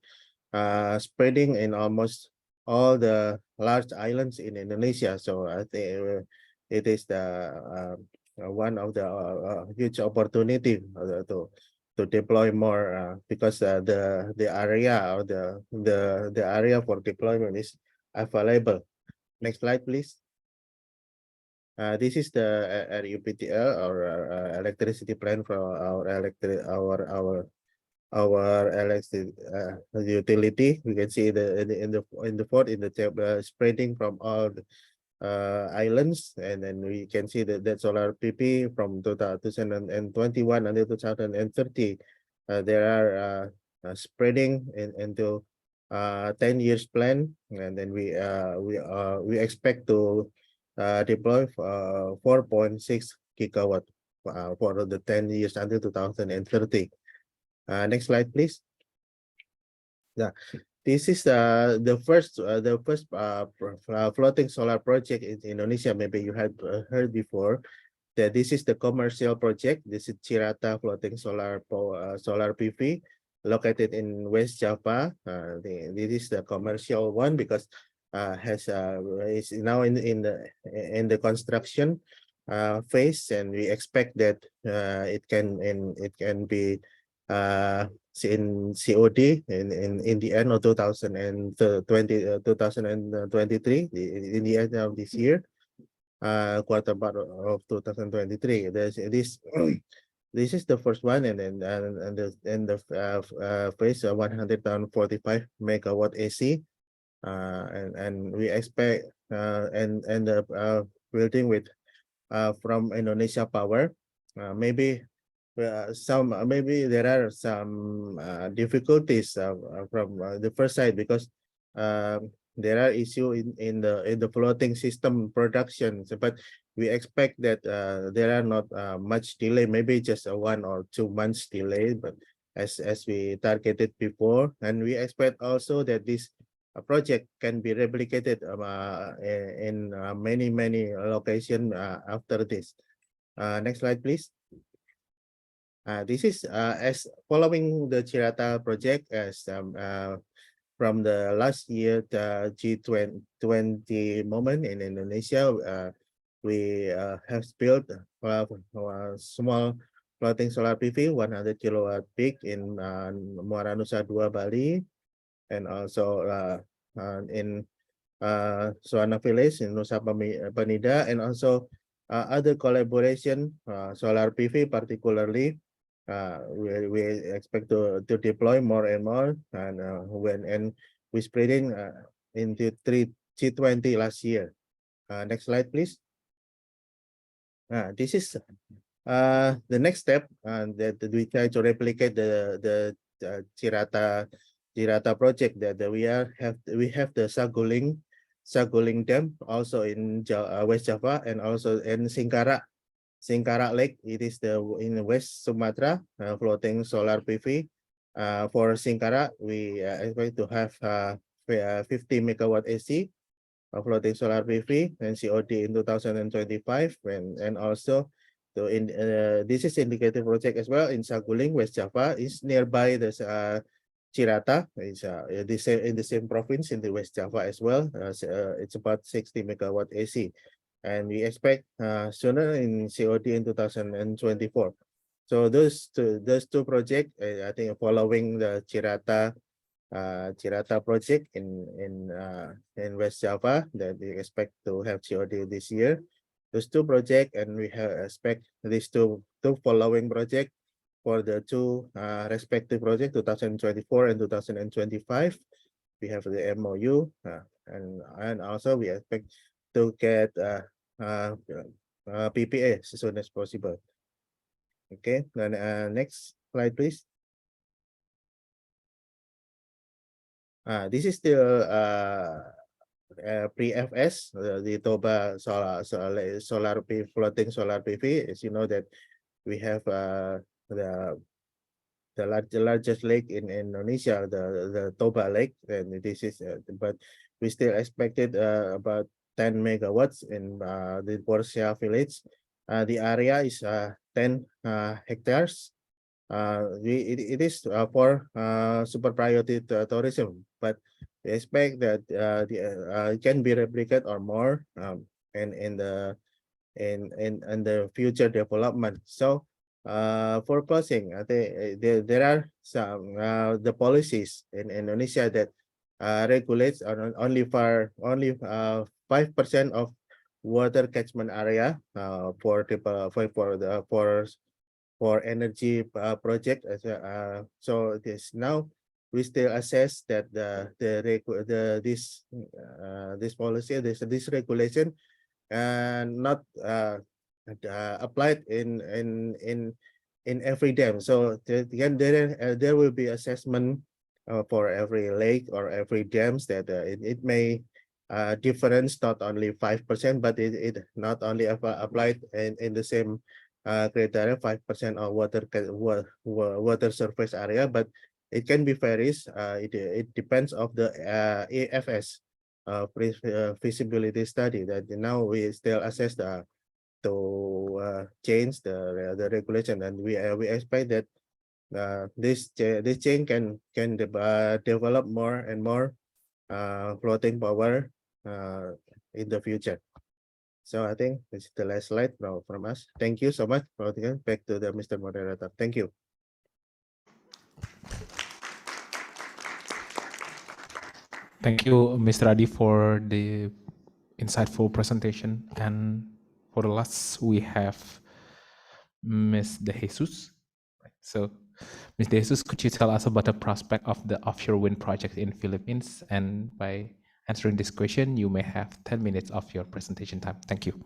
spreading in almost all the large islands in Indonesia. So I think it is the one of the huge opportunity to deploy more, because the area or the area for deployment is available. Next slide, please. This is the RUPTL, or electricity plan for our electric utility. We can see in the table spreading from all the islands, and then we can see that solar PV from 2021 until 2030. There are spreading into 10 years plan, and then we expect to deploy 4.6 gigawatt for the 10 years until 2030. Next slide, please. Yeah, this is the first floating solar project in Indonesia. Maybe you had heard before that this is the commercial project. This is Cirata floating solar PV, located in West Java. This is the commercial one, because is now in the construction phase, and we expect that it can be in COD in the end of 2023, in the end of this year, quarter part of 2023. This is the first one, and then the phase 145 megawatt AC. And we expect and the building with from Indonesia Power. Maybe there are some difficulties from the first side, because there are issues in the floating system production, but we expect that there are not much delay, maybe just a 1 or 2 months delay, but as we targeted before. And we expect also that this project can be replicated in many locations after this. Next slide, please. This is as following the Cirata project, as from the last year, the G20 moment in Indonesia. We have built a small floating solar PV 100 kilowatt peak in Muara Nusa Dua, Bali, and also in Suwana Village in Nusa Penida, and also Other collaboration, solar PV particularly, we expect to deploy more and more, and we spreading into G20 last year. Next slide, please. This is the next step that we try to replicate the Cirata project that we have the Saguling Dam also in West Java and also in Singkarak Lake. It is in West Sumatra, floating solar PV. For Singkarak, we expect to have 50 megawatt AC floating solar PV and COD in 2025, and also this is indicative project as well in Saguling, West Java. Is nearby the Cirata. It's in the same province in the West Java as well. It's about 60 megawatt AC, and we expect sooner in COD in 2024. So those two projects, I think, following the Cirata project in West Java that we expect to have COD this year. Those two projects, and we expect these two following projects for the two respective projects, 2024 and 2025. We have the MOU, and also we expect to get PPA as soon as possible. Okay, then next slide, please. This is still pre-FS, the Toba solar PV, floating solar PV. As you know that we have the largest lake in Indonesia, the Toba Lake, and this is but we still expected about 10 megawatts in the Borsia village. The area is 10 hectares. It is for super priority tourism, but we expect that it can be replicated or more in the future development. So for closing, I think there are some the policies in Indonesia that regulates only 5% of water catchment area for energy project. So this now we still assess that this policy, this regulation not applied in every dam. So again, there will be assessment for every lake or every dams that it may difference not only 5%, but it not only applied in the same criteria 5% of water surface area, but it can be varies. It depends of the AFS feasibility study that now we still assess to change the regulation, and we expect that this change can develop more and more floating power in the future. So I think this is the last slide from us. Thank you so much. Back to the Mr. Moderator. Thank you. Thank you, Mr. Adi, for the insightful presentation. And for the last, we have Ms. De Jesus. So, Ms. De Jesus, could you tell us about the prospect of the offshore wind project in Philippines? And by answering this question, you may have 10 minutes of your presentation time. Thank you.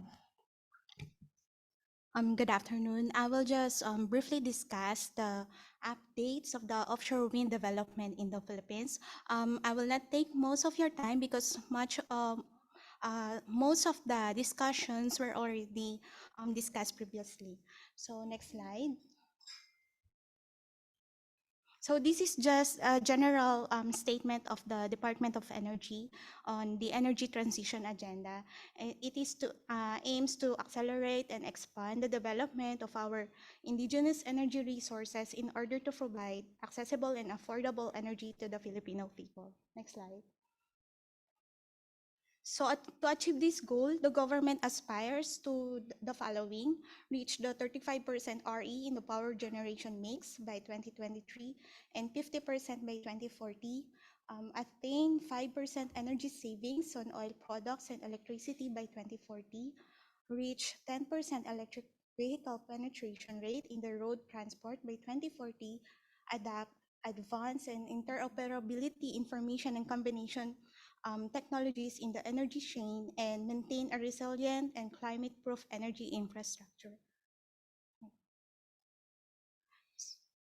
Good afternoon. I will just briefly discuss the updates of the offshore wind development in the Philippines. I will not take most of your time because most of the discussions were already discussed previously. So next slide. So this is just a general statement of the Department of Energy on the energy transition agenda. It is to aims to accelerate and expand the development of our indigenous energy resources in order to provide accessible and affordable energy to the Filipino people. Next slide. So to achieve this goal, the government aspires to the following: reach the 35% RE in the power generation mix by 2023 and 50% by 2040, attain 5% energy savings on oil products and electricity by 2040, reach 10% electric vehicle penetration rate in the road transport by 2040, adapt advanced and interoperability information and combination technologies in the energy chain, and maintain a resilient and climate-proof energy infrastructure.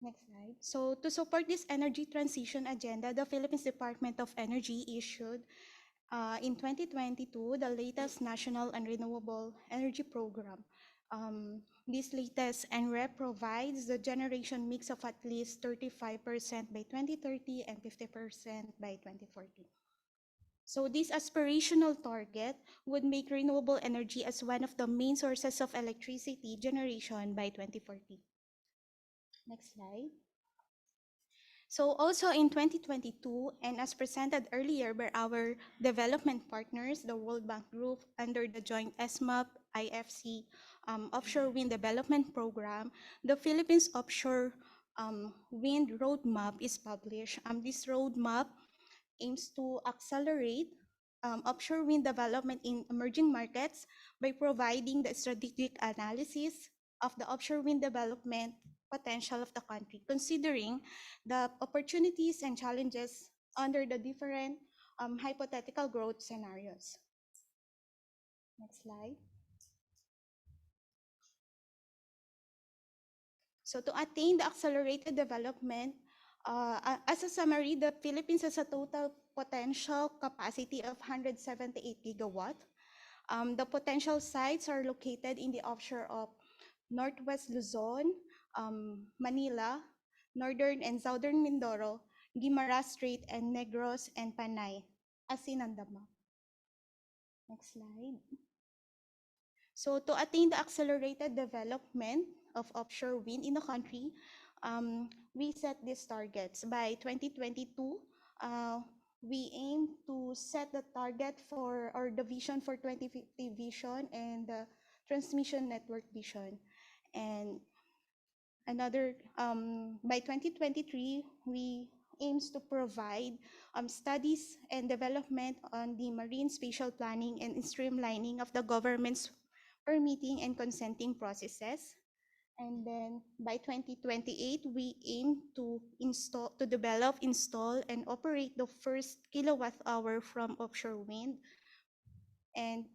Next slide. So to support this energy transition agenda, the Philippines Department of Energy issued in 2022 the latest National and Renewable Energy Program. This latest NREP provides the generation mix of at least 35% by 2030 and 50% by 2040. So this aspirational target would make renewable energy as one of the main sources of electricity generation by 2040. Next slide. So also in 2022, and as presented earlier by our development partners, the World Bank Group, under the joint SMAP IFC Offshore Wind Development Program, the Philippines Offshore Wind Roadmap is published. This roadmap aims to accelerate offshore wind development in emerging markets by providing the strategic analysis of the offshore wind development potential of the country, considering the opportunities and challenges under the different hypothetical growth scenarios. Next slide. So to attain the accelerated development, as a summary, the Philippines has a total potential capacity of 178 gigawatt. The potential sites are located in the offshore of Northwest Luzon, Manila, Northern and Southern Mindoro, Guimaras Strait, and Negros and Panay, as seen on the map. Next slide. So to attain the accelerated development of offshore wind in the country, we set these targets. By 2022, we aim to set the target for, or the vision for 2050 vision and the transmission network vision. And another, by 2023, we aims to provide studies and development on the marine spatial planning and streamlining of the government's permitting and consenting processes. And then by 2028, we aim to develop, install, and operate the first kilowatt hour from offshore wind. And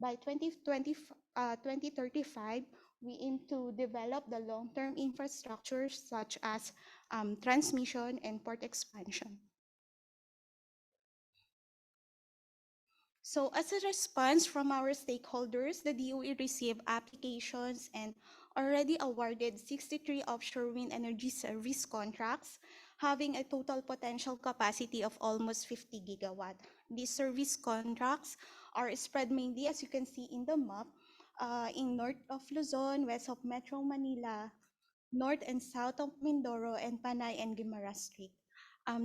by 2035, we aim to develop the long-term infrastructure such as transmission and port expansion. So as a response from our stakeholders, the DOE received applications and already awarded 63 offshore wind energy service contracts, having a total potential capacity of almost 50 gigawatt. These service contracts are spread mainly, as you can see in the map, in north of Luzon, west of Metro Manila, north and south of Mindoro, and Panay and Guimaras Strait.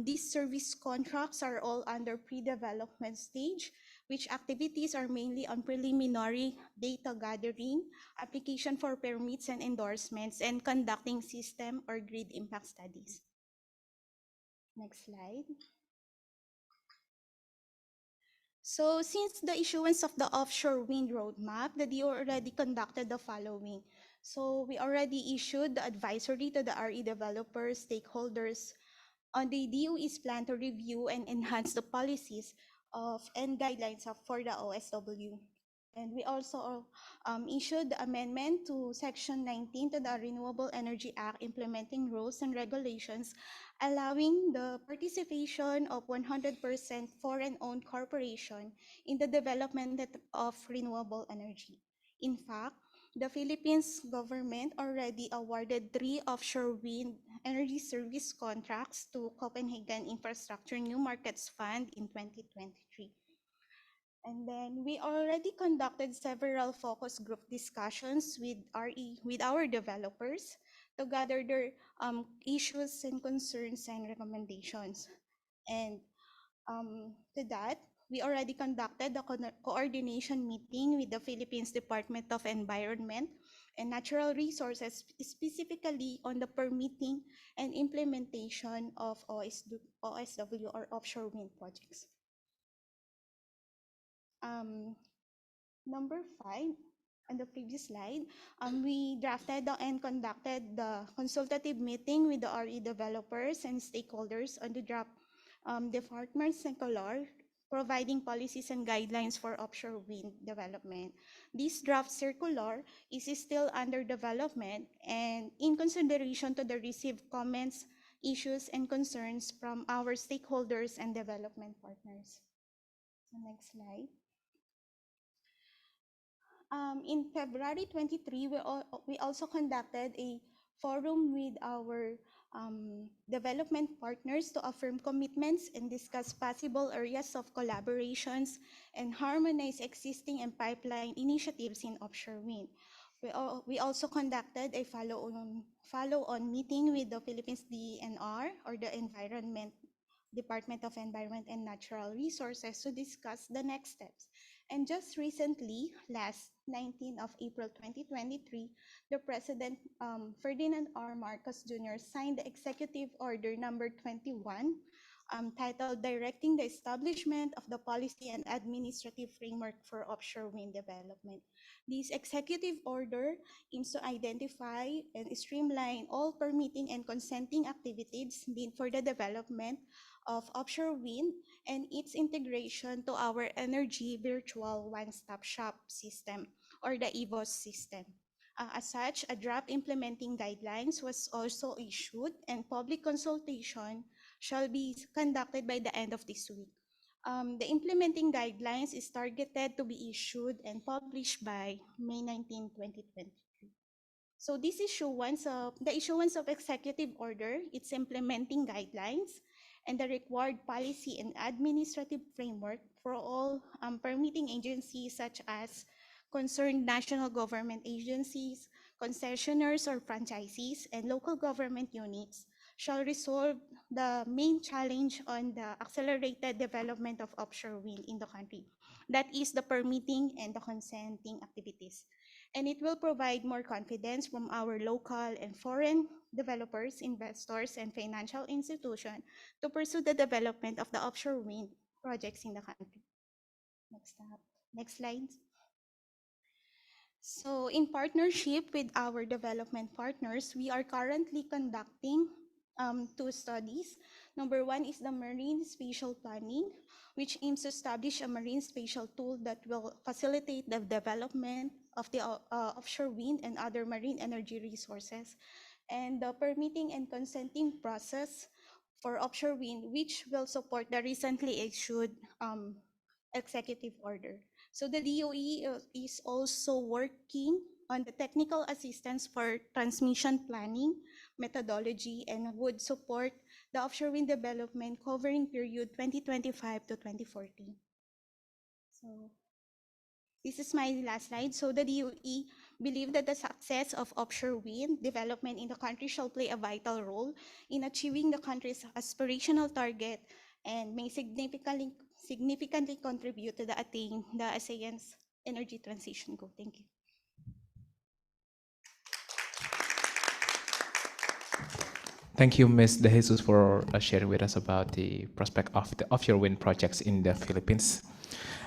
These service contracts are all under pre-development stage, which activities are mainly on preliminary data gathering, application for permits and endorsements, and conducting system or grid impact studies. Next slide. So since the issuance of the offshore wind roadmap, the DO already conducted the following. So we already issued the advisory to the RE developers, stakeholders, on the DOE's plan to review and enhance the policies of and guidelines for the OSW. And we also issued the amendment to Section 19 to the Renewable Energy Act, implementing rules and regulations, allowing the participation of 100% foreign-owned corporation in the development of renewable energy. In fact, the Philippines government already awarded 3 offshore wind energy service contracts to Copenhagen Infrastructure New Markets Fund in 2023. And then we already conducted several focus group discussions with our developers to gather their issues and concerns and recommendations. And to that, we already conducted the coordination meeting with the Philippines Department of Environment and Natural Resources, specifically on the permitting and implementation of OSW or offshore wind projects. Number 5, On the previous slide, we drafted and conducted the consultative meeting with the RE developers and stakeholders on the draft department circular providing policies and guidelines for offshore wind development. This draft circular is still under development and in consideration to the received comments, issues, and concerns from our stakeholders and development partners. So next slide. In February 23, we also conducted a forum with our development partners to affirm commitments and discuss possible areas of collaborations and harmonize existing and pipeline initiatives in offshore wind. We also conducted a follow-on meeting with the Philippines DENR, or the Department of Environment and Natural Resources, to discuss the next steps. And just recently, last 19th of April 2023, the President Ferdinand R. Marcos Jr. signed the Executive Order number 21, titled Directing the Establishment of the Policy and Administrative Framework for Offshore Wind Development. This executive order aims to identify and streamline all permitting and consenting activities needed for the development of offshore wind and its integration to our energy virtual one-stop shop system, or the EVOS system. As such, a draft implementing guidelines was also issued, and public consultation shall be conducted by the end of this week. The implementing guidelines is targeted to be issued and published by May 19, 2023. So this the issuance of executive order, its implementing guidelines, and the required policy and administrative framework for all permitting agencies such as concerned national government agencies, concessionaires or franchisees, and local government units shall resolve the main challenge on the accelerated development of offshore wind in the country. That is the permitting and the consenting activities. And it will provide more confidence from our local and foreign developers, investors, and financial institutions to pursue the development of the offshore wind projects in the country. Next slide. So in partnership with our development partners, we are currently conducting two studies. Number one is the Marine Spatial Planning, which aims to establish a marine spatial tool that will facilitate the development of the offshore wind and other marine energy resources, and the permitting and consenting process for offshore wind, which will support the recently issued executive order. So the DOE is also working on the technical assistance for transmission planning methodology and would support the offshore wind development covering period 2025 to 2040. So this is my last slide. So the DOE believe that the success of offshore wind development in the country shall play a vital role in achieving the country's aspirational target and may significantly contribute to the ASEAN's energy transition goal. Thank you. Thank you, Ms. De Jesus, for sharing with us about the prospect of the offshore wind projects in the Philippines.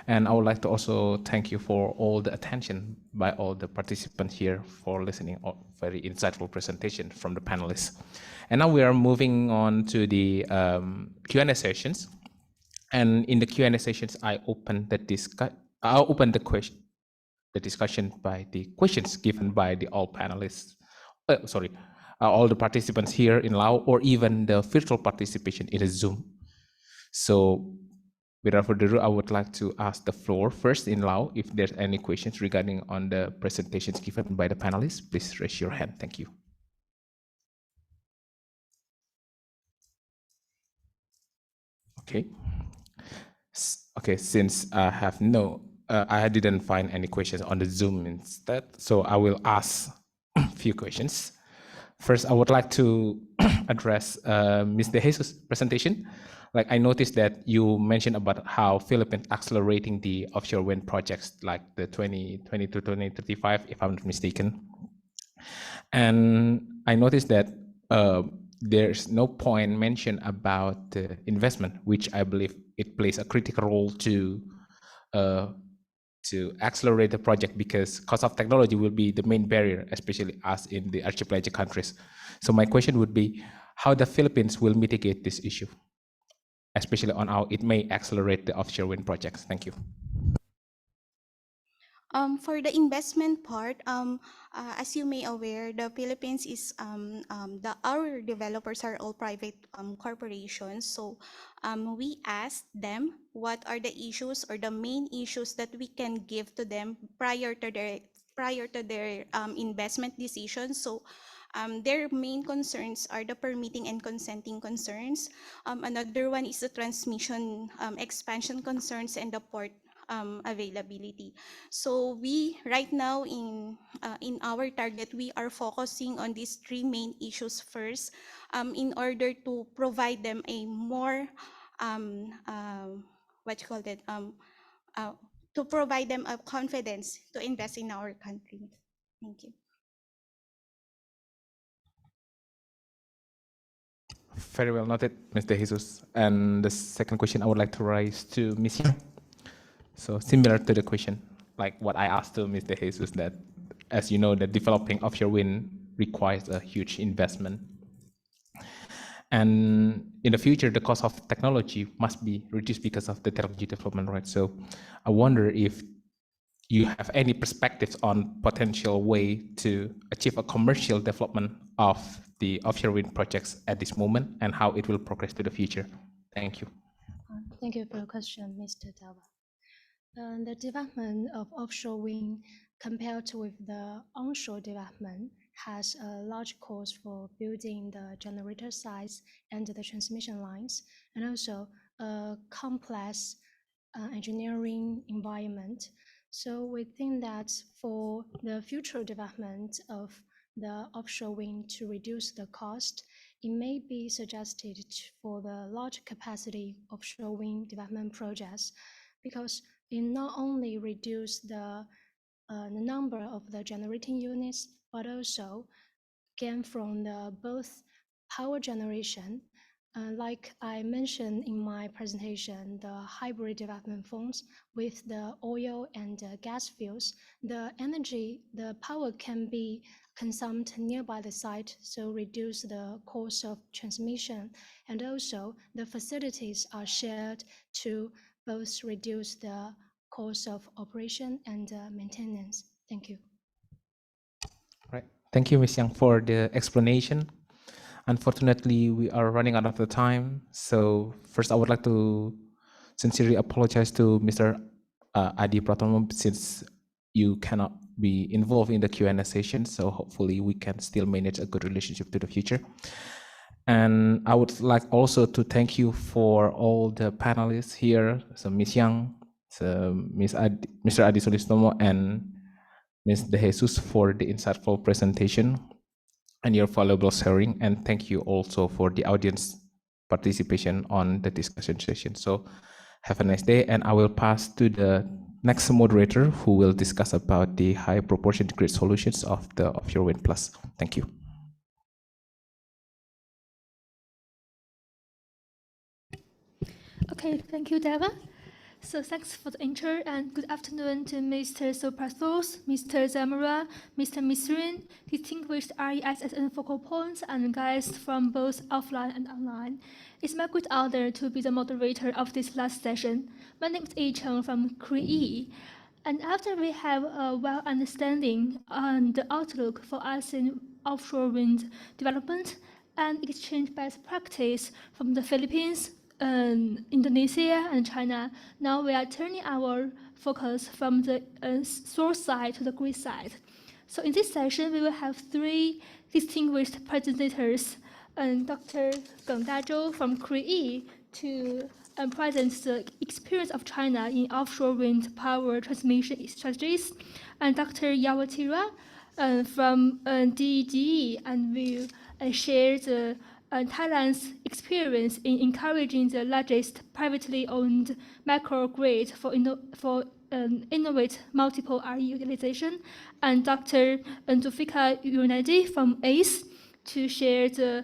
And I would like to also thank you for all the attention by all the participants here for listening. Very insightful presentation from the panelists. And now we are moving on to the Q&A sessions. And in the Q&A sessions, I open the discussion by the questions given by the all panelists. All the participants here in Lao, or even the virtual participation in a Zoom. So without further ado, I would like to ask the floor first in Lao. If there's any questions regarding on the presentations given by the panelists, please raise your hand. Thank you. Okay. Okay, since I have I didn't find any questions on the Zoom instead, so I will ask a few questions. First, I would like to address Ms. De Jesus' presentation. Like, I noticed that you mentioned about how Philippines accelerating the offshore wind projects, like the 2020 to 2035, if I'm not mistaken. And I noticed that there's no point mentioned about the investment, which I believe it plays a critical role to to accelerate the project, because cost of technology will be the main barrier, especially us in the archipelagic countries. So my question would be how the Philippines will mitigate this issue, especially on how it may accelerate the offshore wind projects. Thank you. For the investment part, as you may aware, the Philippines is our developers are all private corporations. So we asked them what are the issues or the main issues that we can give to them prior to their investment decisions. So their main concerns are the permitting and consenting concerns. Another one is the transmission expansion concerns and the port availability. So we right now in our target, we are focusing on these three main issues first, in order to provide them a more to provide them a confidence to invest in our country. Thank you. Very well noted, Mr. Jesus. And the second question I would like to raise to Ms. Yang. So similar to the question, like what I asked to Mr. Jesus, that as you know, that developing offshore wind requires a huge investment. And in the future, the cost of technology must be reduced because of the technology development, right? So I wonder if you have any perspectives on potential way to achieve a commercial development of the offshore wind projects at this moment and how it will progress to the future. Thank you. Thank you for your question, Mr. Dava. The development of offshore wind compared with the onshore development has a large cost for building the generator sites and the transmission lines, and also a complex engineering environment. So we think that for the future development of the offshore wind to reduce the cost, it may be suggested for the large capacity offshore wind development projects, because it not only reduce the number of the generating units, but also gain from the both power generation. Like I mentioned in my presentation, the hybrid development funds with the oil and gas fields, the energy, the power can be consumed nearby the site, so reduce the cost of transmission. And also the facilities are shared to both reduce the cost of operation and maintenance. Thank you. Right. Thank you, Ms. Yang, for the explanation. Unfortunately, we are running out of the time. So first, I would like to sincerely apologize to Mr. Adi Pratomo, since you cannot be involved in the Q&A session. So hopefully we can still manage a good relationship to the future. And I would like also to thank you for all the panelists here. So Ms. Yang, so Mr. Adi Sulistomo, and Ms. De Jesus for the insightful presentation and your valuable sharing. And thank you also for the audience participation on the discussion session. So have a nice day, and I will pass to the next moderator who will discuss about the high proportion grid solutions of the Offshore Wind Plus. Thank you. Okay, thank you, Dava. So thanks for the intro, and good afternoon to Mr. Soprathos, Mr. Zamora, Mr. Misrin, distinguished RESSN focal points, and guests from both offline and online. It's my great honor to be the moderator of this last session. My name is Yi Cheng from CREE. And after we have a well understanding on the outlook for ASEAN offshore wind development and exchange best practice from the Philippines, Indonesia and China, now we are turning our focus from the source side to the grid side. So in this session, we will have three distinguished presenters, Dr. Geng Dazhou from CREE to present the experience of China in offshore wind power transmission strategies, and Dr. Yao Tira from DGE, and will share the Thailand's experience in encouraging the largest privately owned microgrid for innovate multiple RE utilization, and Dr. Zulfikar Yunadi from ACE to share the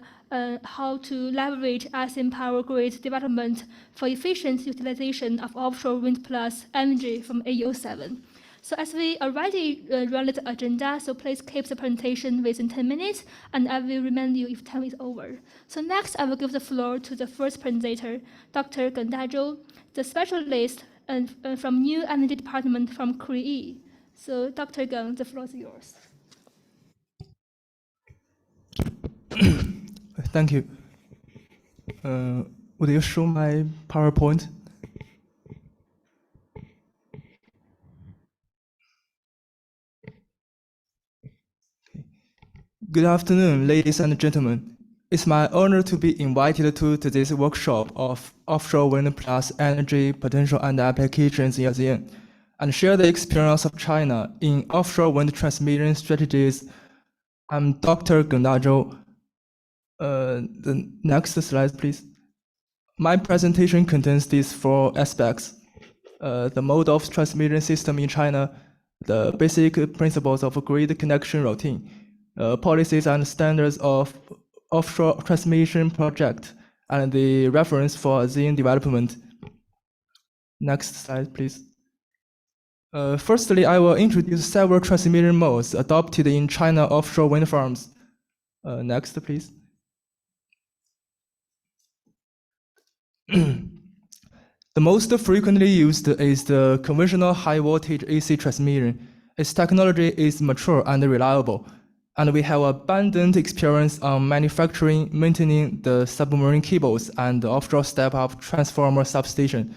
how to leverage ASEAN power grid development for efficient utilization of offshore wind plus energy from AO7. So as we already run the agenda, so please keep the presentation within 10 minutes, and I will remind you if time is over. So next, I will give the floor to the first presenter, Dr. Genda Zhou, the specialist from New Energy Department from Korea. So Dr. Geng, the floor is yours. Thank you. Would you show my PowerPoint? Good afternoon, ladies and gentlemen. It's my honor to be invited to today's workshop of offshore wind plus energy potential and applications in ASEAN, and share the experience of China in offshore wind transmission strategies. I'm Dr. Genda Zhou. The next slide, please. My presentation contains these 4 aspects: the mode of transmission system in China, the basic principles of a grid connection routine, policies and standards of offshore transmission project, and the reference for ASEAN development. Next slide, please. Firstly, I will introduce several transmission modes adopted in China offshore wind farms. Next, please. The most frequently used is the conventional high voltage AC transmission. Its technology is mature and reliable, and we have abundant experience on manufacturing, maintaining the submarine cables and the offshore step-up transformer substation.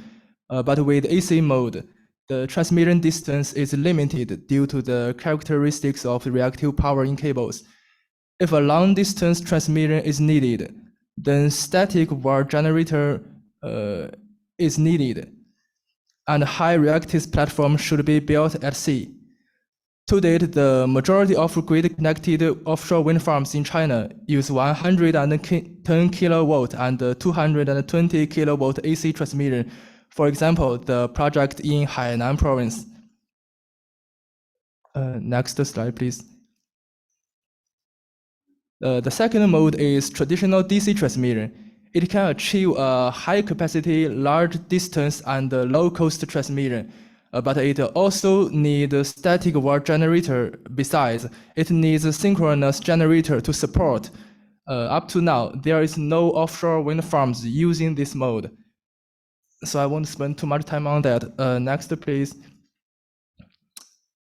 But with AC mode, the transmission distance is limited due to the characteristics of reactive power in cables. If a long-distance transmission is needed, then static wire generator is needed, and high reactive platform should be built at sea. To date, the majority of grid-connected offshore wind farms in China use 110 kilowatt and 220 kilowatt AC transmission. For example, the project in Hainan province. Next slide, please. The second mode is traditional DC transmission. It can achieve a high capacity, large distance, and low cost transmission, but it also needs a static wire generator. Besides, it needs a synchronous generator to support. Up to now, there is no offshore wind farms using this mode, so I won't spend too much time on that. Next, please.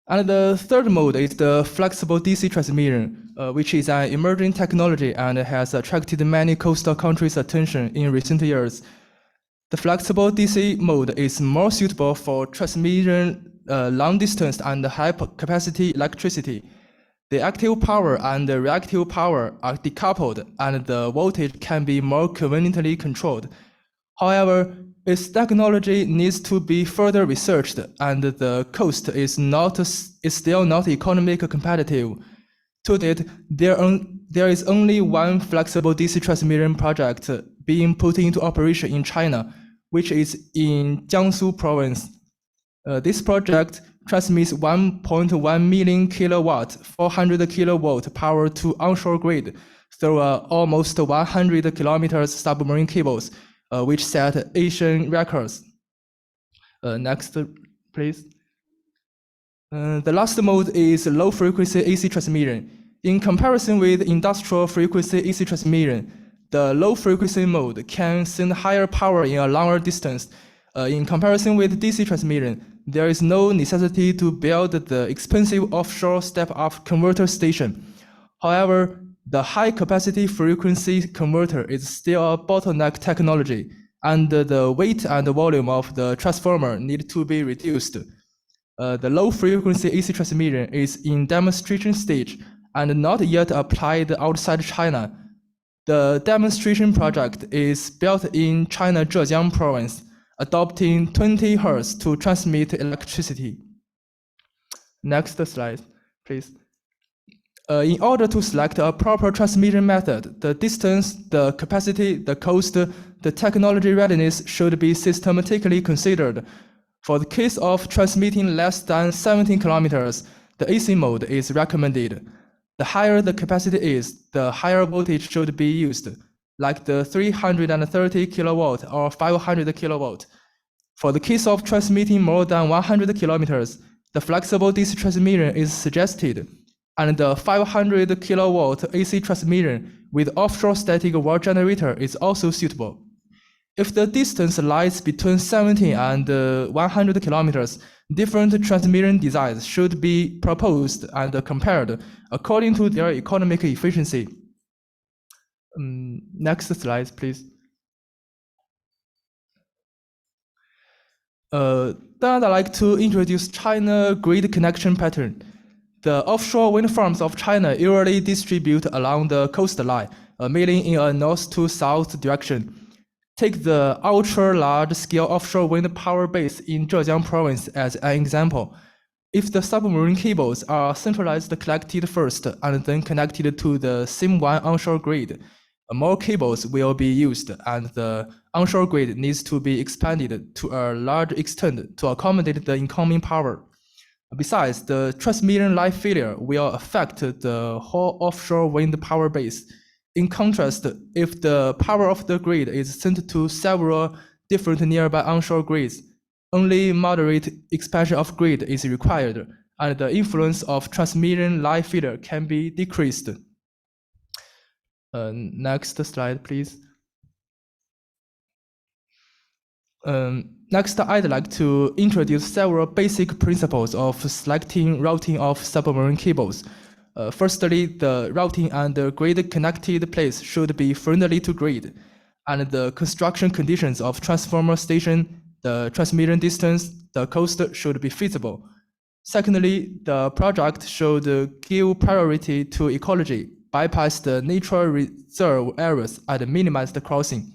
And the third mode is the flexible DC transmission, which is an emerging technology and has attracted many coastal countries' attention in recent years. The flexible DC mode is more suitable for transmission long distance and high capacity electricity. The active power and the reactive power are decoupled, and the voltage can be more conveniently controlled. However, its technology needs to be further researched, and the cost is still not economically competitive. To date, there is only one flexible DC transmission project being put into operation in China, which is in Jiangsu province. This project transmits 1.1 million kilowatt, 400 kilowatt power to onshore grid through almost 100 kilometers submarine cables, which set Asian records. Next, please. The last mode is low frequency AC transmission. In comparison with industrial frequency AC transmission, the low frequency mode can send higher power in a longer distance. In comparison with DC transmission, there is no necessity to build the expensive offshore step-up converter station. However, the high-capacity frequency converter is still a bottleneck technology, and the weight and the volume of the transformer need to be reduced. The low-frequency AC transmission is in demonstration stage and not yet applied outside China. The demonstration project is built in China Zhejiang province, adopting 20 Hz to transmit electricity. Next slide, please. In order to select a proper transmission method, the distance, the capacity, the cost, the technology readiness should be systematically considered. For the case of transmitting less than 17 kilometers, the AC mode is recommended. The higher the capacity is, the higher voltage should be used, like the 330 kilowatt or 500 kilowatt. For the case of transmitting more than 100 kilometers, the flexible DC transmission is suggested, and the 500 kilowatt AC transmission with offshore static wall generator is also suitable. If the distance lies between 70 and 100 kilometers, different transmission designs should be proposed and compared according to their economic efficiency. Next slide, please. Then I'd like to introduce China grid connection pattern. The offshore wind farms of China usually distribute along the coastline, mainly in a north to south direction. Take the ultra-large-scale offshore wind power base in Zhejiang province as an example. If the submarine cables are centralized collected first and then connected to the same one onshore grid, more cables will be used and the onshore grid needs to be expanded to a large extent to accommodate the incoming power. Besides, the transmission line failure will affect the whole offshore wind power base. In contrast, if the power of the grid is sent to several different nearby onshore grids, only moderate expansion of grid is required, and the influence of transmission line failure can be decreased. Next slide, please. Next, I'd like to introduce several basic principles of selecting routing of submarine cables. Firstly, the routing and the grid connected place should be friendly to grid, and the construction conditions of transformer station, the transmission distance, the cost should be feasible. Secondly, the project should give priority to ecology, bypass the natural reserve areas, and minimize the crossing.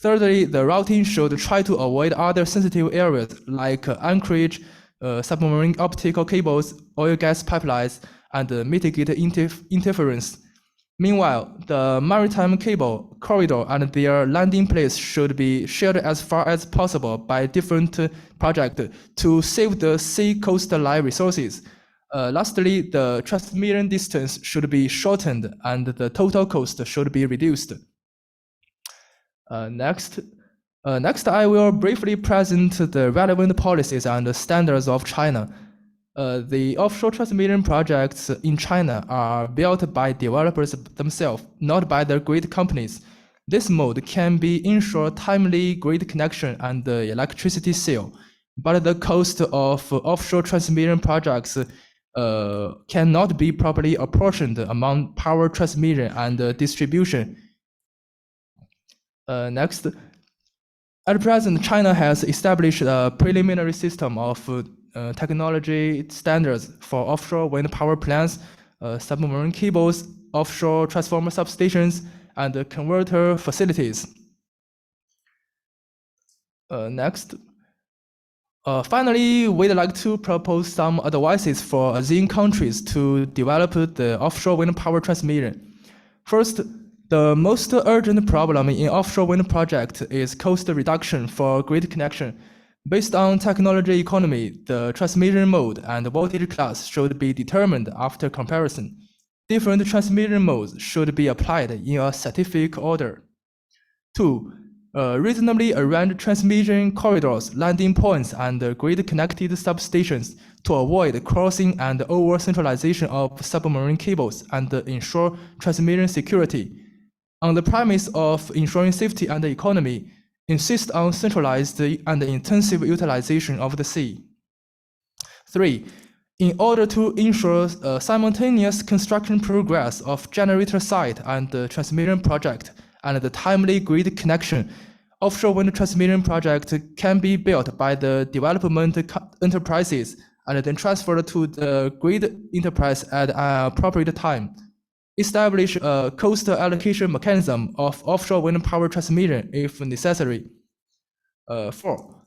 Thirdly, the routing should try to avoid other sensitive areas like anchorage, submarine optical cables, oil gas pipelines, and mitigate interference. Meanwhile, the maritime cable corridor and their landing place should be shared as far as possible by different projects to save the sea coastline resources. Lastly, the transmission distance should be shortened and the total cost should be reduced. Next, I will briefly present the relevant policies and standards of China. The offshore transmission projects in China are built by developers themselves, not by the grid companies. This mode can ensure timely grid connection and electricity sale, but the cost of offshore transmission projects cannot be properly apportioned among power transmission and distribution. Next, at present, China has established a preliminary system of technology standards for offshore wind power plants, submarine cables, offshore transformer substations, and converter facilities. Next. Finally, we'd like to propose some advices for ASEAN countries to develop the offshore wind power transmission. First, the most urgent problem in offshore wind project is cost reduction for grid connection. Based on technology economy, the transmission mode and voltage class should be determined after comparison. Different transmission modes should be applied in a scientific order. 2. Reasonably arranged transmission corridors, landing points, and grid-connected substations to avoid crossing and over-centralization of submarine cables and ensure transmission security. On the premise of ensuring safety and economy, insist on centralized and intensive utilization of the sea. 3. In order to ensure simultaneous construction progress of generator site and transmission project and the timely grid connection, offshore wind transmission project can be built by the development enterprises and then transferred to the grid enterprise at an appropriate time. Establish a cost allocation mechanism of offshore wind power transmission if necessary. 4.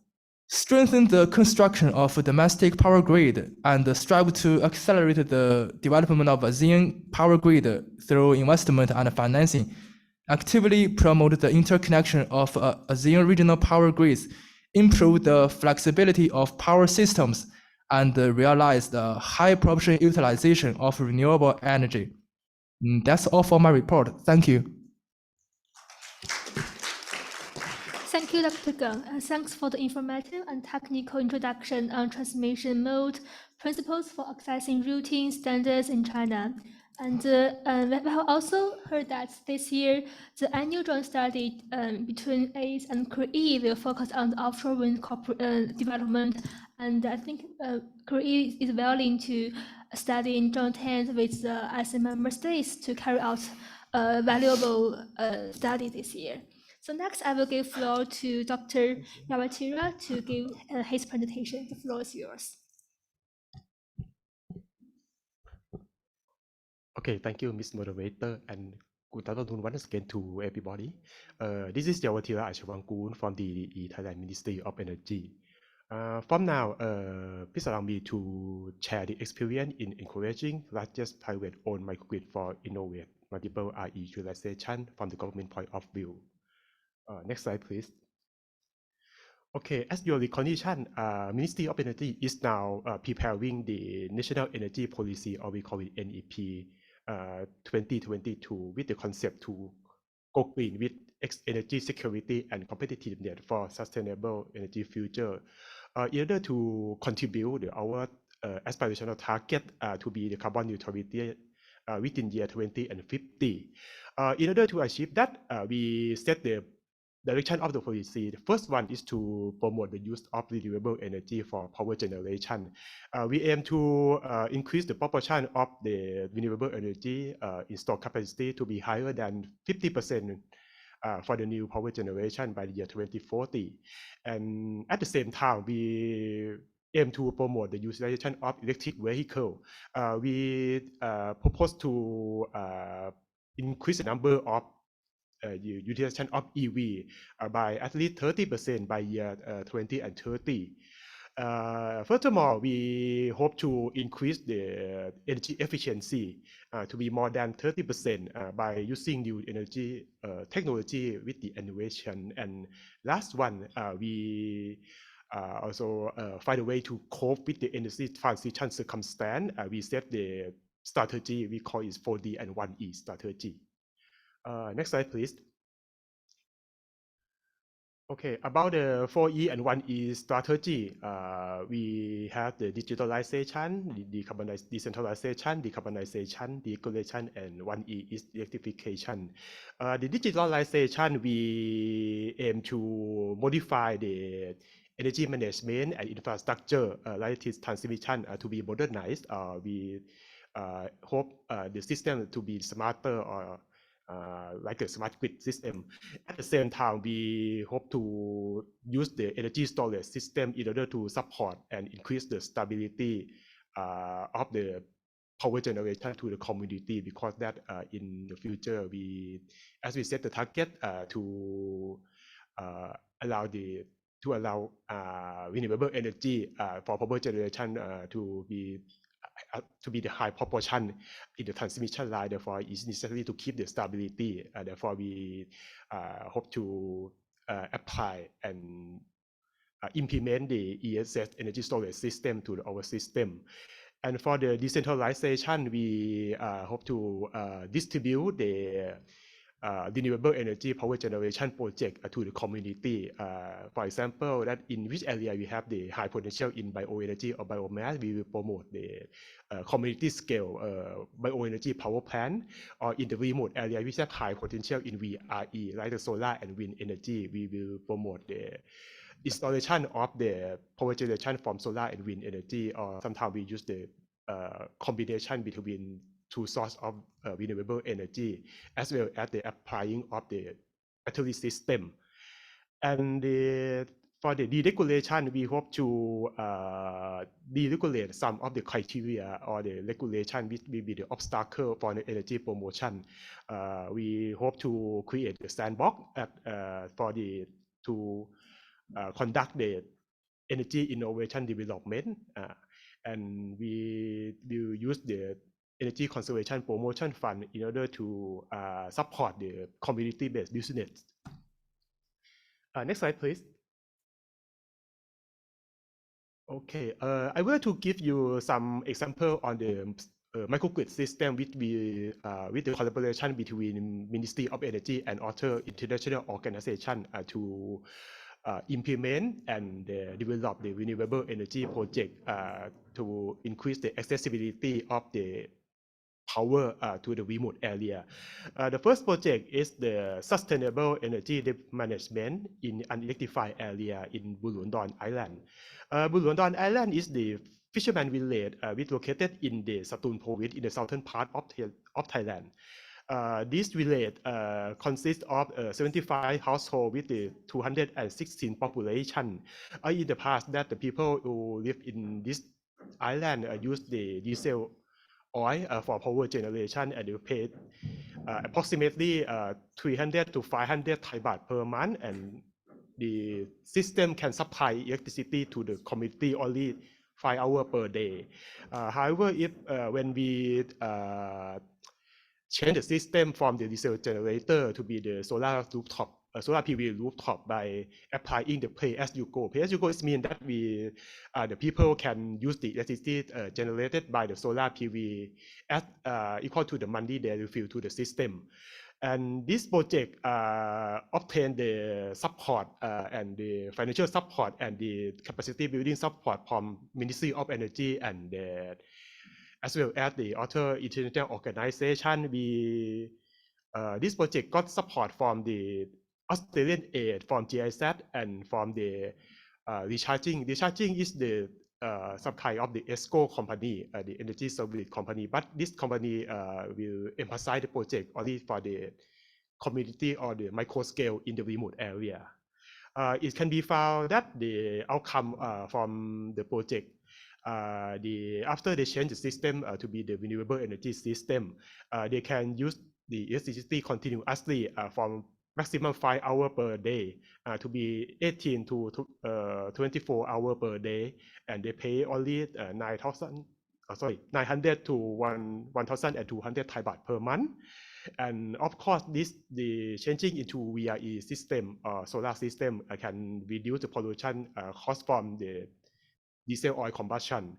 Strengthen the construction of a domestic power grid and strive to accelerate the development of ASEAN power grid through investment and financing. Actively promote the interconnection of ASEAN regional power grids, improve the flexibility of power systems, and realize the high proportion utilization of renewable energy. That's all for my report. Thank you. Thank you, Dr. Gang, and thanks for the informative and technical introduction on transmission mode, principles for accessing routing standards in China. And we have also heard that this year, the annual joint study between ACE and Korea will focus on the offshore wind development. And I think Korea is willing to study in joint hands with the ASEAN member states to carry out a valuable study this year. So next, I will give floor to Dr. Yawatira to give his presentation. The floor is yours. Okay, thank you, Ms. Moderator, and good afternoon once again to everybody. This is Yawatira Ashwangkul from the Thailand Ministry of Energy. From now, please allow me to share the experience in encouraging largest private-owned microgrid for innovate multiple RE utilization from the government point of view. Next slide, please. Okay, as your recognition, Ministry of Energy is now preparing the National Energy Policy, or we call it NEP, 2022, with the concept to go green with energy security and competitiveness for sustainable energy future. In order to contribute our aspirational target to be the carbon neutrality within year 2050. In order to achieve that, we set the direction of the policy. The first one is to promote the use of renewable energy for power generation. We aim to increase the proportion of the renewable energy installed capacity to be higher than 50% for the new power generation by the year 2040. And at the same time, we aim to promote the utilization of electric vehicle. We propose to increase the number of utilization of EV by at least 30% by year 2030. Furthermore, we hope to increase the energy efficiency to be more than 30% by using new energy technology with the innovation. And last one, we also find a way to cope with the energy transition circumstance. We set the strategy, we call it 4D and 1E strategy. Next slide, please. Okay, about the 4E and 1E strategy, we have the digitalization, decentralization, decarbonization, deregulation, and 1E is electrification. The digitalization, we aim to modify the energy management and infrastructure like this transmission to be modernized. We hope the system to be smarter or like a smart grid system. At the same time, we hope to use the energy storage system in order to support and increase the stability of the power generation to the community, because that in the future, as we set the target to allow renewable energy for power generation to be the high proportion in the transmission line. Therefore, it's necessary to keep the stability. Therefore, we hope to apply and implement the ESS energy storage system to our system. And for the decentralization, we hope to distribute the renewable energy power generation project to the community. For example, that in which area we have the high potential in bioenergy or biomass, we will promote the community scale bioenergy power plant, or in the remote area which have high potential in VRE, like the solar and wind energy, we will promote the installation of the power generation from solar and wind energy, or sometimes we use the combination between two sources of renewable energy, as well as the applying of the battery system. And for the deregulation, we hope to deregulate some of the criteria or the regulation which will be the obstacle for the energy promotion. We hope to create a sandbox to conduct the energy innovation development, and we will use the Energy Conservation Promotion Fund in order to support the community-based business. Next slide, please. Okay, I will to give you some example on the microgrid system with the collaboration between Ministry of Energy and other international organizations to implement and develop the renewable energy project to increase the accessibility of the power to the remote area. The first project is the sustainable energy management in unelectrified area in Bulundon Island. Bulundon Island is the fisherman village which located in the Satun province in the southern part of Thailand. This village consists of 75 households with the 216 population. In the past, that the people who live in this island use the diesel oil for power generation, and they pay approximately 300 to 500 Thai baht per month, and the system can supply electricity to the community only 5 hours per day. However, if when we change the system from the diesel generator to be the solar rooftop, solar PV rooftop by applying the pay as you go. Pay as you go means that we, the people can use the electricity generated by the solar PV as equal to the money they refill to the system. And this project obtained the support and the financial support and the capacity building support from Ministry of Energy and as well as the other international organization. This project got support from the Australian aid, from GIZ, and from the recharging. Recharging is the some kind of the ESCO company, the energy service company, but this company will emphasize the project only for the community or the micro scale in the remote area. It can be found that the outcome from the project, after they change the system to be the renewable energy system, they can use the electricity continuously from maximum 5 hours per day to be 18 to 24 hours per day, and they pay only 900 to 1,200 Thai baht per month. And of course, the changing into VRE system or solar system can reduce the pollution caused from the diesel oil combustion.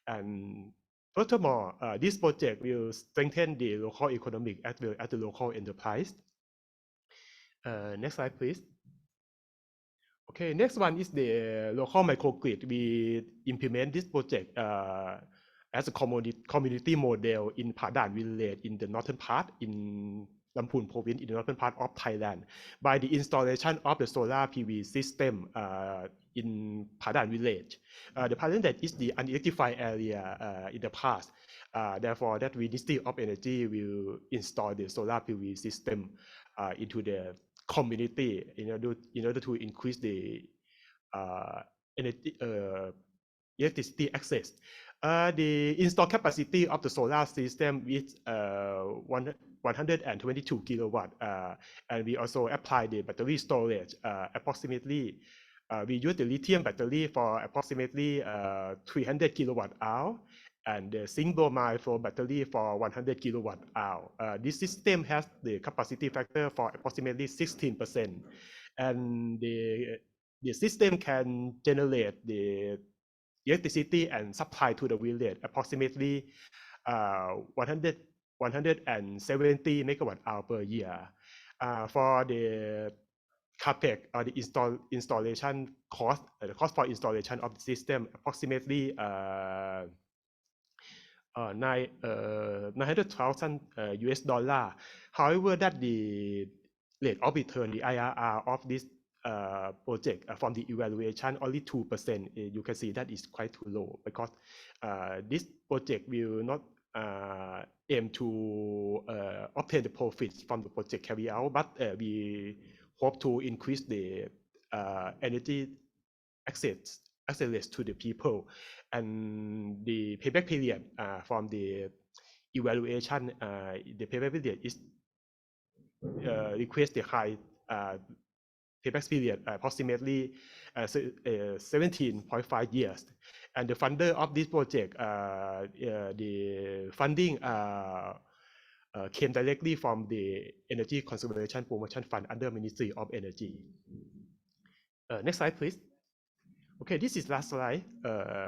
And furthermore, this project will strengthen the local economic as well as the local enterprise. Next slide, please. Okay, next one is the local microgrid. We implement this project as a community model in Padan village in the northern part in Lamphun province in the northern part of Thailand by the installation of the solar PV system in Padan village. The Padan village is the unelectrified area in the past. Therefore, that Ministry of Energy will install the solar PV system into the community in order to increase the electricity access. The install capacity of the solar system is 122 kilowatt, and we also apply the battery storage. Approximately, we use the lithium battery for approximately 300 kilowatt hour, and the zinc bromide for battery for 100 kilowatt hour. This system has the capacity factor for approximately 16%, and the system can generate the electricity and supply to the village approximately 170 megawatt hour per year. For the CapEx or the installation cost, the cost for installation of the system approximately 900,000 US dollar. However, that the rate of return, the IRR of this project from the evaluation only 2%. You can see that is quite too low because this project will not aim to obtain the profits from the project carry out, but we hope to increase the energy access to the people, and the payback period from the evaluation, the payback period is request the high payback period approximately 17.5 years, and the funder of this project, the funding came directly from the Energy Conservation Promotion Fund under Ministry of Energy. Next slide, please. Okay, this is last slide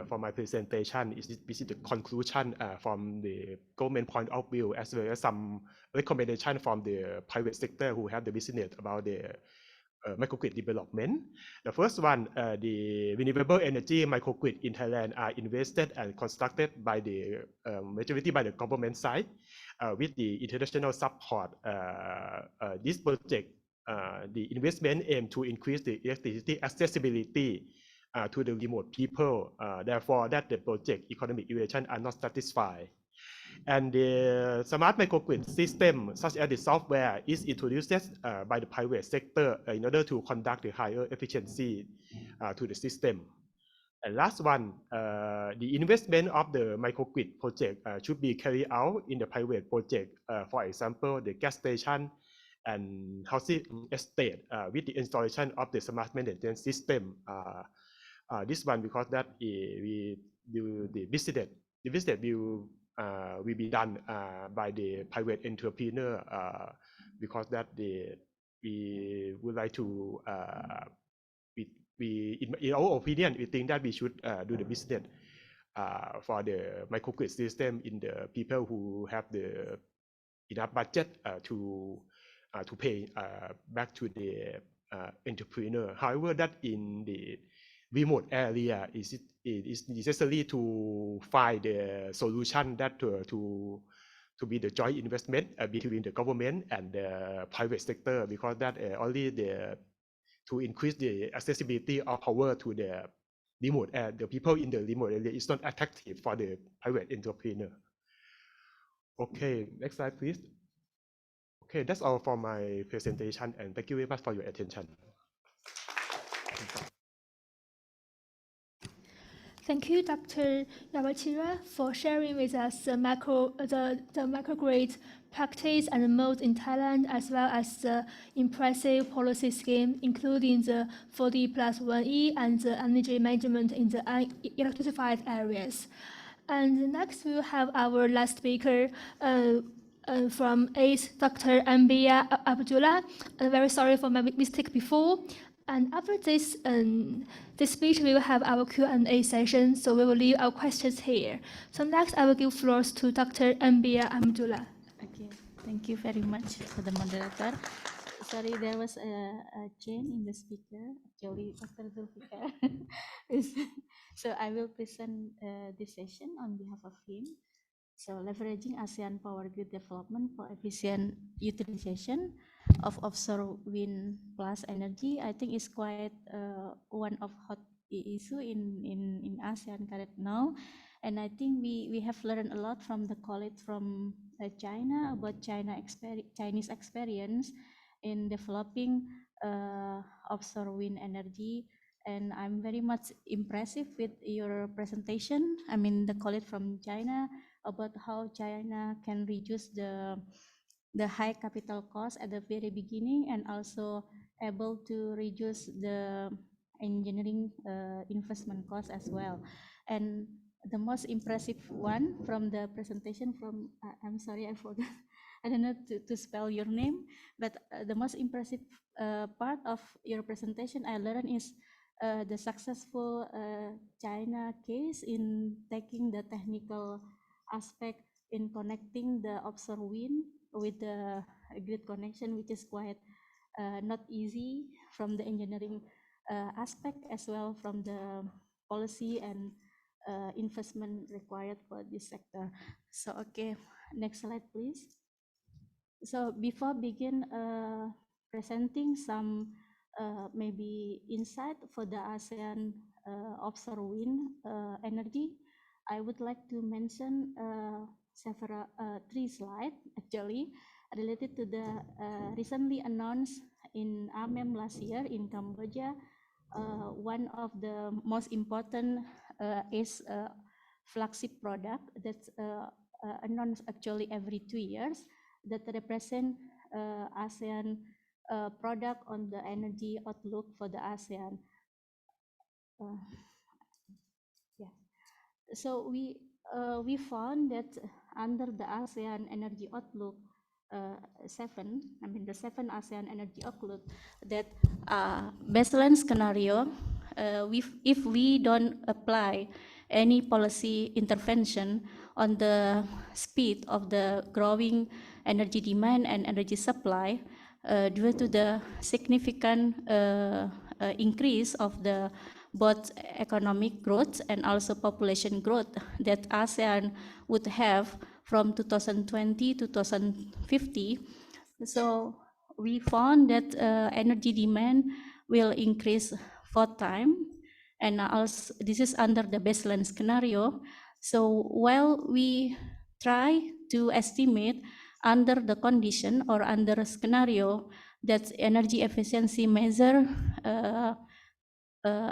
for my presentation. This is the conclusion from the government point of view, as well as some recommendation from the private sector who have the business about the microgrid development. The first one, the renewable energy microgrid in Thailand are invested and constructed by the majority by the government side with the international support. This project, the investment aim to increase the electricity accessibility to the remote people. Therefore, that the project economic evaluation are not satisfied. And the smart microgrid system, such as the software, is introduced by the private sector in order to conduct the higher efficiency to the system. And last one, the investment of the microgrid project should be carried out in the private project. For example, the gas station and housing estate with the installation of the smart maintenance system. This one because that we do the business will be done by the private entrepreneur because that we would like to in our opinion we think that we should do the business for the microgrid system in the people who have the enough budget to pay back to the entrepreneur. However, that in the remote area it is necessary to find the solution that to be the joint investment between the government and the private sector, because that only to increase the accessibility of power to the remote area, the people in the remote area is not attractive for the private entrepreneur. Okay, next slide, please. Okay, that's all for my presentation, and thank you very much for your attention. Thank you, Dr. Yawachira, for sharing with us the microgrid practice and mode in Thailand, as well as the impressive policy scheme, including the 40+1E and the energy management in the electrified areas. And next, we will have our last speaker from ACE, Dr. Ambia Abdullah. I'm very sorry for my mistake before. And after this speech, we will have our Q&A session, so we will leave our questions here. So next, I will give floors to Dr. Ambia Abdullah. Okay, thank you very much for the moderator. Sorry, there was a change in the speaker, actually, Dr. Zulfikar. So I will present this session on behalf of him. So leveraging ASEAN power grid development for efficient utilization of offshore wind plus energy, I think is quite one of hot issue in ASEAN current now. And I think we have learned a lot from the colleagues from China about Chinese experience in developing offshore wind energy. And I'm very much impressed with your presentation. I mean, the colleague from China about how China can reduce the high capital cost at the very beginning, and also able to reduce the engineering investment cost as well. And the most impressive one from the presentation from, I'm sorry, I forgot, I don't know to spell your name, but the most impressive part of your presentation I learned is the successful China case in taking the technical aspect in connecting the offshore wind with the grid connection, which is quite not easy from the engineering aspect, as well from the policy and investment required for this sector. So, okay, next slide, please. So before begin presenting some maybe insight for the ASEAN offshore wind energy, I would like to mention several three slides actually related to the recently announced in AMEM last year in Cambodia. One of the most important is flagship product that's announced actually every 2 years that represent ASEAN product on the energy outlook for the ASEAN. Yeah. So we found that under the ASEAN Energy Outlook 7, I mean the 7 ASEAN Energy Outlook, that baseline scenario if we don't apply any policy intervention on the speed of the growing energy demand and energy supply, due to the significant increase of the both economic growth and also population growth that ASEAN would have from 2020 to 2050. So we found that energy demand will increase 4 times, and also this is under the baseline scenario. So while we try to estimate under the condition or under a scenario that energy efficiency measure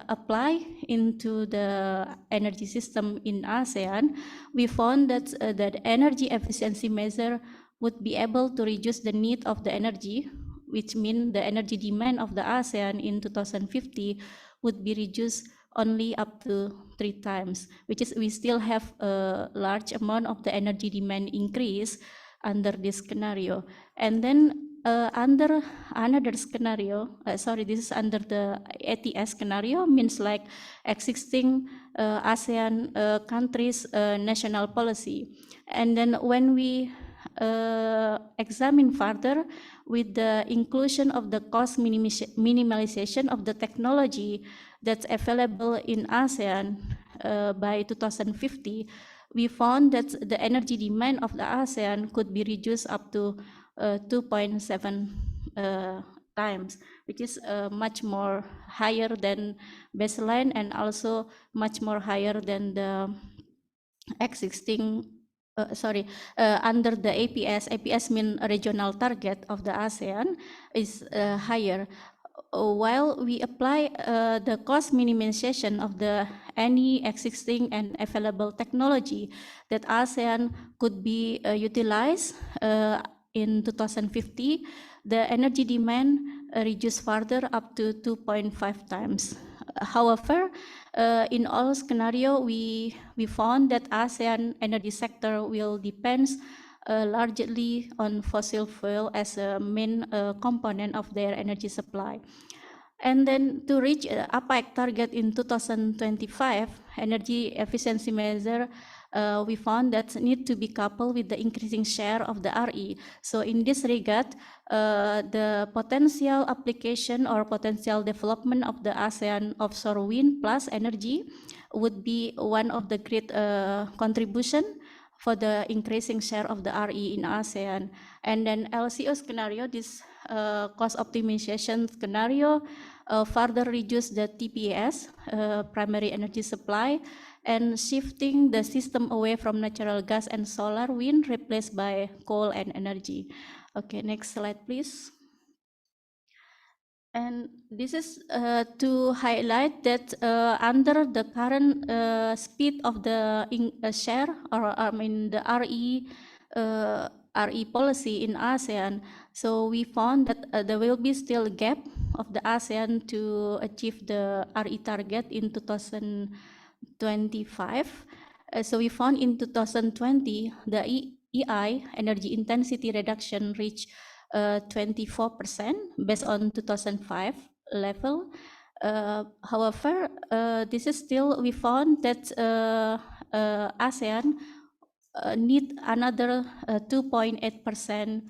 apply into the energy system in ASEAN, we found that that energy efficiency measure would be able to reduce the need of the energy, which means the energy demand of the ASEAN in 2050 would be reduced only up to 3 times, which is we still have a large amount of the energy demand increase under this scenario. And then under another scenario, this is under the ATS scenario, means like existing ASEAN countries' national policy. And then when we examine further with the inclusion of the cost minimalization of the technology that's available in ASEAN by 2050, we found that the energy demand of the ASEAN could be reduced up to 2.7 times, which is much more higher than baseline and also much more higher than the existing under the APS. APS means regional target of the ASEAN is higher. While we apply the cost minimization of the any existing and available technology that ASEAN could be utilized in 2050, the energy demand reduced further up to 2.5 times. However, in all scenario, we found that ASEAN energy sector will depend largely on fossil fuel as a main component of their energy supply. And then to reach APEC target in 2025, energy efficiency measure, we found that need to be coupled with the increasing share of the RE. So in this regard, the potential application or potential development of the ASEAN offshore wind plus energy would be one of the great contribution for the increasing share of the RE in ASEAN. And then LCO scenario, this cost optimization scenario, further reduce the TPS, primary energy supply, and shifting the system away from natural gas and solar wind replaced by coal and energy. Okay, next slide, please. And this is to highlight that under the current speed of the share, or I mean the RE policy in ASEAN, so we found that there will be still a gap of the ASEAN to achieve the RE target in 2025. So we found in 2020, the EI, energy intensity reduction, reached 24% based on 2005 level. However, this is still, we found that ASEAN need another 2.8%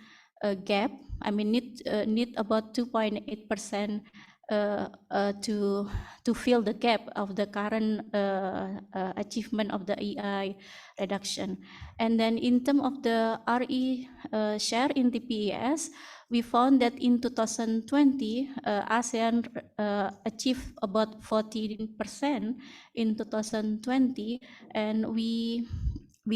gap. I mean, need about 2.8% to fill the gap of the current achievement of the EI reduction. And then in terms of the RE share in the PES, we found that in 2020, ASEAN achieved about 14% in 2020, and we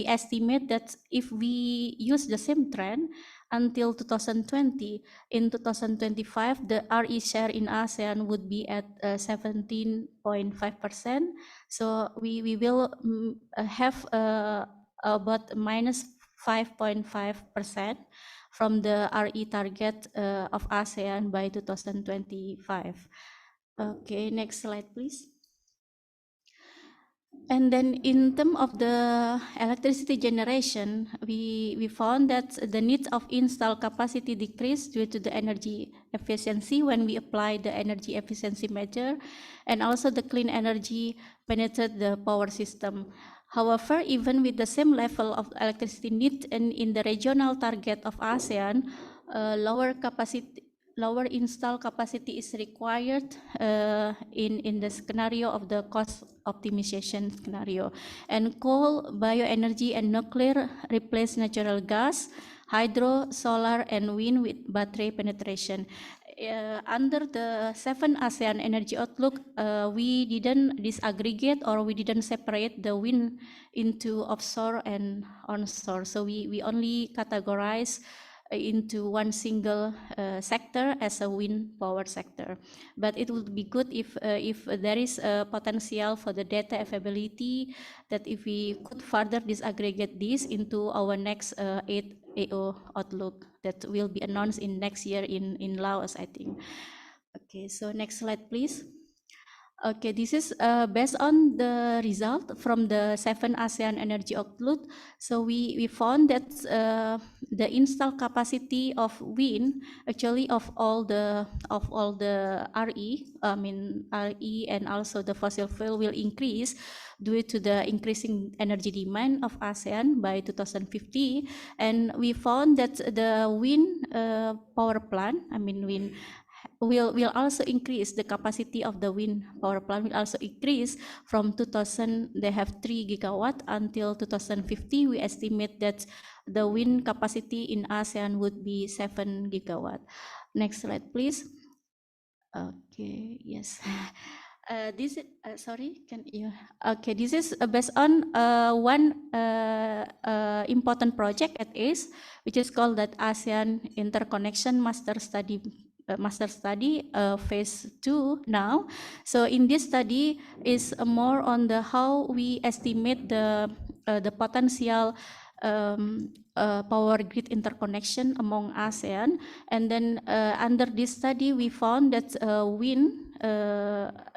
estimate that if we use the same trend until 2020, in 2025, the RE share in ASEAN would be at 17.5%. So we will have about minus 5.5% from the RE target of ASEAN by 2025. Okay, next slide, please. And then in terms of the electricity generation, we found that the needs of installed capacity decreased due to the energy efficiency when we apply the energy efficiency measure, and also the clean energy penetrate the power system. However, even with the same level of electricity need and in the regional target of ASEAN, lower install capacity is required in the scenario of the cost optimization scenario. And coal, bioenergy, and nuclear replace natural gas, hydro, solar, and wind with battery penetration. Under the 7 ASEAN Energy Outlook, we didn't disaggregate or we didn't separate the wind into offshore and onshore. So we only categorize into one single sector as a wind power sector. But it would be good if there is a potential for the data availability, that if we could further disaggregate this into our next 8 AO outlook that will be announced in next year in Laos, I think. Okay, so next slide, please. Okay, this is based on the result from the 7 ASEAN Energy Outlook. So we found that the install capacity of wind, actually of all the RE, RE and also the fossil fuel will increase due to the increasing energy demand of ASEAN by 2050. And we found that the wind power plant, wind will also increase. The capacity of the wind power plant will also increase from 2000, they have 3 gigawatt until 2050. We estimate that the wind capacity in ASEAN would be 7 gigawatt. Next slide, please. Okay, yes. This is, sorry, can you, okay, this is based on one important project at ACE, which is called that ASEAN Interconnection Master Study phase 2 now. So in this study is more on the how we estimate the potential power grid interconnection among ASEAN. And then under this study, we found that wind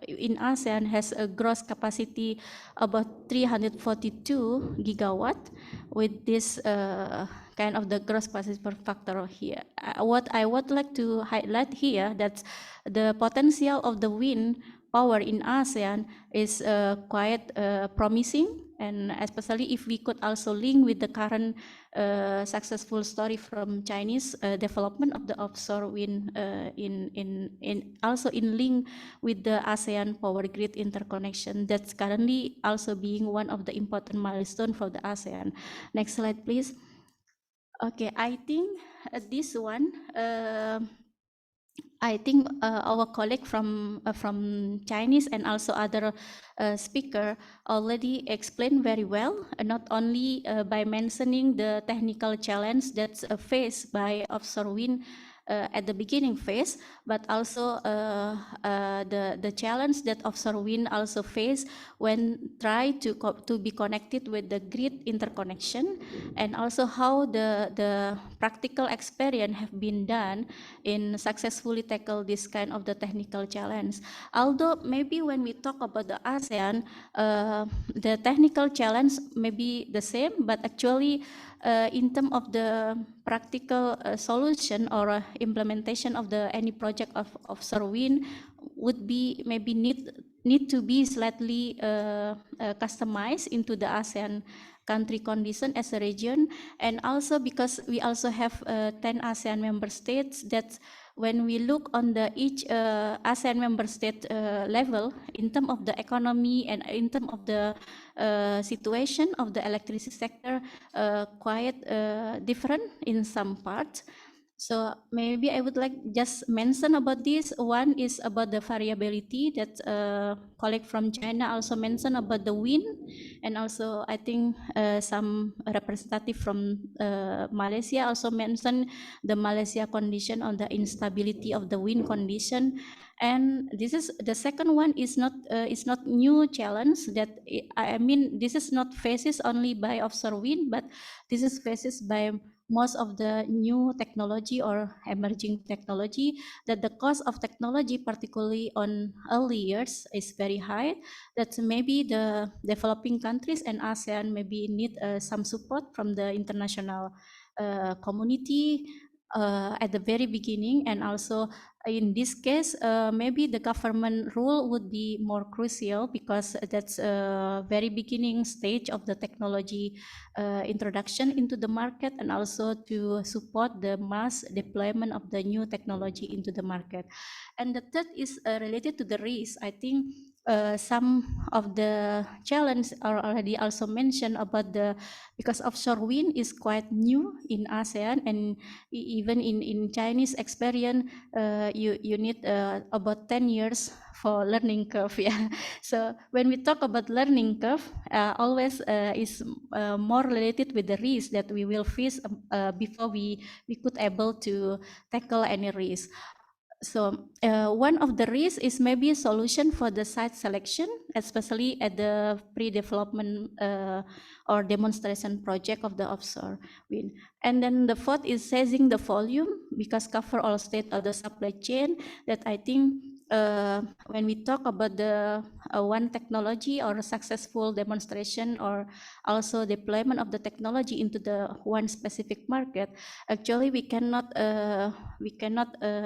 in ASEAN has a gross capacity about 342 gigawatt with this kind of the gross capacity per factor here. What I would like to highlight here, that the potential of the wind power in ASEAN is quite promising, and especially if we could also link with the current successful story from Chinese development of the offshore wind also in link with the ASEAN power grid interconnection. That's currently also being one of the important milestone for the ASEAN. Next slide, please. Okay, I think this one, I think our colleague from Chinese and also other speaker already explained very well, not only by mentioning the technical challenge that's faced by offshore wind at the beginning phase, but also the challenge that offshore wind also face when try to be connected with the grid interconnection, and also how the practical experience have been done in successfully tackle this kind of the technical challenge. Although maybe when we talk about the ASEAN, the technical challenge may be the same, but actually in terms of the practical solution or implementation of any project of offshore wind would be maybe need to be slightly customized into the ASEAN country condition as a region, and also because we also have 10 ASEAN member states, that when we look on the each ASEAN member state level in terms of the economy and in terms of the situation of the electricity sector, quite different in some parts. So maybe I would like just mention about this. One is about the variability that colleague from China also mentioned about the wind, and also I think some representative from Malaysia also mentioned the Malaysia condition on the instability of the wind condition. And this is the second one is not new challenge that this is not faces only by offshore wind, but this is faces by most of the new technology or emerging technology, that the cost of technology, particularly on early years, is very high, that maybe the developing countries and ASEAN maybe need some support from the international community at the very beginning, and also in this case, maybe the government role would be more crucial because that's a very beginning stage of the technology introduction into the market, and also to support the mass deployment of the new technology into the market. And the third is related to the risk. I think some of the challenges are already also mentioned about because offshore wind is quite new in ASEAN, and even in Chinese experience, you need about 10 years for learning curve. Yeah. So when we talk about learning curve, always is more related with the risk that we will face before we could able to tackle any risk. So one of the risks is maybe a solution for the site selection, especially at the pre-development or demonstration project of the offshore wind. And then the fourth is seizing the volume, because cover all state of the supply chain, that I think when we talk about the one technology or a successful demonstration or also deployment of the technology into the one specific market, actually we cannot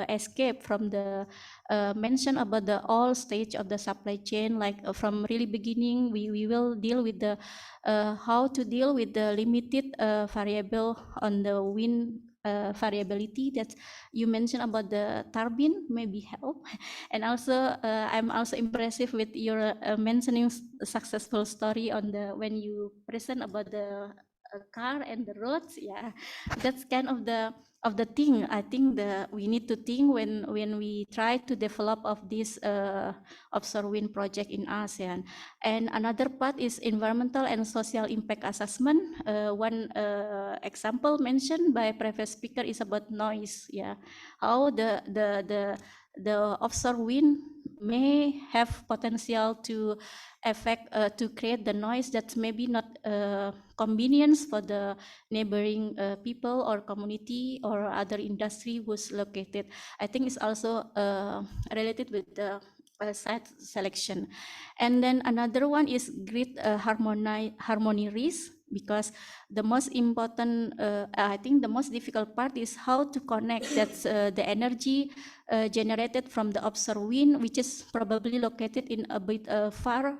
escape from the mention about the all stage of the supply chain. Like from really beginning, we will deal with the how to deal with the limited variable on the wind variability that you mentioned about the turbine maybe help. And also I'm also impressive with your mentioning successful story on the when you present about the car and the roads. Yeah, that's kind of the thing I think we need to think when we try to develop of this offshore wind project in ASEAN. And another part is environmental and social impact assessment. One example mentioned by previous speaker is about noise. Yeah, how the offshore wind may have potential to affect to create the noise that's maybe not convenience for the neighboring people or community or other industry who's located. I think it's also related with the site selection. And then another one is grid harmony risk, because the most important, I think the most difficult part is how to connect that's the energy generated from the offshore wind, which is probably located in a bit far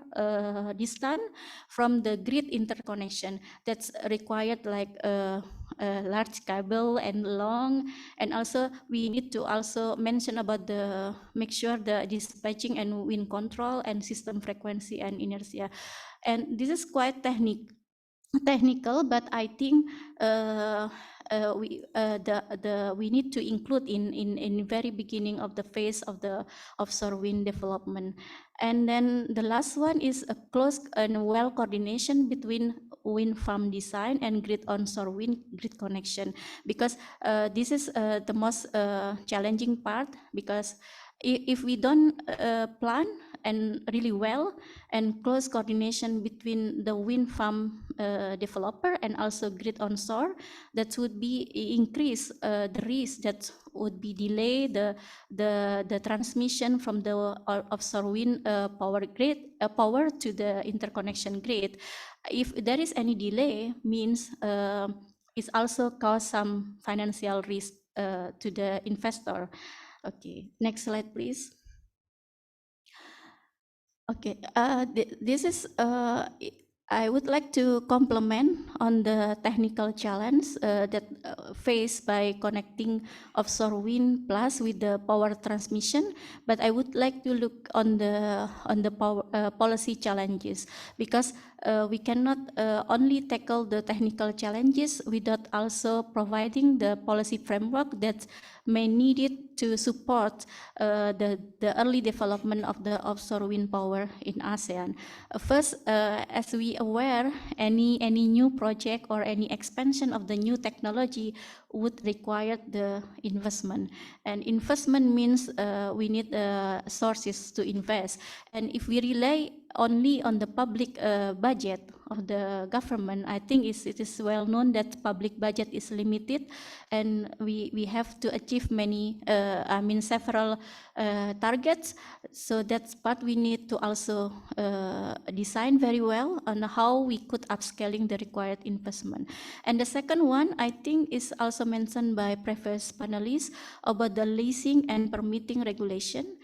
distant from the grid interconnection. That's required like a large cable and long. And also we need to also mention about the make sure the dispatching and wind control and system frequency and inertia. And this is quite technical, but I think we need to include in very beginning of the phase of the offshore wind development. And then the last one is a close and well coordination between wind farm design and grid onshore wind grid connection, because this is the most challenging part, because if we don't plan and really well and close coordination between the wind farm developer and also grid onshore, that would be increase the risk that would be delay the transmission from the offshore wind power to the interconnection grid. If there is any delay, means it's also cause some financial risk to the investor. Okay, next slide, please. Okay, this is, I would like to comment on the technical challenge that faced by connecting offshore wind plus with the power transmission, but I would like to look on the power, policy challenges, because we cannot only tackle the technical challenges without also providing the policy framework that may need it to support the early development of the offshore wind power in ASEAN. First, as we aware, any new project or any expansion of the new technology would require the investment. And investment means we need sources to invest. And if we rely only on the public budget of the government. I think it is well known that public budget is limited, and we have to achieve many, several targets. So that's part we need to also design very well on how we could upscaling the required investment. And the second one, I think, is also mentioned by previous panelists about the leasing and permitting regulation.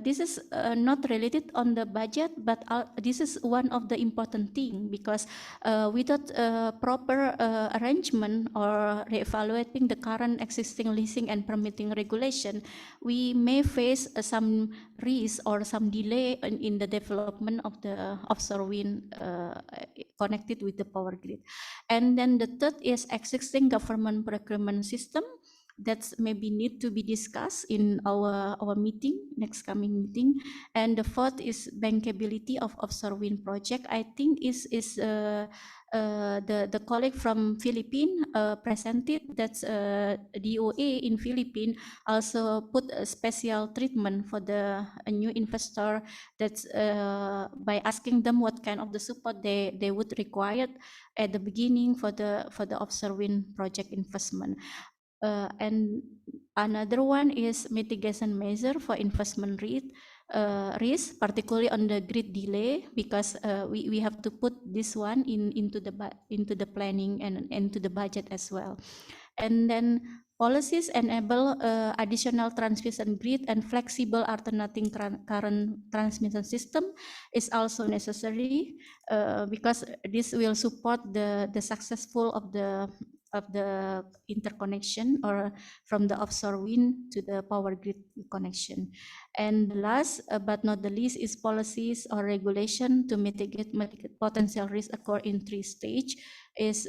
This is not related on the budget, but this is one of the important thing, because without proper arrangement or reevaluating the current existing leasing and permitting regulation, we may face some risk or some delay in the development of the offshore wind connected with the power grid. And then the third is existing government procurement system that's maybe need to be discussed in our meeting, next coming meeting. And the fourth is bankability of offshore wind project. I think the colleague from Philippines presented that DOA in Philippines also put a special treatment for the new investor, that's by asking them what kind of the support they would require at the beginning for the offshore wind project investment. And another one is mitigation measure for investment risk, particularly on the grid delay, because we have to put this one into the planning and into the budget as well. And then policies enable additional transmission grid and flexible alternating current transmission system is also necessary, because this will support the successful of the interconnection or from the offshore wind to the power grid connection. And last but not the least is policies or regulation to mitigate potential risk occur in 3 stages is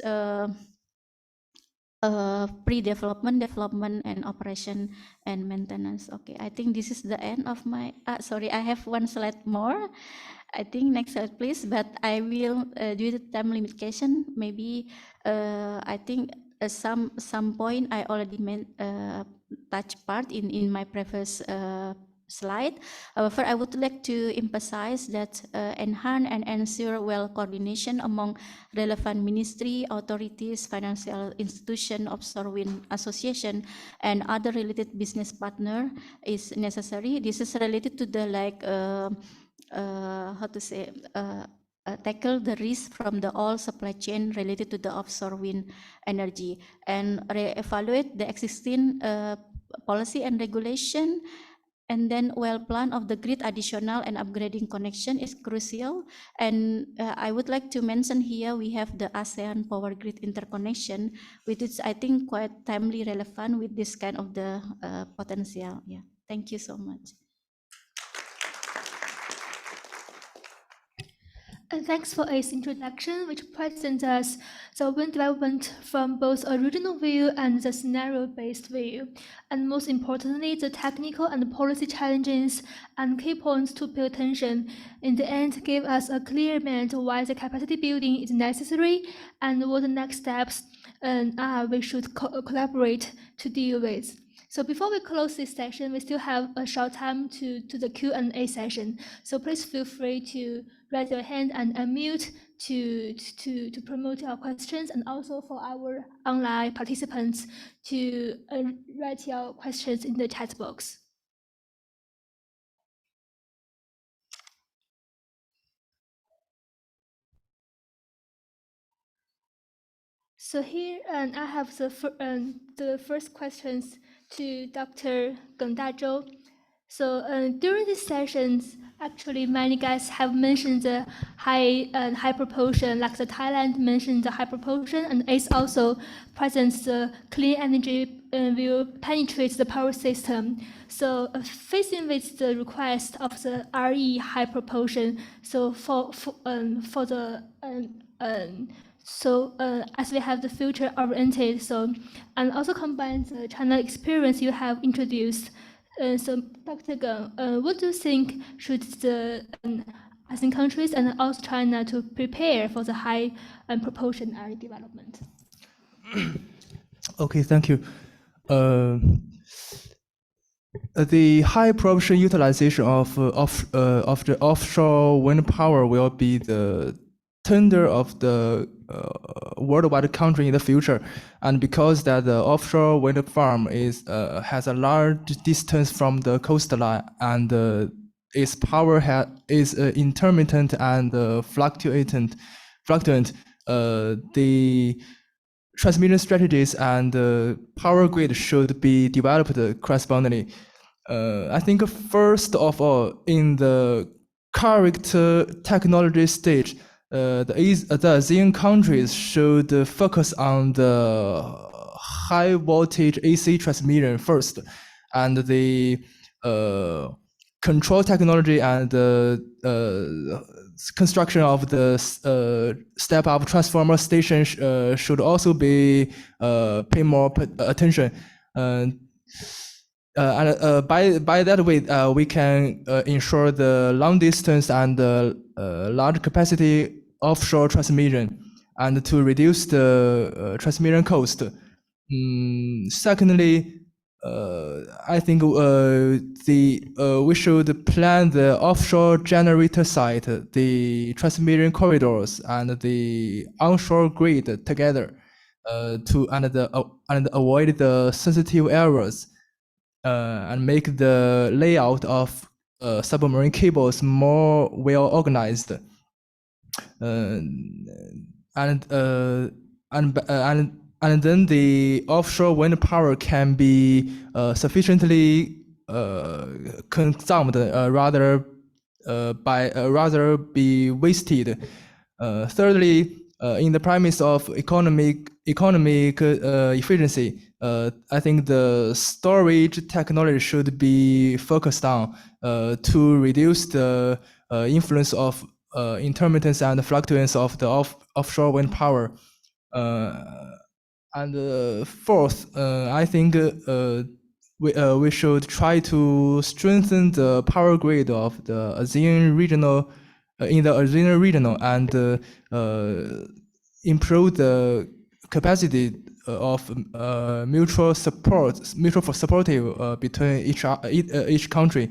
pre-development, development, and operation and maintenance. Okay, I think this is the end of my, sorry, I have one slide more. I think next slide, please, but I will, due to time limitation, maybe I think some point I already touch part in my previous slide. However, I would like to emphasize that enhance and ensure well coordination among relevant ministry, authorities, financial institution, offshore wind association, and other related business partner is necessary. This is related to the tackle the risk from the all supply chain related to the offshore wind energy, and re-evaluate the existing policy and regulation. And then well plan of the grid additional and upgrading connection is crucial. And I would like to mention here we have the ASEAN power grid interconnection, which is I think quite timely relevant with this kind of the potential. Yeah, thank you so much. And thanks for its introduction, which presents us the wind development from both a regional view and the scenario-based view, and most importantly, the technical and policy challenges and key points to pay attention. In the end, gave us a clear map why the capacity building is necessary and what the next steps we should collaborate to deal with. So before we close this session, we still have a short time to the Q&A session. So please feel free to raise your hand and unmute to promote your questions, and also for our online participants to write your questions in the chat box. So here, I have the first questions to Dr. Geng Dazhou. So during these sessions, actually many guys have mentioned the high proportion, like the Thailand mentioned the high proportion, and ACE also presents the clean energy will penetrate the power system. So facing with the request of the RE high proportion, so as we have the future oriented, so and also combine the China experience you have introduced. So Dr. Geng, what do you think should the ASEAN countries and also China to prepare for the high proportion area development? Okay, thank you. The high proportion utilization of the offshore wind power will be the tender of the worldwide country in the future, and because that the offshore wind farm has a large distance from the coastline, and its power is intermittent and fluctuant. The transmission strategies and power grid should be developed correspondingly. I think first of all, in the current technology stage, the ASEAN countries should focus on the high voltage AC transmission first, and the control technology and the construction of the step-up transformer station should also be pay more attention. By that way, we can ensure the long distance and large capacity offshore transmission, and to reduce the transmission cost. Secondly, I think we should plan the offshore generator site, the transmission corridors, and the onshore grid together and avoid the sensitive areas, and make the layout of submarine cables more well organized. And then the offshore wind power can be sufficiently consumed rather be wasted. Thirdly, in the premise of economic efficiency, I think the storage technology should be focused on to reduce the influence of intermittence and fluctuance of the offshore wind power. And fourth, I think we should try to strengthen the power grid of the ASEAN regional and improve the capacity of mutual supportive between each country.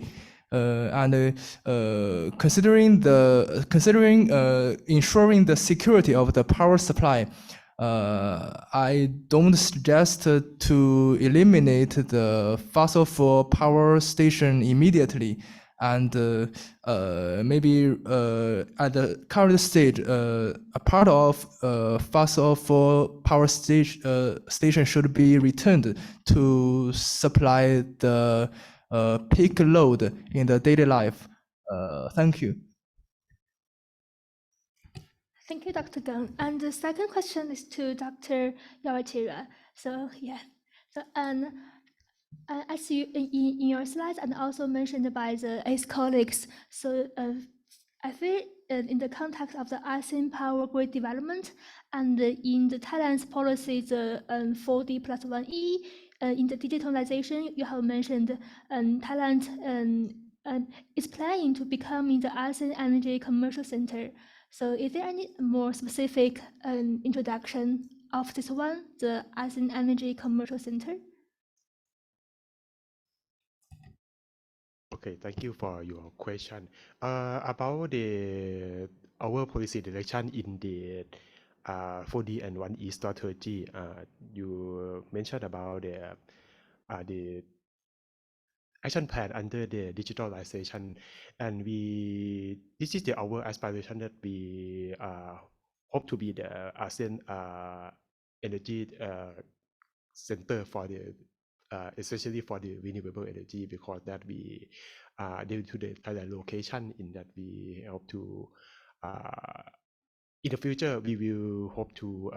And considering ensuring the security of the power supply, I don't suggest to eliminate the fossil fuel power station immediately, and maybe at the current stage, a part of fossil fuel power station should be returned to supply the peak load in the daily life. Thank you. Thank you, Dr. Gang. And the second question is to Dr. Yawatira. So as you in your slides and also mentioned by the ACE colleagues, so I feel in the context of the ASEAN power grid development and in the Thailand's policy, the 4D plus 1E, in the digitalization, you have mentioned Thailand is planning to become in the ASEAN Energy Commercial Center. So is there any more specific introduction of this one, the ASEAN Energy Commercial Center? Okay, thank you for your question. About our policy direction in the 4D and 1E strategy, you mentioned about the action plan under the digitalization, and this is our aspiration that we hope to be the ASEAN energy center for the especially for the renewable energy, because that we due to the Thailand location in that we hope to in the future we will hope to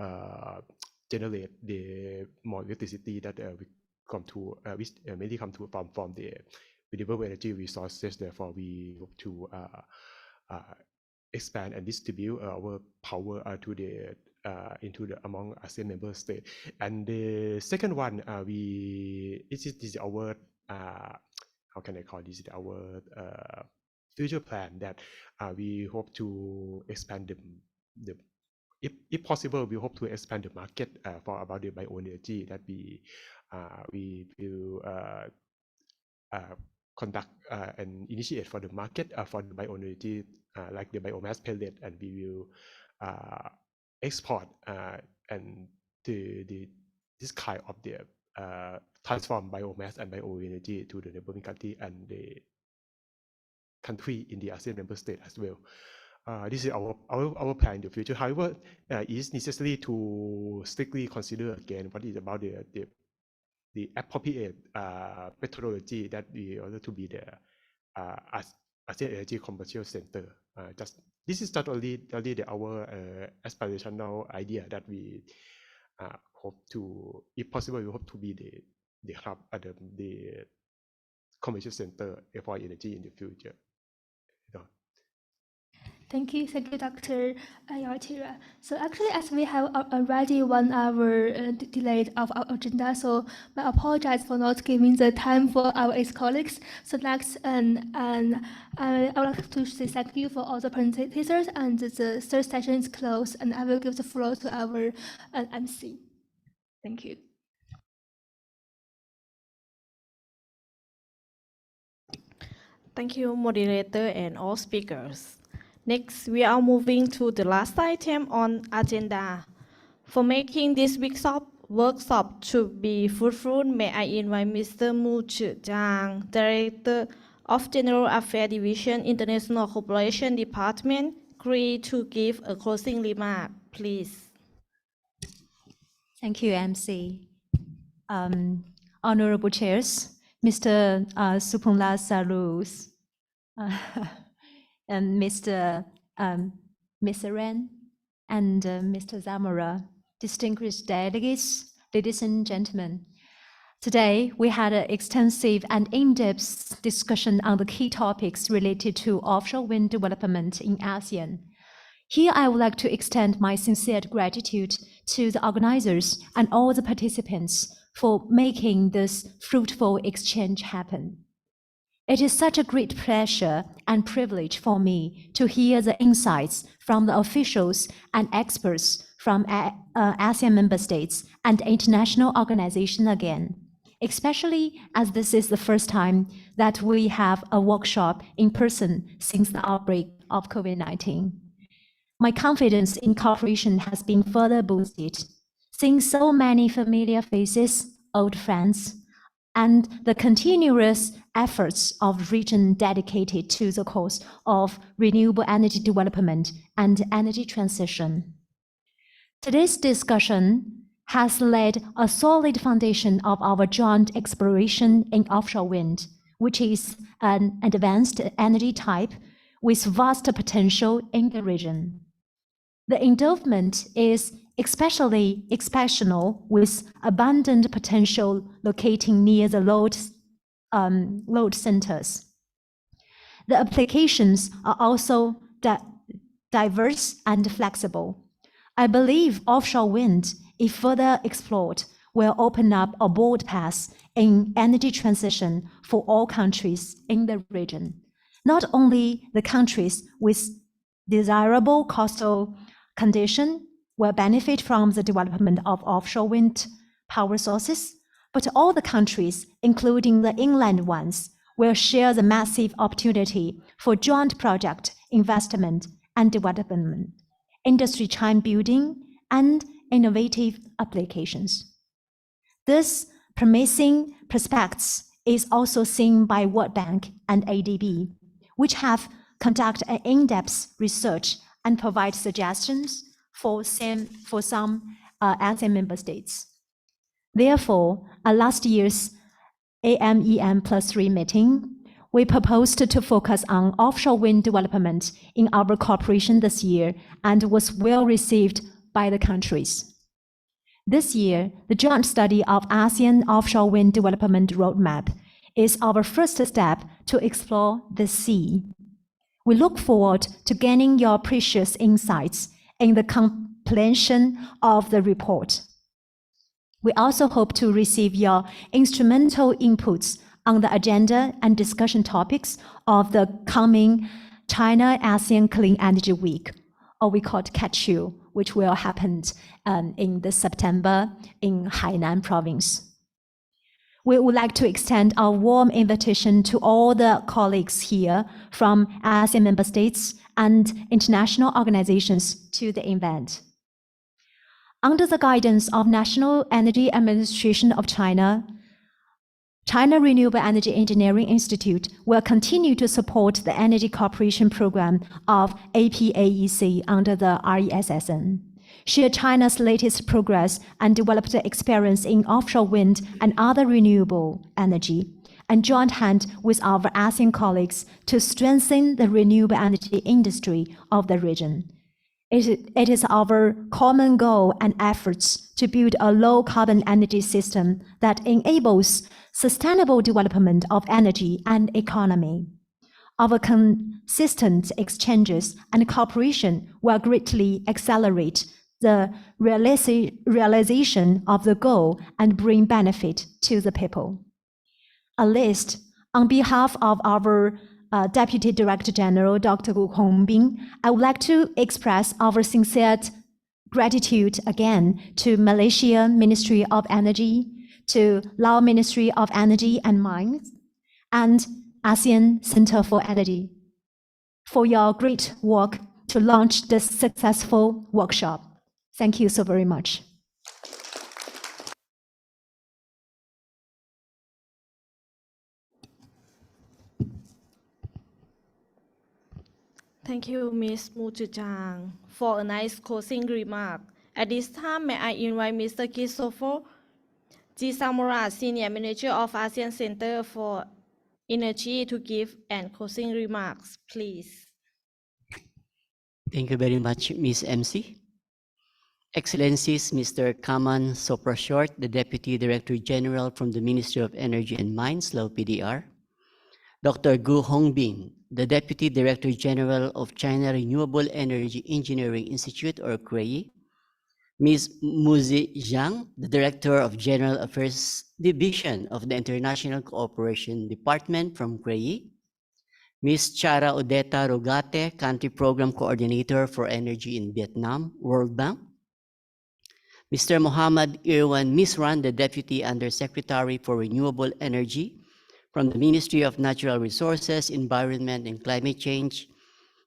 generate the more electricity that we come to which mainly come to from the renewable energy resources. Therefore, we hope to expand and distribute our power to the into the among ASEAN member states. And the second one, this is our how can I call this? Our future plan that we hope to expand the if possible, we hope to expand the market for about the bioenergy that we will conduct and initiate for the market for the bioenergy, like the biomass pellet, and we will export and this kind of the transform biomass and bioenergy to the neighboring country and the country in the ASEAN member state as well. This is our plan in the future. However, it is necessary to strictly consider again what is about the appropriate methodology that we order to be the ASEAN Energy Commercial Center. Just this is not only our aspirational idea that we hope to, if possible, we hope to be the hub at the commercial center for energy in the future. Thank you, Dr. Ayatira. So actually, as we have already 1 hour delayed of our agenda, so I apologize for not giving the time for our ex-colleagues. So next, and I would like to say thank you for all the presenters, and the third session is closed, and I will give the floor to our MC. Thank you. Thank you, moderator and all speakers. Next, we are moving to the last item on agenda. For making this workshop to be fruitful, may I invite Mr. Mu Zhang, Director of General Affairs Division, International Cooperation Department, CRI, to give a closing remark, please. Thank you, MC. Honorable chairs, Mr. Supongla Sarus, and Mr. Ren, and Mr. Zamora, distinguished delegates, ladies and gentlemen. Today, we had an extensive and in-depth discussion on the key topics related to offshore wind development in ASEAN. Here, I would like to extend my sincere gratitude to the organizers and all the participants for making this fruitful exchange happen. It is such a great pleasure and privilege for me to hear the insights from the officials and experts from ASEAN member states and international organizations again, especially as this is the first time that we have a workshop in person since the outbreak of COVID-19. My confidence in cooperation has been further boosted, seeing so many familiar faces, old friends, and the continuous efforts of region dedicated to the cause of renewable energy development and energy transition. Today's discussion has laid a solid foundation of our joint exploration in offshore wind, which is an advanced energy type with vast potential in the region. The endowment is especially exceptional, with abundant potential locating near the load centers. The applications are also diverse and flexible. I believe offshore wind, if further explored, will open up a broad path in energy transition for all countries in the region. Not only the countries with desirable coastal condition will benefit from the development of offshore wind power sources, but all the countries, including the inland ones, will share the massive opportunity for joint project investment and development, industry chain building, and innovative applications. This promising prospects is also seen by World Bank and ADB, which have conducted an in-depth research and provide suggestions for some ASEAN member states. Therefore, at last year's AMEM+3 meeting, we proposed to focus on offshore wind development in our cooperation this year and was well received by the countries. This year, the joint study of ASEAN offshore wind development roadmap is our first step to explore the sea. We look forward to gaining your precious insights in the completion of the report. We also hope to receive your instrumental inputs on the agenda and discussion topics of the coming China ASEAN Clean Energy Week, or we call it CATCHU, which will happen in this September in Hainan province. We would like to extend our warm invitation to all the colleagues here from ASEAN member states and international organizations to the event. Under the guidance of National Energy Administration of China, China Renewable Energy Engineering Institute will continue to support the Energy Cooperation Program of APAEC under the RESSN, share China's latest progress and developed experience in offshore wind and other renewable energy, and join hand with our ASEAN colleagues to strengthen the renewable energy industry of the region. It is our common goal and efforts to build a low-carbon energy system that enables sustainable development of energy and economy. Our consistent exchanges and cooperation will greatly accelerate the realization of the goal and bring benefit to the people. At least, on behalf of our Deputy Director General, Dr. Gu Hongbin, I would like to express our sincere gratitude again to Malaysia Ministry of Energy, to Lao Ministry of Energy and Mines, and ASEAN Center for Energy for your great work to launch this successful workshop. Thank you so very much. Thank you, Ms. Mu Zhijiang, for a nice closing remark. At this time, may I invite Mr. Christopher G. Samura, Senior Manager of ASEAN Center for Energy, to give an closing remarks, please. Thank you very much, Ms. MC. Excellencies, Mr. Kaman Soprashort, the Deputy Director General from the Ministry of Energy and Mines, Lao PDR. Dr. Gu Hongbin, the Deputy Director General of China Renewable Energy Engineering Institute, or CREI. Ms. Muzi Zhang, the Director of General Affairs Division of the International Cooperation Department from CREI. Ms. Chara Odeta Rogate, Country Program Coordinator for Energy in Vietnam, World Bank. Mr. Muhammad Irwan Misran, the Deputy Undersecretary for Renewable Energy from the Ministry of Natural Resources, Environment and Climate Change,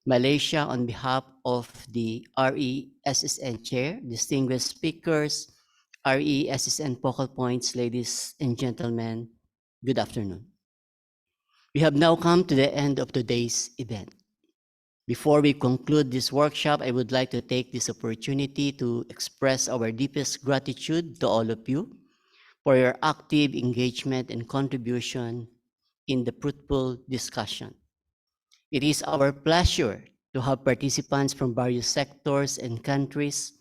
Malaysia, on behalf of the RESSN Chair, distinguished speakers, RESSN focal points, ladies and gentlemen, good afternoon. We have now come to the end of today's event. Before we conclude this workshop, I would like to take this opportunity to express our deepest gratitude to all of you for your active engagement and contribution in the fruitful discussion. It is our pleasure to have participants from various sectors and countries,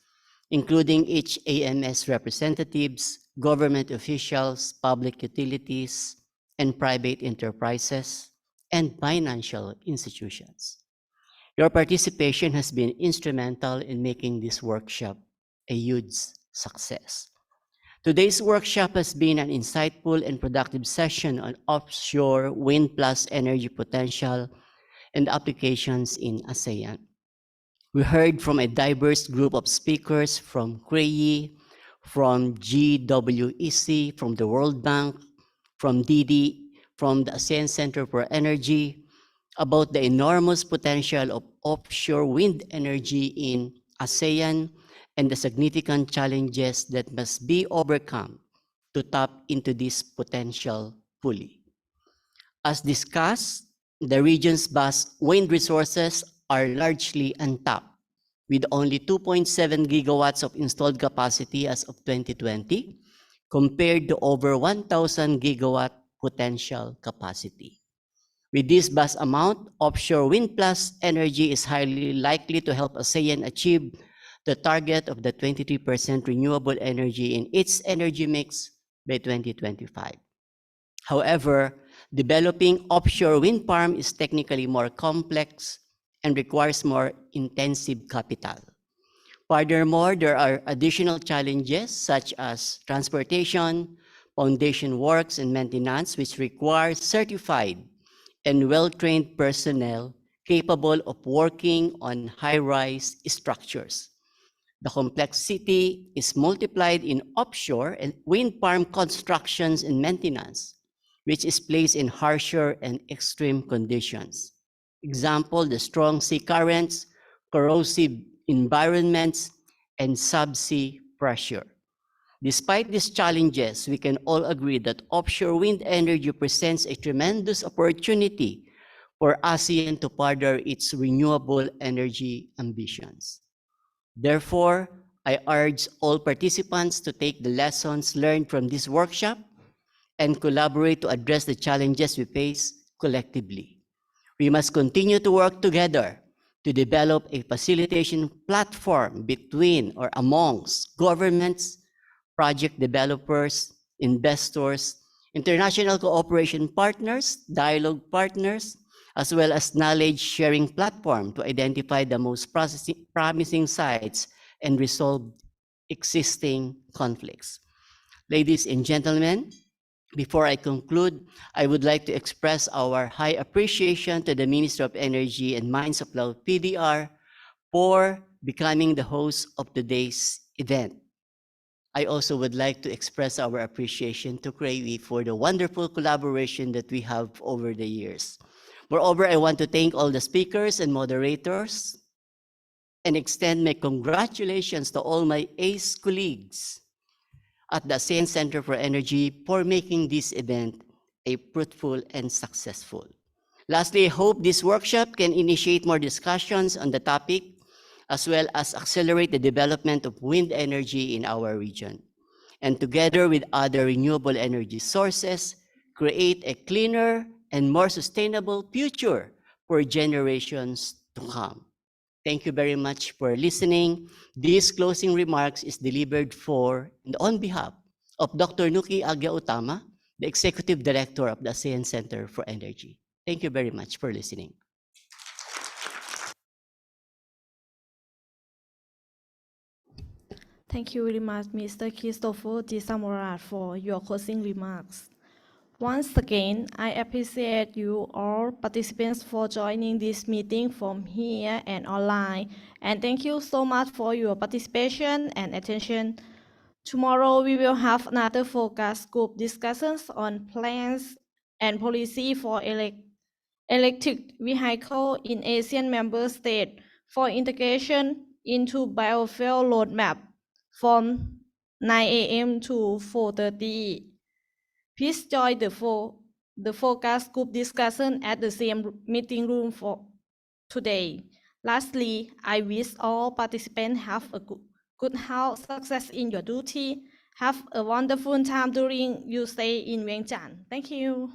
including each AMS representatives, government officials, public utilities, and private enterprises, and financial institutions. Your participation has been instrumental in making this workshop a huge success. Today's workshop has been an insightful and productive session on offshore wind plus energy potential and applications in ASEAN. We heard from a diverse group of speakers from CREI, from GWEC, from the World Bank, from DD, from the ASEAN Center for Energy, about the enormous potential of offshore wind energy in ASEAN and the significant challenges that must be overcome to tap into this potential fully. As discussed, the region's vast wind resources are largely untapped, with only 2.7 gigawatts of installed capacity as of 2020, compared to over 1,000 gigawatt potential capacity. With this vast amount, offshore wind plus energy is highly likely to help ASEAN achieve the target of the 23% renewable energy in its energy mix by 2025. However, developing offshore wind farm is technically more complex and requires more intensive capital. Furthermore, there are additional challenges such as transportation, foundation works, and maintenance, which require certified and well-trained personnel capable of working on high-rise structures. The complexity is multiplied in offshore and wind farm constructions and maintenance, which is placed in harsher and extreme conditions. Example, the strong sea currents, corrosive environments, and subsea pressure. Despite these challenges, we can all agree that offshore wind energy presents a tremendous opportunity for ASEAN to further its renewable energy ambitions. Therefore, I urge all participants to take the lessons learned from this workshop and collaborate to address the challenges we face collectively. We must continue to work together to develop a facilitation platform between or amongst governments, project developers, investors, international cooperation partners, dialogue partners, as well as knowledge sharing platform to identify the most promising sites and resolve existing conflicts. Ladies and gentlemen, before I conclude, I would like to express our high appreciation to the Minister of Energy and Mines of Lao PDR for becoming the host of today's event. I also would like to express our appreciation to Krawi for the wonderful collaboration that we have over the years. Moreover, I want to thank all the speakers and moderators and extend my congratulations to all my ACE colleagues at the ASEAN Center for Energy for making this event a fruitful and successful. Lastly, I hope this workshop can initiate more discussions on the topic, as well as accelerate the development of wind energy in our region, and together with other renewable energy sources, create a cleaner and more sustainable future for generations to come. Thank you very much for listening. These closing remarks is delivered for and on behalf of Dr. Nuki Agya-Utama, the Executive Director of the ASEAN Center for Energy. Thank you very much for listening. Thank you very much, Mr. Christopher G. Samora, for your closing remarks. Once again, I appreciate you all participants for joining this meeting from here and online. And thank you so much for your participation and attention. Tomorrow, we will have another focus group discussions on plans and policy for electric vehicle in ASEAN member states for integration into biofuel roadmap from 9 a.m. to 4:30. Please join the focus group discussion at the same meeting room for today. Lastly, I wish all participants have a good health, success in your duty. Have a wonderful time during your stay in Vientiane. Thank you.